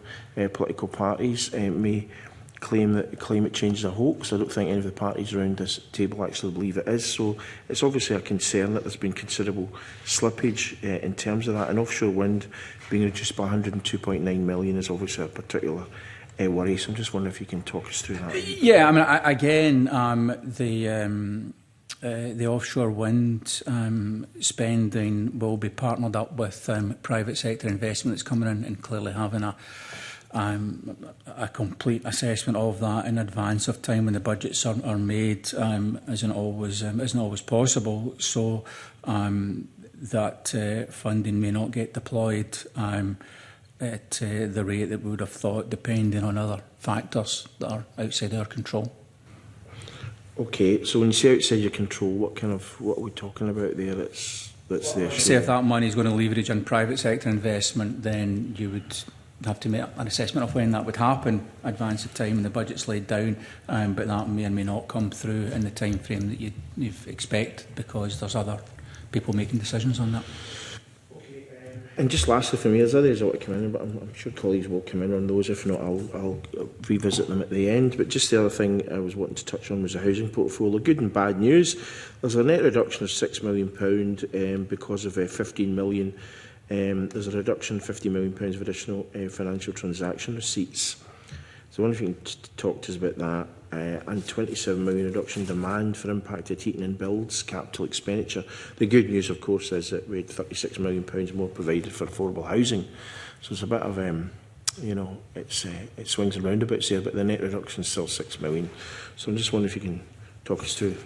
Speaker 1: political parties may claim that climate change is a hoax. I don't think any of the parties around this table actually believe it is. So it's obviously a concern that there's been considerable slippage in terms of that. And offshore wind being reduced by £102.9 million is obviously a particular worry. So I'm just wondering if you can talk us through that.
Speaker 12: Yeah, I mean, again, the offshore wind spending will be partnered up with private sector investment that's coming in, and clearly having a complete assessment of that in advance of time when the budgets are made isn't always possible. So that funding may not get deployed at the rate that we would have thought, depending on other factors that are outside our control.
Speaker 1: Okay, so when you say outside your control, what are we talking about there? That's the issue.
Speaker 12: Say if that money is going to leverage on private sector investment, then you would have to make an assessment of when that would happen, advance of time, and the budget's laid down, but that may or may not come through in the time frame that you expect, because there's other people making decisions on that.
Speaker 1: And just lastly for me, there's others that want to come in, but I'm sure colleagues will come in on those. If not, I'll revisit them at the end. But just the other thing I was wanting to touch on was the housing portfolio. Good and bad news. There's a net reduction of £6 million because of 15 million. There's a reduction of £50 million of additional financial transaction receipts. So I wonder if you can talk to us about that. And £27 million reduction in demand for impacted heating and builds, capital expenditure. The good news, of course, is that we had £36 million more provided for affordable housing. So it's a bit of you know, it swings and roundabouts there, but the net reduction is still 6 million. So I'm just wondering if you can talk us through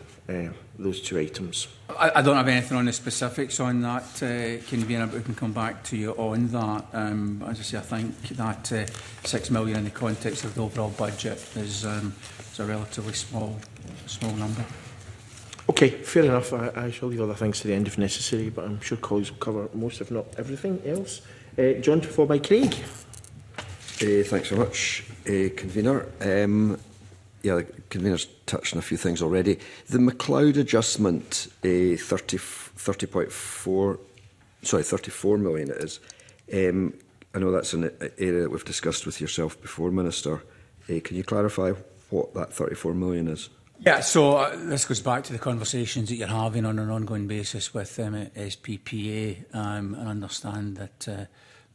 Speaker 1: those two items.
Speaker 12: I don't have anything on the specifics on that, convener, but we can come back to you on that. As I say, I think that 6 million in the context of the overall budget is a relatively small number.
Speaker 1: Okay, fair enough. I shall leave other things to the end if necessary, but I'm sure colleagues will cover most, if not everything else. John, followed by Craig.
Speaker 6: Thanks very much, convener. Yeah, the convener's touched on a few things already. The MacLeod adjustment, 34 million it is. I know that's an area that we've discussed with yourself before, Minister. Can you clarify what that 34 million is?
Speaker 12: Yeah, so this goes back to the conversations that you're having on an ongoing basis with SPPA, and I understand that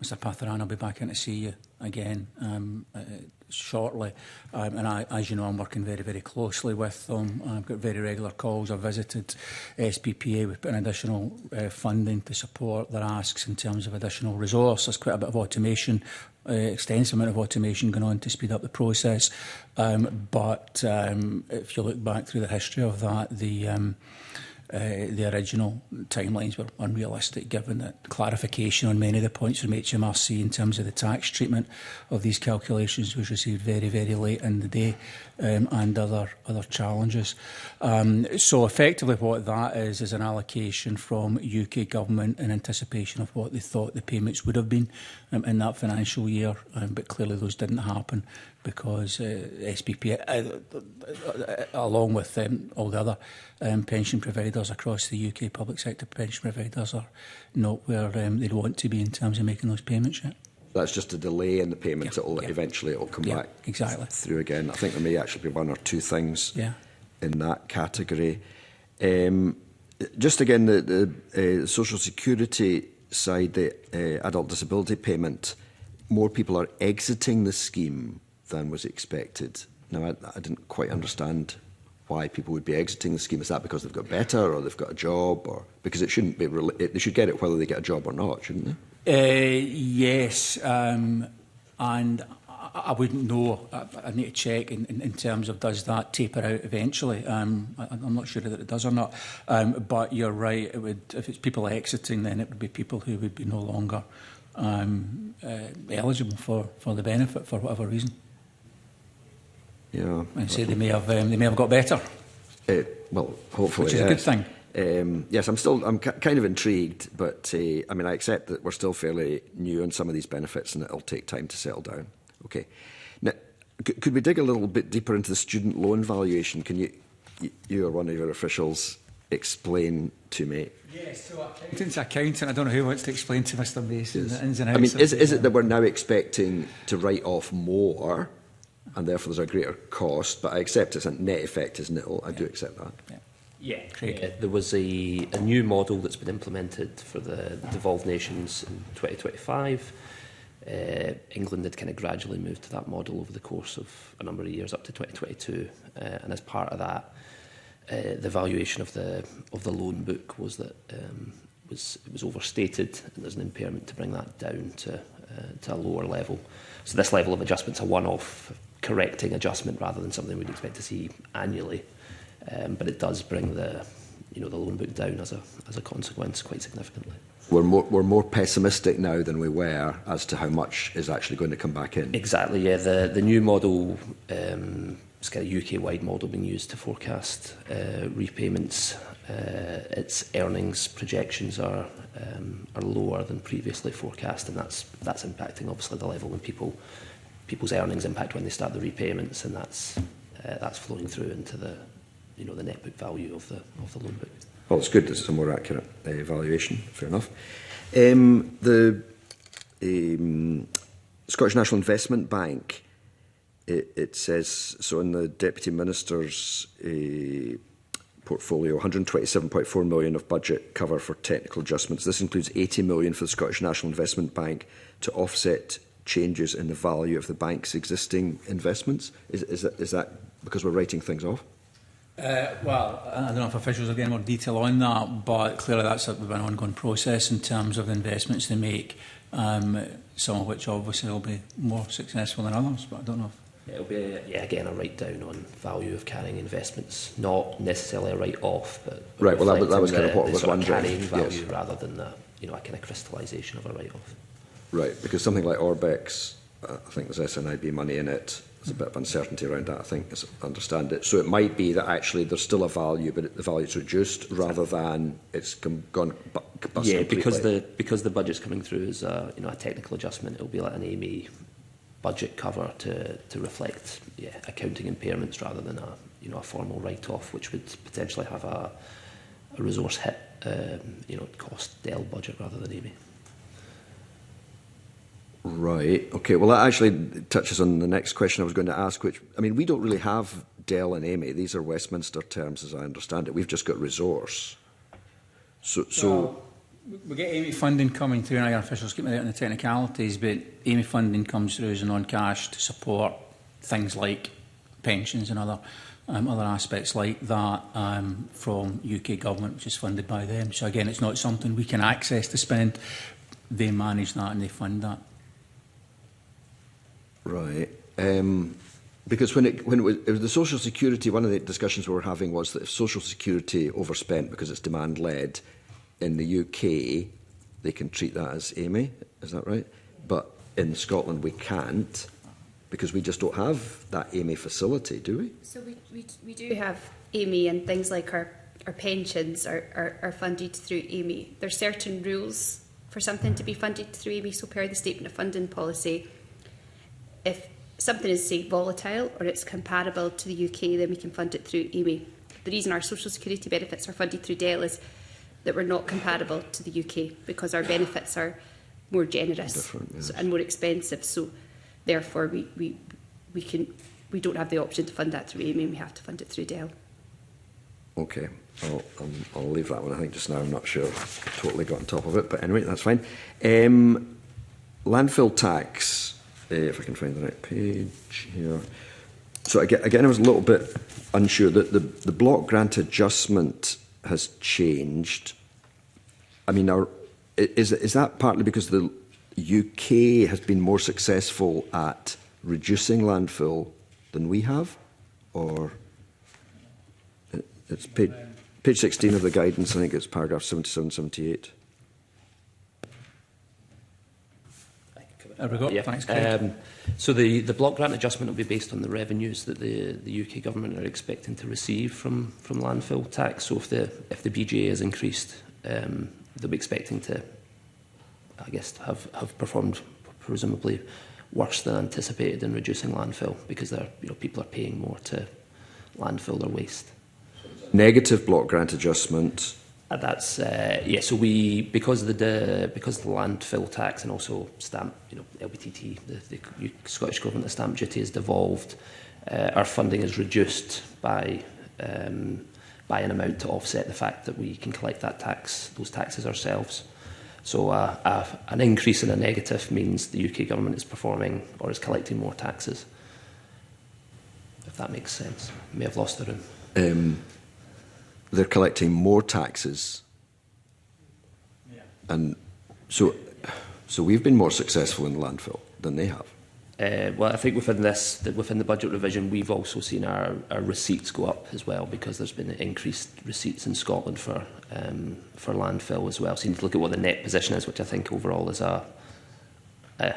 Speaker 12: Mr Patharan will be back in to see you again shortly. And as you know, I'm working very, very closely with them. I've got very regular calls. I've visited SPPA. We've put in additional funding to support their asks in terms of additional resource. There's quite a bit of automation, extensive amount of automation going on to speed up the process. But if you look back through the history of that, the original timelines were unrealistic, given that clarification on many of the points from HMRC in terms of the tax treatment of these calculations was received very, very late in the day, and other challenges. So effectively what that is an allocation from UK government in anticipation of what they thought the payments would have been in that financial year, but clearly those didn't happen because SPP, along with all the other pension providers across the UK, public sector pension providers, are not where they'd want to be in terms of making those payments yet.
Speaker 6: That's just a delay in the payments. Eventually it'll come back through again. I think there may actually be one or two things in that category. Just again, the Social Security side, the adult disability payment, more people are exiting the scheme than was expected. Now, I didn't quite understand why people would be exiting the scheme. Is that because they've got better, or they've got a job, or because it shouldn't be? They should get it whether they get a job or not, shouldn't they?
Speaker 12: Yes, and I wouldn't know. I need to check in terms of does that taper out eventually. I'm not sure that it does or not. But you're right. It would, if it's people exiting, then it would be people who would be no longer eligible for the benefit for whatever reason.
Speaker 6: Yeah,
Speaker 12: and say they may have got better.
Speaker 6: Well, hopefully,
Speaker 12: which is a good thing.
Speaker 6: Yes, I'm kind of intrigued, but I mean, I accept that we're still fairly new on some of these benefits, and it'll take time to settle down. Okay, now could we dig a little bit deeper into the student loan valuation? Can you or one of your officials explain to me?
Speaker 12: Yes, so accountant's accountant. I don't know who wants to explain to Mr Mason the ins and outs.
Speaker 6: I mean, is it that we're now expecting to write off more, and therefore there's a greater cost? But I accept it's a net effect is nil. I do accept that.
Speaker 13: There was a new model that's been implemented for the devolved nations in 2025. England had kind of gradually moved to that model over the course of a number of years up to 2022, and as part of that, the valuation of the loan book was that it was overstated, and there's an impairment to bring that down to a lower level. So this level of adjustment's a one-off correcting adjustment rather than something we'd expect to see annually. But it does bring the loan book down as a consequence quite significantly.
Speaker 6: We're more pessimistic now than we were as to how much is actually going to come back in.
Speaker 13: Exactly. Yeah, the new model, it's kind of UK-wide model being used to forecast repayments. Its earnings projections are lower than previously forecast, and that's impacting obviously the level when people's earnings impact when they start the repayments, and that's flowing through into the net book value of the loan book.
Speaker 6: Well, it's good. It's a more accurate valuation. Fair enough. The Scottish National Investment Bank, it says, so in the Deputy Minister's portfolio, 127.4 million of budget cover for technical adjustments. This includes 80 million for the Scottish National Investment Bank to offset changes in the value of the bank's existing investments. Is that because we're writing things off?
Speaker 12: Well, I don't know if officials are getting more detail on that, but clearly that's an ongoing process in terms of the investments they make some of which obviously will be more successful than others, but I don't know.
Speaker 13: It'll be, again, a write-down on value of carrying investments, not necessarily a write-off, but
Speaker 6: right. Well, that was kind of what I was wondering.
Speaker 13: Carrying value rather than a kind of crystallisation of a write-off.
Speaker 6: Right, because something like Orbex, I think there's SNIB money in it. There's a bit of uncertainty around that, I think, as I understand it. So it might be that actually there's still a value, but the value's reduced rather than it's gone bust.
Speaker 13: Yeah, because the budget's coming through as a technical adjustment, it'll be like an AME budget cover to reflect accounting impairments rather than a formal write-off, which would potentially have a resource hit, cost Dell budget rather than AME.
Speaker 6: Right. Okay. Well, that actually touches on the next question I was going to ask, which, I mean, we don't really have Dell and AME. These are Westminster terms, as I understand it. We've just got resource. So
Speaker 12: we get AME funding coming through, and our officials keep me out on the technicalities, but AME funding comes through as a non-cash to support things like pensions and other aspects like that from UK government, which is funded by them. So again, it's not something we can access to spend. They manage that and they fund that.
Speaker 6: Right. Because when it was the Social Security, one of the discussions we were having was that if Social Security overspent because it's demand-led, in the UK, they can treat that as AME, is that right? But in Scotland, we can't, because we just don't have that AME facility, do we?
Speaker 14: So we do have AME, and things like our pensions are funded through AME. There's certain rules for something to be funded through AME, so per the Statement of Funding Policy, if something is, say, volatile or it's comparable to the UK, then we can fund it through AME. The reason our social security benefits are funded through Dell is that we're not comparable to the UK because our benefits are more generous and more expensive. So therefore we don't have the option to fund that through AME, we have to fund it through Dell.
Speaker 6: Okay, I'll leave that one. I think just now I'm not sure I've totally got on top of it, but anyway, that's fine. Landfill tax, if I can find the right page here. So again, I was a little bit unsure that the block grant adjustment has changed. I mean, is that partly because the UK has been more successful at reducing landfill than we have, or it's page 16 of the guidance? I think it's paragraph 77, 78.
Speaker 12: There we go.
Speaker 13: Yeah.
Speaker 12: Thanks, Craig.
Speaker 13: So the block grant adjustment will be based on the revenues that the UK government are expecting to receive from landfill tax. So if the BGA is increased, they'll be expecting to, I guess, have performed presumably worse than anticipated in reducing landfill because people are paying more to landfill their waste.
Speaker 6: Negative block grant adjustment.
Speaker 13: That's So because of the landfill tax and also stamp, LBTT, the Scottish Government, the stamp duty is devolved. Our funding is reduced by an amount to offset the fact that we can collect those taxes ourselves. So an increase in a negative means the UK government is performing or is collecting more taxes. If that makes sense. May have lost the room.
Speaker 6: They're collecting more taxes, and so we've been more successful in the landfill than they have.
Speaker 13: Well, I think within the budget revision, we've also seen our receipts go up as well because there's been increased receipts in Scotland for landfill as well. So you need to look at what the net position is, which I think overall is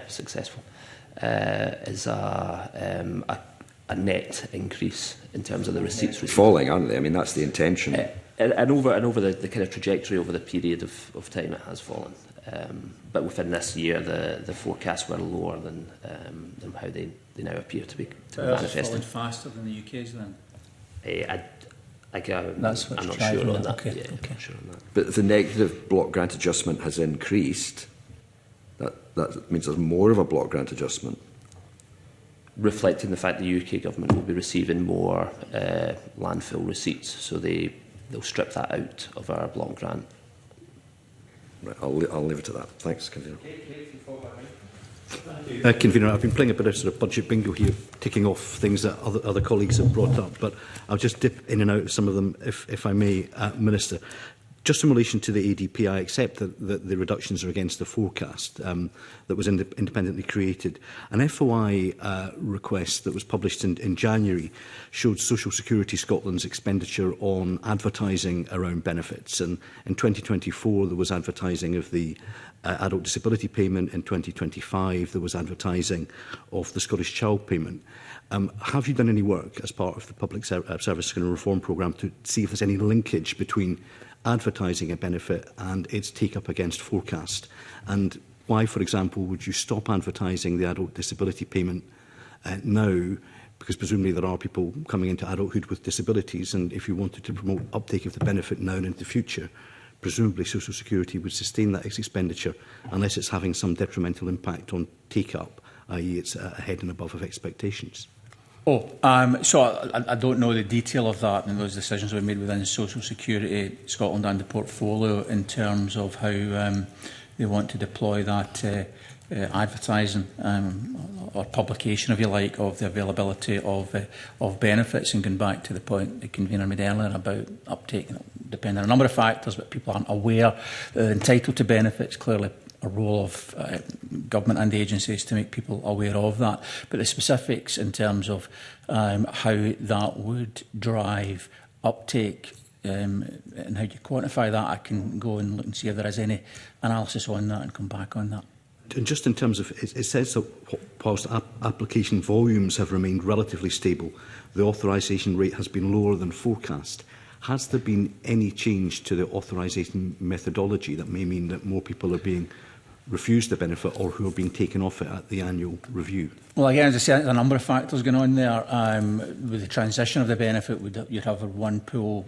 Speaker 13: successful, is a net increase in terms of the receipts.
Speaker 6: Falling, aren't they? I mean, that's the intention.
Speaker 13: And over the kind of trajectory over the period of time, it has fallen. But within this year, the forecasts were lower than how they now appear to be manifesting.
Speaker 12: Falling faster than the UK's then?
Speaker 13: I'm not sure on that.
Speaker 12: Okay.
Speaker 13: Yeah, okay. Not sure on that.
Speaker 6: But if the negative block grant adjustment has increased, that means there's more of a block grant adjustment.
Speaker 13: Reflecting the fact the UK government will be receiving more landfill receipts, so they'll strip that out of our block grant.
Speaker 6: Right, I'll leave it at that. Thanks, Convener.
Speaker 4: Convener, I've been playing a bit of sort of budget bingo here, ticking off things that other colleagues have brought up, but I'll just dip in and out of some of them, if I may, Minister. Just in relation to the ADP, I accept that the reductions are against the forecast that was independently created. An FOI request that was published in January showed Social Security Scotland's expenditure on advertising around benefits. And in 2024, there was advertising of the adult disability payment. In 2025, there was advertising of the Scottish Child Payment. Have you done any work as part of the Public Service Reform Programme to see if there's any linkage between advertising a benefit and its take-up against forecast? And why, for example, would you stop advertising the adult disability payment now? Because presumably there are people coming into adulthood with disabilities, and if you wanted to promote uptake of the benefit now and into the future, presumably Social Security would sustain that expenditure unless it's having some detrimental impact on take-up, i.e. it's ahead and above of expectations.
Speaker 12: So I don't know the detail of that, and those decisions were made within Social Security Scotland and the portfolio in terms of how they want to deploy that advertising or publication, if you like, of the availability of benefits. And going back to the point the convener made earlier about uptake, depending on a number of factors, but people aren't aware that they're entitled to benefits. Clearly, a role of government and agencies to make people aware of that. But the specifics in terms of how that would drive uptake and how you quantify that, I can go and look and see if there is any analysis on that and come back on that.
Speaker 4: And just in terms of, it says that whilst application volumes have remained relatively stable, the authorisation rate has been lower than forecast. Has there been any change to the authorisation methodology that may mean that more people are being refused the benefit or who are being taken off it at the annual review?
Speaker 12: Well, again, as I said, there's a number of factors going on there. With the transition of the benefit, you'd have one pool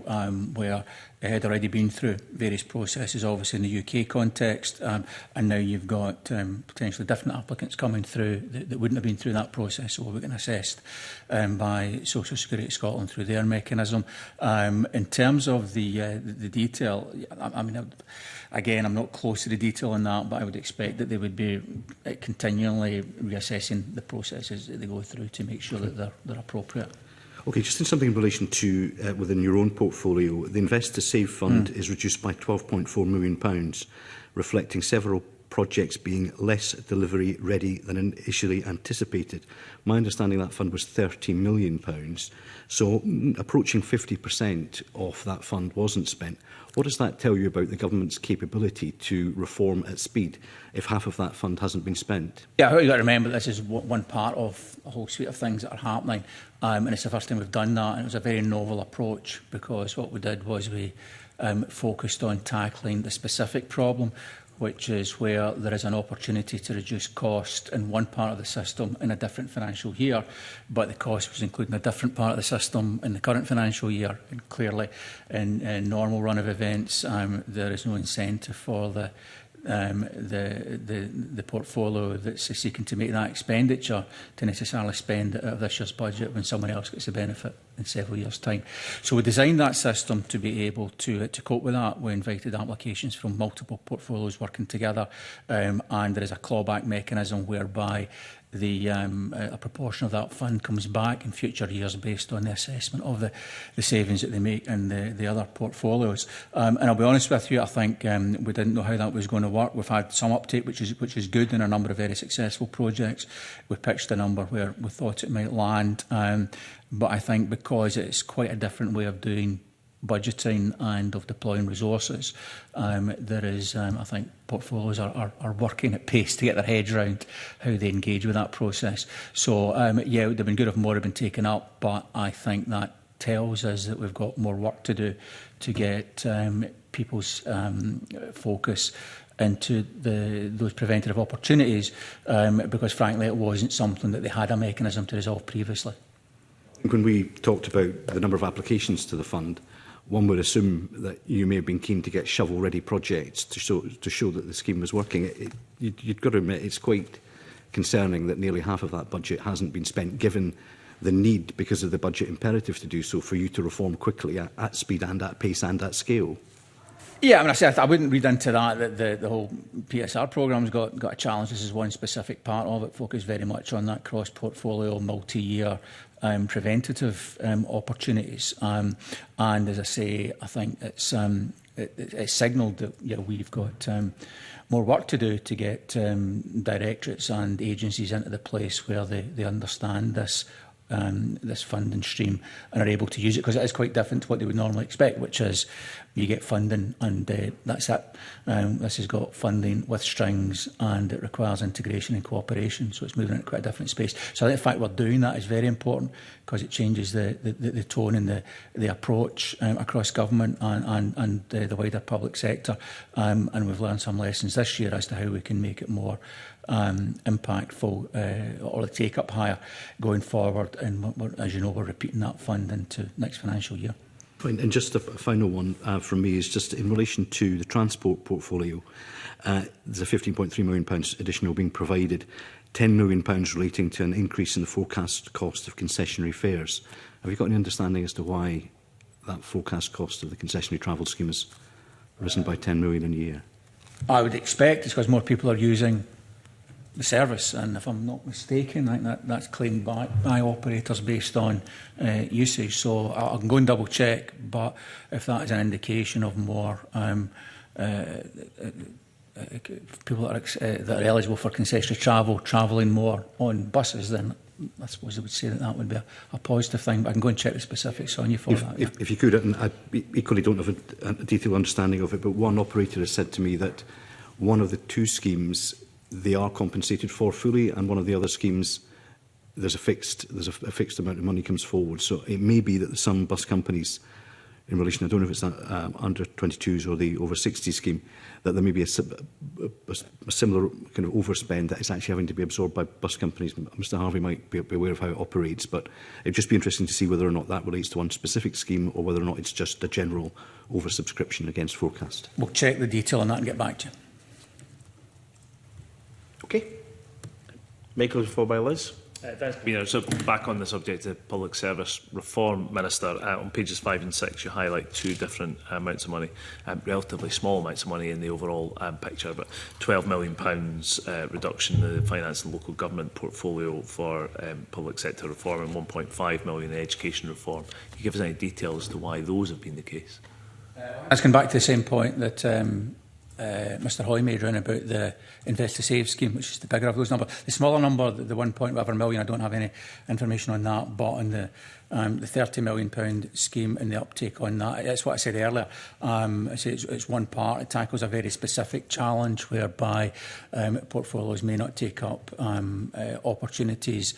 Speaker 12: where it had already been through various processes, obviously in the UK context, and now you've got potentially different applicants coming through that wouldn't have been through that process, so we're getting assessed by Social Security Scotland through their mechanism. In terms of the detail, I mean, again, I'm not close to the detail on that, but I would expect that they would be continually reassessing the processes that they go through to make sure that they're appropriate.
Speaker 4: Okay, just in something in relation to within your own portfolio, the Invest to Save fund is reduced by £12.4 million, reflecting several projects being less delivery ready than initially anticipated. My understanding that fund was £30 million, so approaching 50% of that fund wasn't spent. What does that tell you about the government's capability to reform at speed if half of that fund hasn't been spent?
Speaker 12: Yeah, you've got to remember this is one part of a whole suite of things that are happening, and it's the first time we've done that, and it was a very novel approach because what we did was we focused on tackling the specific problem, which is where there is an opportunity to reduce cost in one part of the system in a different financial year, but the cost was including a different part of the system in the current financial year. And clearly, in normal run of events, there is no incentive for the portfolio that's seeking to make that expenditure to necessarily spend it out of this year's budget when someone else gets the benefit in several years' time. So we designed that system to be able to cope with that. We invited applications from multiple portfolios working together, and there is a clawback mechanism whereby a proportion of that fund comes back in future years based on the assessment of the savings that they make in the other portfolios. And I'll be honest with you, I think we didn't know how that was going to work. We've had some uptake, which is good in a number of very successful projects. We pitched a number where we thought it might land, but I think because it's quite a different way of doing budgeting and of deploying resources, there is, I think, portfolios are working at pace to get their heads around how they engage with that process. So, yeah, it would have been good if more had been taken up, but I think that tells us that we've got more work to do to get people's focus into those preventative opportunities, because, frankly, it wasn't something that they had a mechanism to resolve previously.
Speaker 4: When we talked about the number of applications to the fund, one would assume that you may have been keen to get shovel-ready projects to show that the scheme was working. You've got to admit it's quite concerning that nearly half of that budget hasn't been spent, given the need, because of the budget imperative to do so, for you to reform quickly at speed and at pace and at scale.
Speaker 12: Yeah, I mean, I wouldn't read into that the whole PSR programme's got a challenge. This is one specific part of it, focused very much on that cross-portfolio, multi-year preventative opportunities. And as I say, I think it's signalled that we've got more work to do to get directorates and agencies into the place where they understand this funding stream and are able to use it, because it is quite different to what they would normally expect, which is you get funding and that's it. This has got funding with strings and it requires integration and cooperation, so it's moving into quite a different space. So I think the fact we're doing that is very important, because it changes the tone and the approach across government and the wider public sector, and we've learned some lessons this year as to how we can make it more impactful, or the take-up higher going forward. And as you know, we're repeating that fund into next financial year.
Speaker 4: Fine. And just a final one from me is just in relation to the transport portfolio. There's a £15.3 million additional being provided, £10 million relating to an increase in the forecast cost of concessionary fares. Have you got any understanding as to why that forecast cost of the concessionary travel scheme has risen by £10 million in a year?
Speaker 12: I would expect it's because more people are using the service, and if I'm not mistaken, I think that's claimed by operators based on usage. So I can go and double check, but if that is an indication of more people that are eligible for concessionary travelling more on buses, then I suppose I would say that would be a positive thing. But I can go and check the specifics on you for that.
Speaker 4: If you could, and I equally don't have a detailed understanding of it, but one operator has said to me that one of the two schemes they are compensated for fully, and one of the other schemes there's a fixed amount of money comes forward. So it may be that some bus companies, in relation, I don't know if it's that under 22s or the over 60 scheme, that there may be a similar kind of overspend that is actually having to be absorbed by bus companies. Mr Harvey might be aware of how it operates, but it'd just be interesting to see whether or not that relates to one specific scheme or whether or not it's just a general oversubscription against forecast.
Speaker 12: We'll check the detail on that and get back to you.
Speaker 1: Okay. Michael, followed by Liz.
Speaker 9: Thanks, Convener. So back on the subject of public service reform, Minister, on pages 5 and 6 you highlight two different amounts of money, relatively small amounts of money in the overall picture, but £12 million reduction in the finance and local government portfolio for public sector reform and £1.5 million in education reform. Can you give us any details as to why those have been the case?
Speaker 12: Let's come back to the same point that Mr Hoy made around about the Invest to Save scheme, which is the bigger of those numbers. The smaller number, the 1 million, I don't have any information on that, but on the £30 million scheme and the uptake on that, that's what I said earlier. It's one part. It tackles a very specific challenge whereby portfolios may not take up opportunities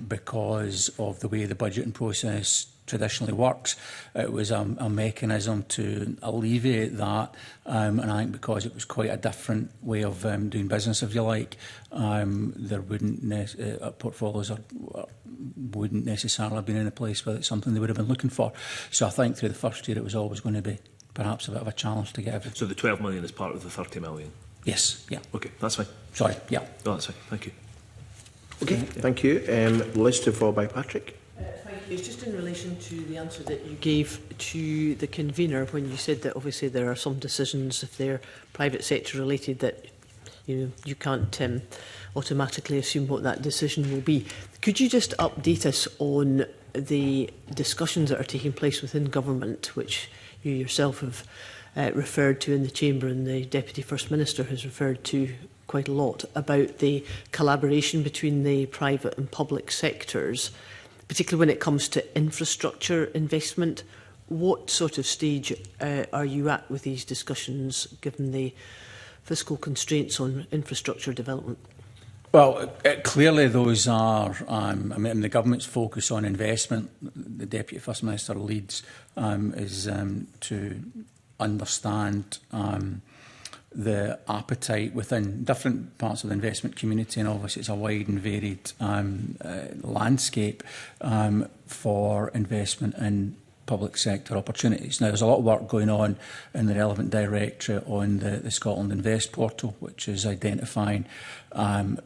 Speaker 12: because of the way the budgeting process traditionally works. It was a mechanism to alleviate that, and I think because it was quite a different way of doing business, if you like, there wouldn't portfolios wouldn't necessarily have been in a place where it's something they would have been looking for. So I think through the first year it was always going to be perhaps a bit of a challenge to get everything.
Speaker 9: So the 12 million is part of the 30 million?
Speaker 12: Yes, yeah.
Speaker 9: Okay, that's fine.
Speaker 12: Sorry, yeah.
Speaker 9: No, that's fine, thank you.
Speaker 1: Okay, thank you. Liz, to follow by Patrick.
Speaker 3: Thank you. Just in relation to the answer that you gave to the convener when you said that obviously there are some decisions, if they're private sector related, that you can't automatically assume what that decision will be. Could you just update us on the discussions that are taking place within government, which you yourself have referred to in the Chamber and the Deputy First Minister has referred to quite a lot, about the collaboration between the private and public sectors, particularly when it comes to infrastructure investment? What sort of stage are you at with these discussions, given the fiscal constraints on infrastructure development?
Speaker 12: Well, clearly those are, the government's focus on investment, the Deputy First Minister leads, is to understand the appetite within different parts of the investment community, and obviously it's a wide and varied landscape for investment in public sector opportunities. Now, there's a lot of work going on in the relevant directorate on the Scotland Invest portal, which is identifying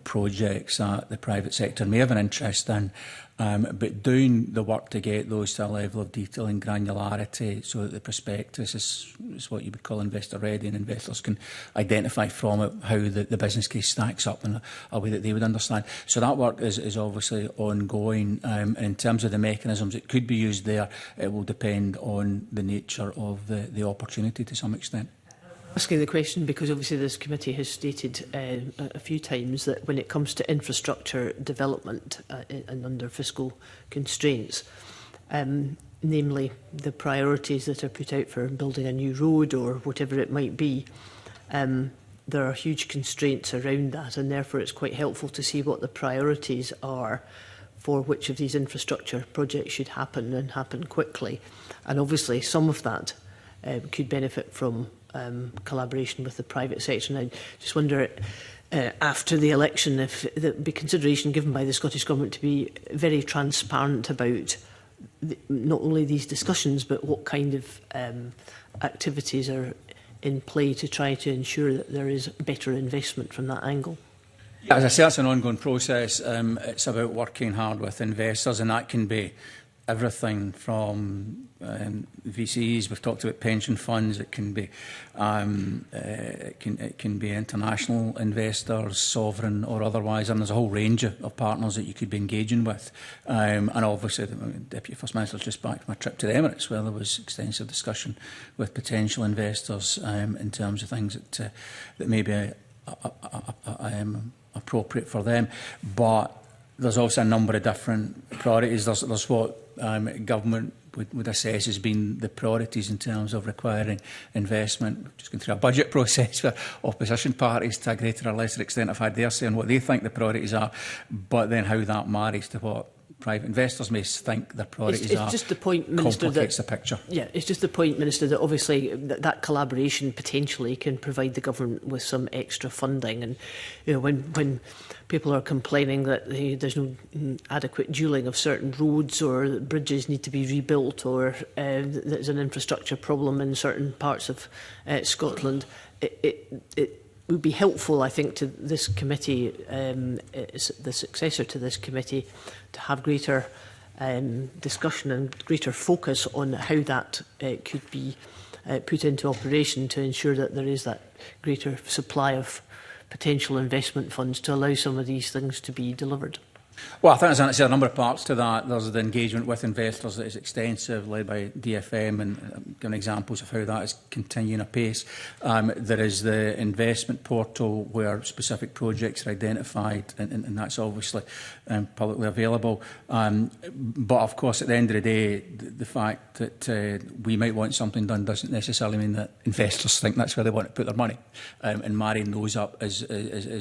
Speaker 12: projects that the private sector may have an interest in, But doing the work to get those to a level of detail and granularity so that the prospectus is what you would call investor ready, and investors can identify from it how the business case stacks up in a way that they would understand. So that work is obviously ongoing. And in terms of the mechanisms that could be used there, it will depend on the nature of the opportunity to some extent.
Speaker 3: Asking the question because obviously this committee has stated a few times that when it comes to infrastructure development and under fiscal constraints, namely the priorities that are put out for building a new road or whatever it might be, there are huge constraints around that, and therefore it's quite helpful to see what the priorities are for which of these infrastructure projects should happen and happen quickly. And obviously some of that could benefit from collaboration with the private sector. And I just wonder, after the election, if there would be consideration given by the Scottish Government to be very transparent about not only these discussions, but what kind of activities are in play to try to ensure that there is better investment from that angle.
Speaker 12: As I say, it's an ongoing process. It's about working hard with investors, and that can be everything from VCs. We've talked about pension funds. It can be it can be international investors, sovereign or otherwise, and there's a whole range of partners that you could be engaging with. And obviously, the Deputy First Minister's just back from a trip to the Emirates, where there was extensive discussion with potential investors in terms of things that may be appropriate for them. But there's also a number of different priorities. There's what government would assess as being the priorities in terms of requiring investment. We're just going through a budget process where opposition parties, to a greater or lesser extent, have had their say on what they think the priorities are, but then how that marries to what private investors may think their priorities are.
Speaker 3: It's just the point, Minister,
Speaker 12: complicates the picture.
Speaker 3: Yeah, it's just the point, Minister, that obviously that collaboration potentially can provide the government with some extra funding. And you know, when people are complaining that there's no adequate dualling of certain roads, or that bridges need to be rebuilt, or there's an infrastructure problem in certain parts of Scotland, it would be helpful, I think, to this committee, the successor to this committee, to have greater discussion and greater focus on how that could be put into operation to ensure that there is that greater supply of potential investment funds to allow some of these things to be delivered.
Speaker 12: Well, I think there's a number of parts to that. There's the engagement with investors that is extensive, led by DFM, and giving examples of how that is continuing apace. There is the investment portal where specific projects are identified, and that's obviously publicly available. But of course, at the end of the day, the fact that we might want something done doesn't necessarily mean that investors think that's where they want to put their money. And marrying those up is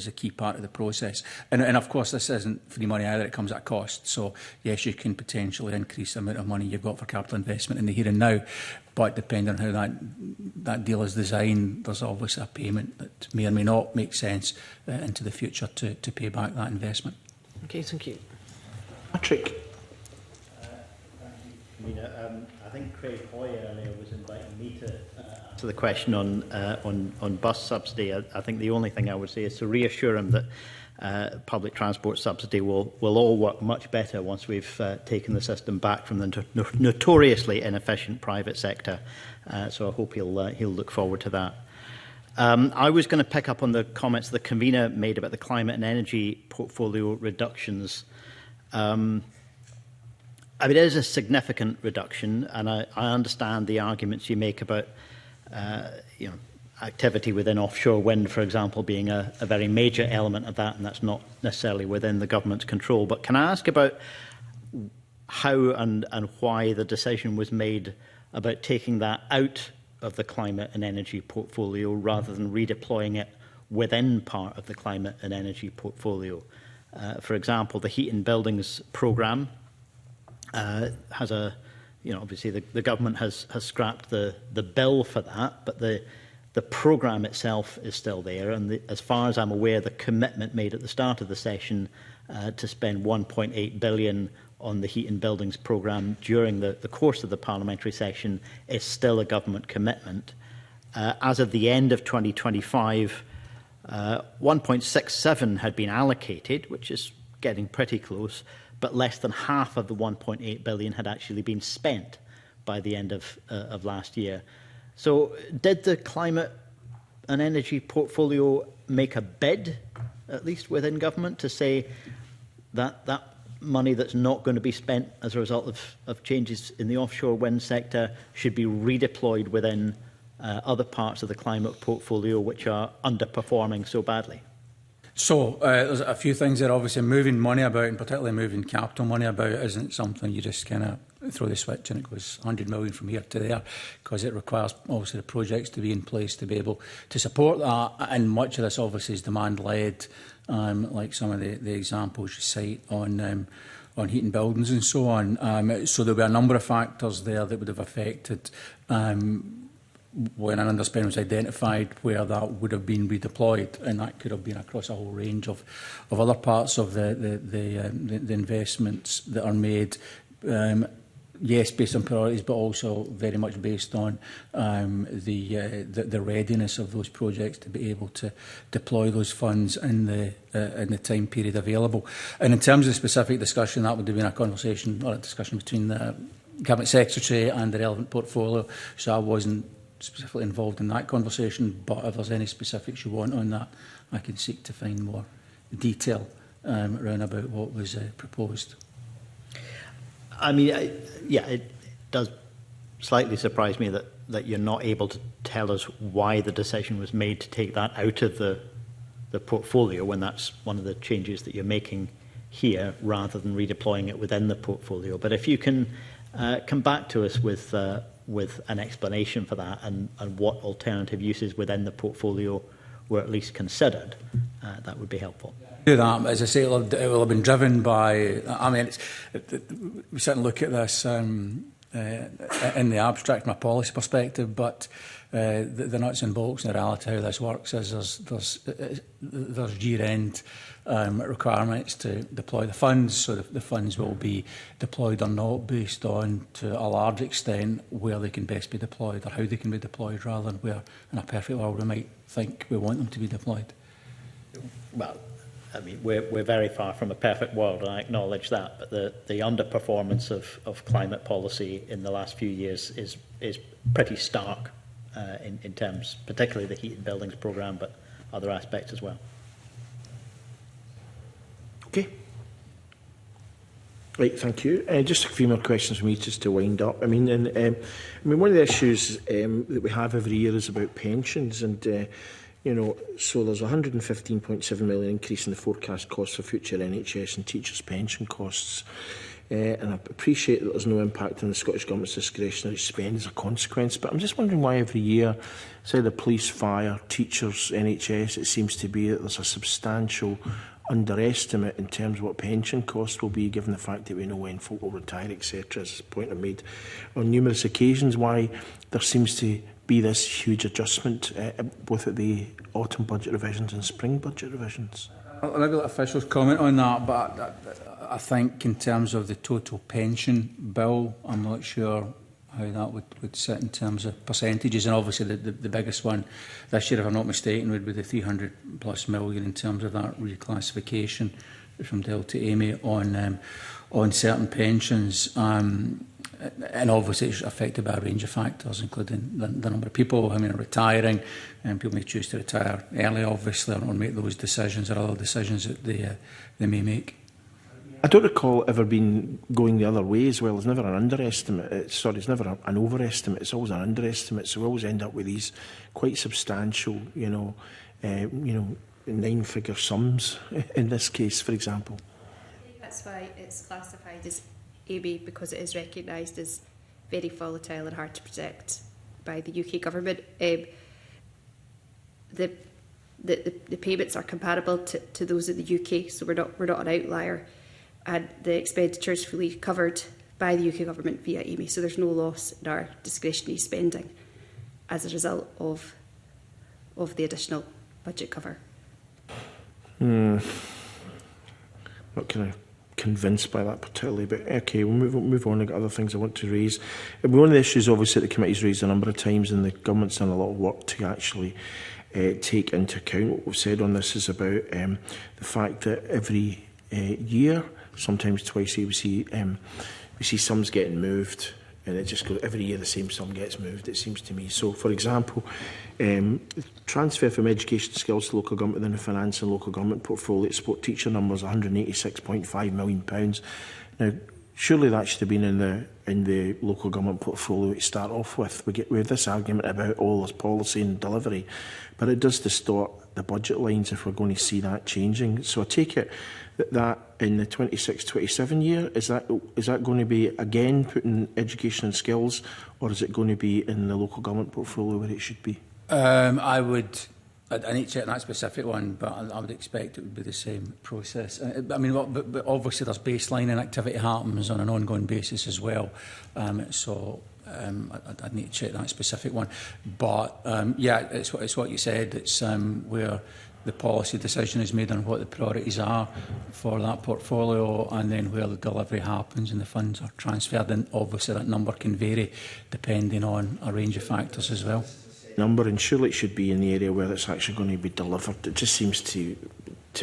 Speaker 12: a key part of the process. And of course, this isn't free money either, it comes at a cost. So yes, you can potentially increase the amount of money you've got for capital investment in the here and now, but depending on how that deal is designed, there's obviously a payment that may or may not make sense into the future to pay back that investment.
Speaker 3: Okay, thank you.
Speaker 1: Patrick.
Speaker 5: I think Craig Hoy earlier was inviting me to answer the question on bus subsidy. I think the only thing I would say is to reassure him that public transport subsidy will all work much better once we've taken the system back from the notoriously inefficient private sector. So I hope he'll look forward to that. I was going to pick up on the comments the convener made about the climate and energy portfolio reductions. I mean, it is a significant reduction, and I understand the arguments you make about activity within offshore wind, for example, being a very major element of that, and that's not necessarily within the government's control. But can I ask about how and why the decision was made about taking that out of the climate and energy portfolio rather than redeploying it within part of the climate and energy portfolio? For example, the Heat and Buildings programme has a, obviously the government has scrapped the bill for that, but the programme itself is still there, and as far as I'm aware, the commitment made at the start of the session to spend 1.8 billion on the Heat and Buildings programme during the course of the parliamentary session is still a government commitment. As of the end of 2025, 1.67 had been allocated, which is getting pretty close, but less than half of the 1.8 billion had actually been spent by the end of last year. So did the climate and energy portfolio make a bid, at least within government, to say that that money that's not going to be spent as a result of changes in the offshore wind sector should be redeployed within other parts of the climate portfolio which are underperforming so badly?
Speaker 12: So there's a few things there. Obviously, moving money about, and particularly moving capital money about, isn't something you just kind of throw the switch and it goes 100 million from here to there, because it requires obviously the projects to be in place to be able to support that. And much of this obviously is demand-led, like some of the examples you cite on heating buildings and so on. So there'll be a number of factors there that would have affected when an underspend was identified, where that would have been redeployed, and that could have been across a whole range of other parts of the investments that are made. Yes, based on priorities, but also very much based on the readiness of those projects to be able to deploy those funds in the time period available. And in terms of the specific discussion, that would have been a conversation or a discussion between the Cabinet Secretary and the relevant portfolio. So I wasn't specifically involved in that conversation, but if there's any specifics you want on that, I can seek to find more detail around about what was proposed.
Speaker 5: I mean, it does slightly surprise me that you're not able to tell us why the decision was made to take that out of the portfolio, when that's one of the changes that you're making here, rather than redeploying it within the portfolio. But if you can come back to us with an explanation for that, and what alternative uses within the portfolio were at least considered, that would be helpful.
Speaker 12: Do that. As I say, it will have been driven by. I mean, we sit and look at this in the abstract from a policy perspective, but the nuts and bolts and the reality how this works is there's year-end requirements to deploy the funds, so the funds will be deployed or not based on, to a large extent, where they can best be deployed or how they can be deployed, rather than where, in a perfect world, we might think we want them to be deployed.
Speaker 5: Well, I mean, we're very far from a perfect world, and I acknowledge that, but the underperformance of climate policy in the last few years is pretty stark in terms, particularly the heating buildings programme, but other aspects as well.
Speaker 1: Okay. Right, thank you. Just a few more questions for me just to wind up. I mean, one of the issues that we have every year is about pensions, and so there's a 115.7 million increase in the forecast costs for future NHS and teachers' pension costs. And I appreciate that there's no impact on the Scottish Government's discretionary spend as a consequence, but I'm just wondering why every year, say the police, fire, teachers, NHS, it seems to be that there's a substantial underestimate in terms of what pension costs will be, given the fact that we know when folk will retire, etc. As a point I've made on numerous occasions, why there seems to be this huge adjustment both at the autumn budget revisions and spring budget revisions.
Speaker 12: I'll maybe let officials comment on that, but I think in terms of the total pension bill, I'm not sure how that would sit in terms of percentages. And obviously the biggest one this year, if I'm not mistaken, would be the 300 plus million in terms of that reclassification from Delta Amy on certain pensions. And obviously it's affected by a range of factors, including the number of people are retiring, and people may choose to retire early, obviously, or make those decisions or other decisions that they may make.
Speaker 1: I don't recall ever been going the other way as well. It's never an underestimate. It's never an overestimate. It's always an underestimate. So we always end up with these quite substantial, nine-figure sums in this case, for example.
Speaker 14: I think that's why it's classified as AB, because it is recognised as very volatile and hard to predict by the UK government. The payments are comparable to those in the UK, so we're not an outlier, and the expenditure is fully covered by the UK government via AMI, so there's no loss in our discretionary spending as a result of the additional budget cover.
Speaker 1: Not kind of convinced by that particularly, but okay, we'll move on. I've got other things I want to raise. One of the issues obviously the committee's raised a number of times, and the government's done a lot of work to actually take into account what we've said on this, is about the fact that every year sometimes twice a year we see sums getting moved, and it just goes every year the same sum gets moved, it seems to me. So, for example, transfer from education skills to local government within the finance and local government portfolio, support teacher numbers £186.5 million. Now, surely that should have been in the local government portfolio to start off with. We have this argument about all this policy and delivery, but it does distort the budget lines if we're going to see that changing. So I take it that in the 26-27 year, is that going to be again put in education and skills, or is it going to be in the local government portfolio where it should be?
Speaker 12: I need to check that specific one, but I would expect it would be the same process. I mean, but obviously there's baseline and activity happens on an ongoing basis as well. I'd need to check that specific one. But yeah, it's what you said. It's where the policy decision is made on what the priorities are for that portfolio, and then where the delivery happens and the funds are transferred. And obviously that number can vary depending on a range of factors as well.
Speaker 1: Number, and surely it should be in the area where it's actually going to be delivered. It just seems to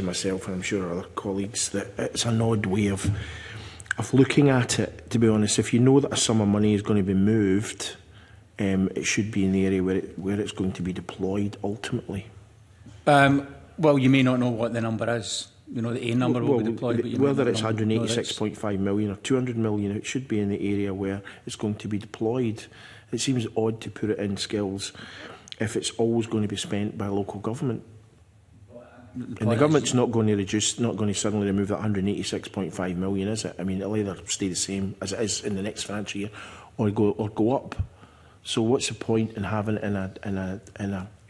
Speaker 1: myself, and I'm sure other colleagues, that it's an odd way of looking at it, to be honest. If you know that a sum of money is going to be moved, it should be in the area where it's going to be deployed ultimately.
Speaker 12: Well, you may not know what the number is. You know, the A number will be deployed, but you
Speaker 1: whether it's 186.5 million or 200 million, it should be in the area where it's going to be deployed. It seems odd to put it in skills if it's always going to be spent by local government. And the government's not going to suddenly remove that 186.5 million, is it? I mean, it'll either stay the same as it is in the next financial year, or go up. So what's the point in having it in a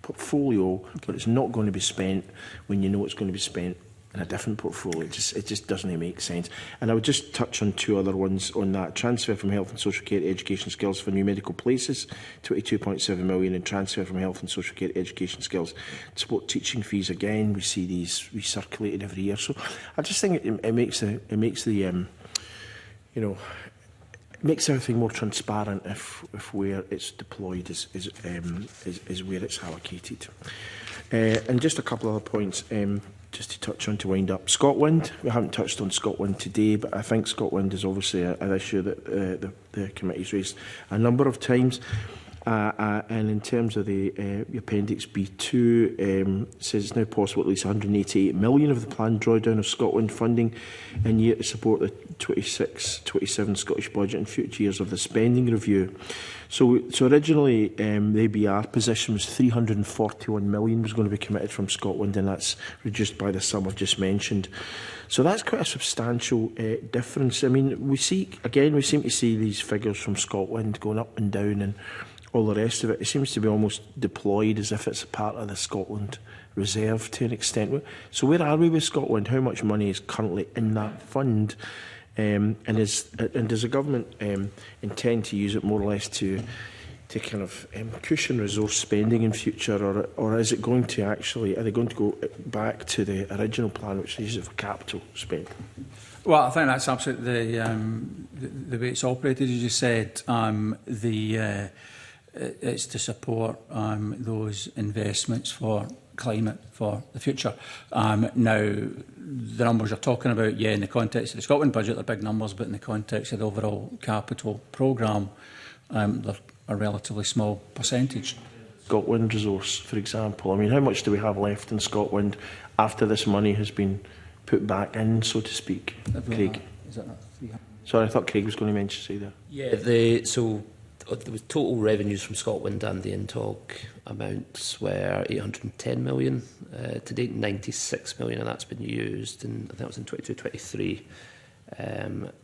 Speaker 1: portfolio where it's not going to be spent when you know it's going to be spent in a different portfolio? It just doesn't make sense. And I would just touch on two other ones on that. Transfer from health and social care to education skills for new medical places, 22.7 million, and transfer from health and social care to education skills to support teaching fees. Again, we see these recirculated every year. So I just think it makes everything more transparent if where it's deployed is where it's allocated. And just a couple of other points. Just to touch on to wind up. Scotland, we haven't touched on Scotland today, but I think Scotland is obviously an issue that the committee's raised a number of times. And in terms of the Appendix B2, it says it's now possible at least 188 million of the planned drawdown of Scotland funding in year to support the 26-27 Scottish budget and future years of the spending review. So originally the ABR position was 341 million was going to be committed from Scotland, and that's reduced by the sum I've just mentioned. So that's quite a substantial difference. I mean, we seem to see these figures from Scotland going up and down and all the rest of it. It seems to be almost deployed as if it's a part of the Scotland reserve to an extent. So where are we with Scotland? How much money is currently in that fund? And does the government intend to use it more or less to kind of cushion resource spending in future, or is it going to actually, are they going to go back to the original plan, which uses it for capital spend?
Speaker 12: Well, I think that's absolutely the way it's operated. As you said, it's to support those investments for climate for the future. Now, the numbers you're talking about, in the context of the Scotland budget, they're big numbers, but in the context of the overall capital programme, they're a relatively small percentage.
Speaker 1: Scotland resource, for example. I mean, how much do we have left in Scotland after this money has been put back in, so to speak? Craig?
Speaker 12: Is that not 300?
Speaker 1: Sorry, I thought Craig was going to say that.
Speaker 13: Yeah, there was total revenues from Scotland and the INTOG amounts were 810 million. To date, 96 million, and that's been used, and I think it was in 22-23.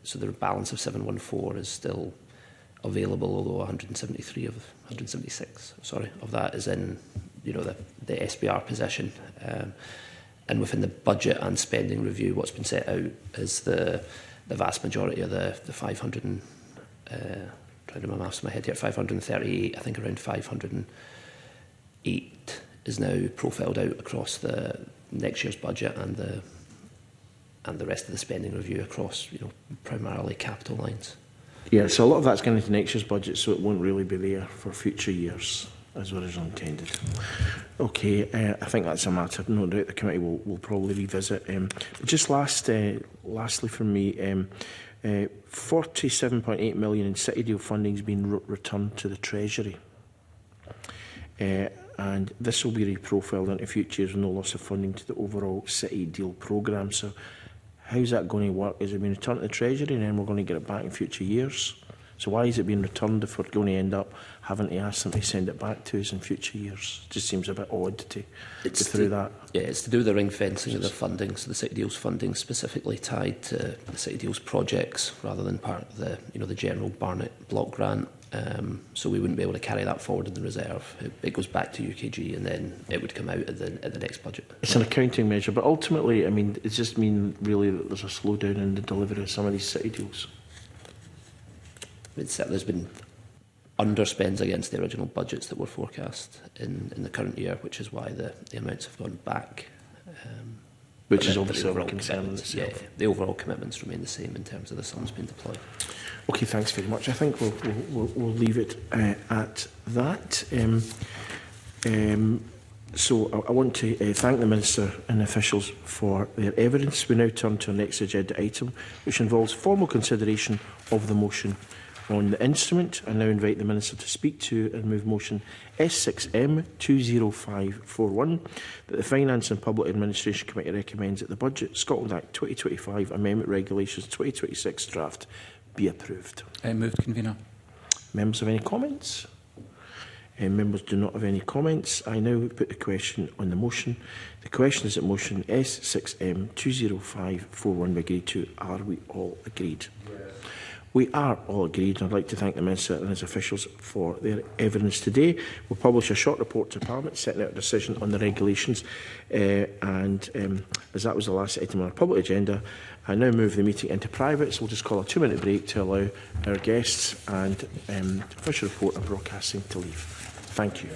Speaker 13: So the balance of 714 is still available, although 176 of that is in the SBR position. And within the budget and spending review, what's been set out is the vast majority of the 500 and trying to do my maths in my head here, 538, I think around 508 is now profiled out across the next year's budget and the rest of the spending review across, primarily capital lines.
Speaker 1: Yeah, so a lot of that's going into next year's budget, so it won't really be there for future years. as originally intended. Okay, I think that's a matter no doubt the committee will probably revisit. But just lastly from me, 47.8 million in City Deal funding has been returned to the Treasury. And this will be reprofiled into future years with no loss of funding to the overall City Deal programme. So how's that going to work? Is it being returned to the Treasury and then we're going to get it back in future years? So why is it being returned if we're going to end up having to ask them to send it back to us in future years? It just seems a bit odd to go through that.
Speaker 13: Yeah, it's to do with the ring fencing of the funding. So the City Deals funding specifically tied to the City Deals projects rather than part of the, the general Barnett block grant. So we wouldn't be able to carry that forward in the reserve. It goes back to UKG and then it would come out at the next budget.
Speaker 1: It's an accounting measure, but ultimately, I mean, it's just mean really that there's a slowdown in the delivery of some of these City Deals.
Speaker 13: There's been underspends against the original budgets that were forecast in the current year, which is why the amounts have gone back.
Speaker 1: Which is obviously a concern in itself.
Speaker 13: Yeah, the overall commitments remain the same in terms of the sums being deployed.
Speaker 1: Okay, thanks very much. I think we'll leave it at that. So I want to thank the Minister and officials for their evidence. We now turn to our next agenda item, which involves formal consideration of the motion on the instrument. I now invite the Minister to speak to and move motion S6M 20541 that the Finance and Public Administration Committee recommends that the Budget Scotland Act 2025 Amendment Regulations 2026 draft be approved.
Speaker 12: Moved, Convener.
Speaker 1: Members have any comments? Members do not have any comments. I now put the question on the motion. The question is that motion S6M 20541 be agreed to. Are we all agreed? Yes. We are all agreed, and I'd like to thank the Minister and his officials for their evidence today. We'll publish a short report to Parliament setting out a decision on the regulations, and as that was the last item on our public agenda, I now move the meeting into private, so we'll just call a 2-minute break to allow our guests and official report and broadcasting to leave. Thank you.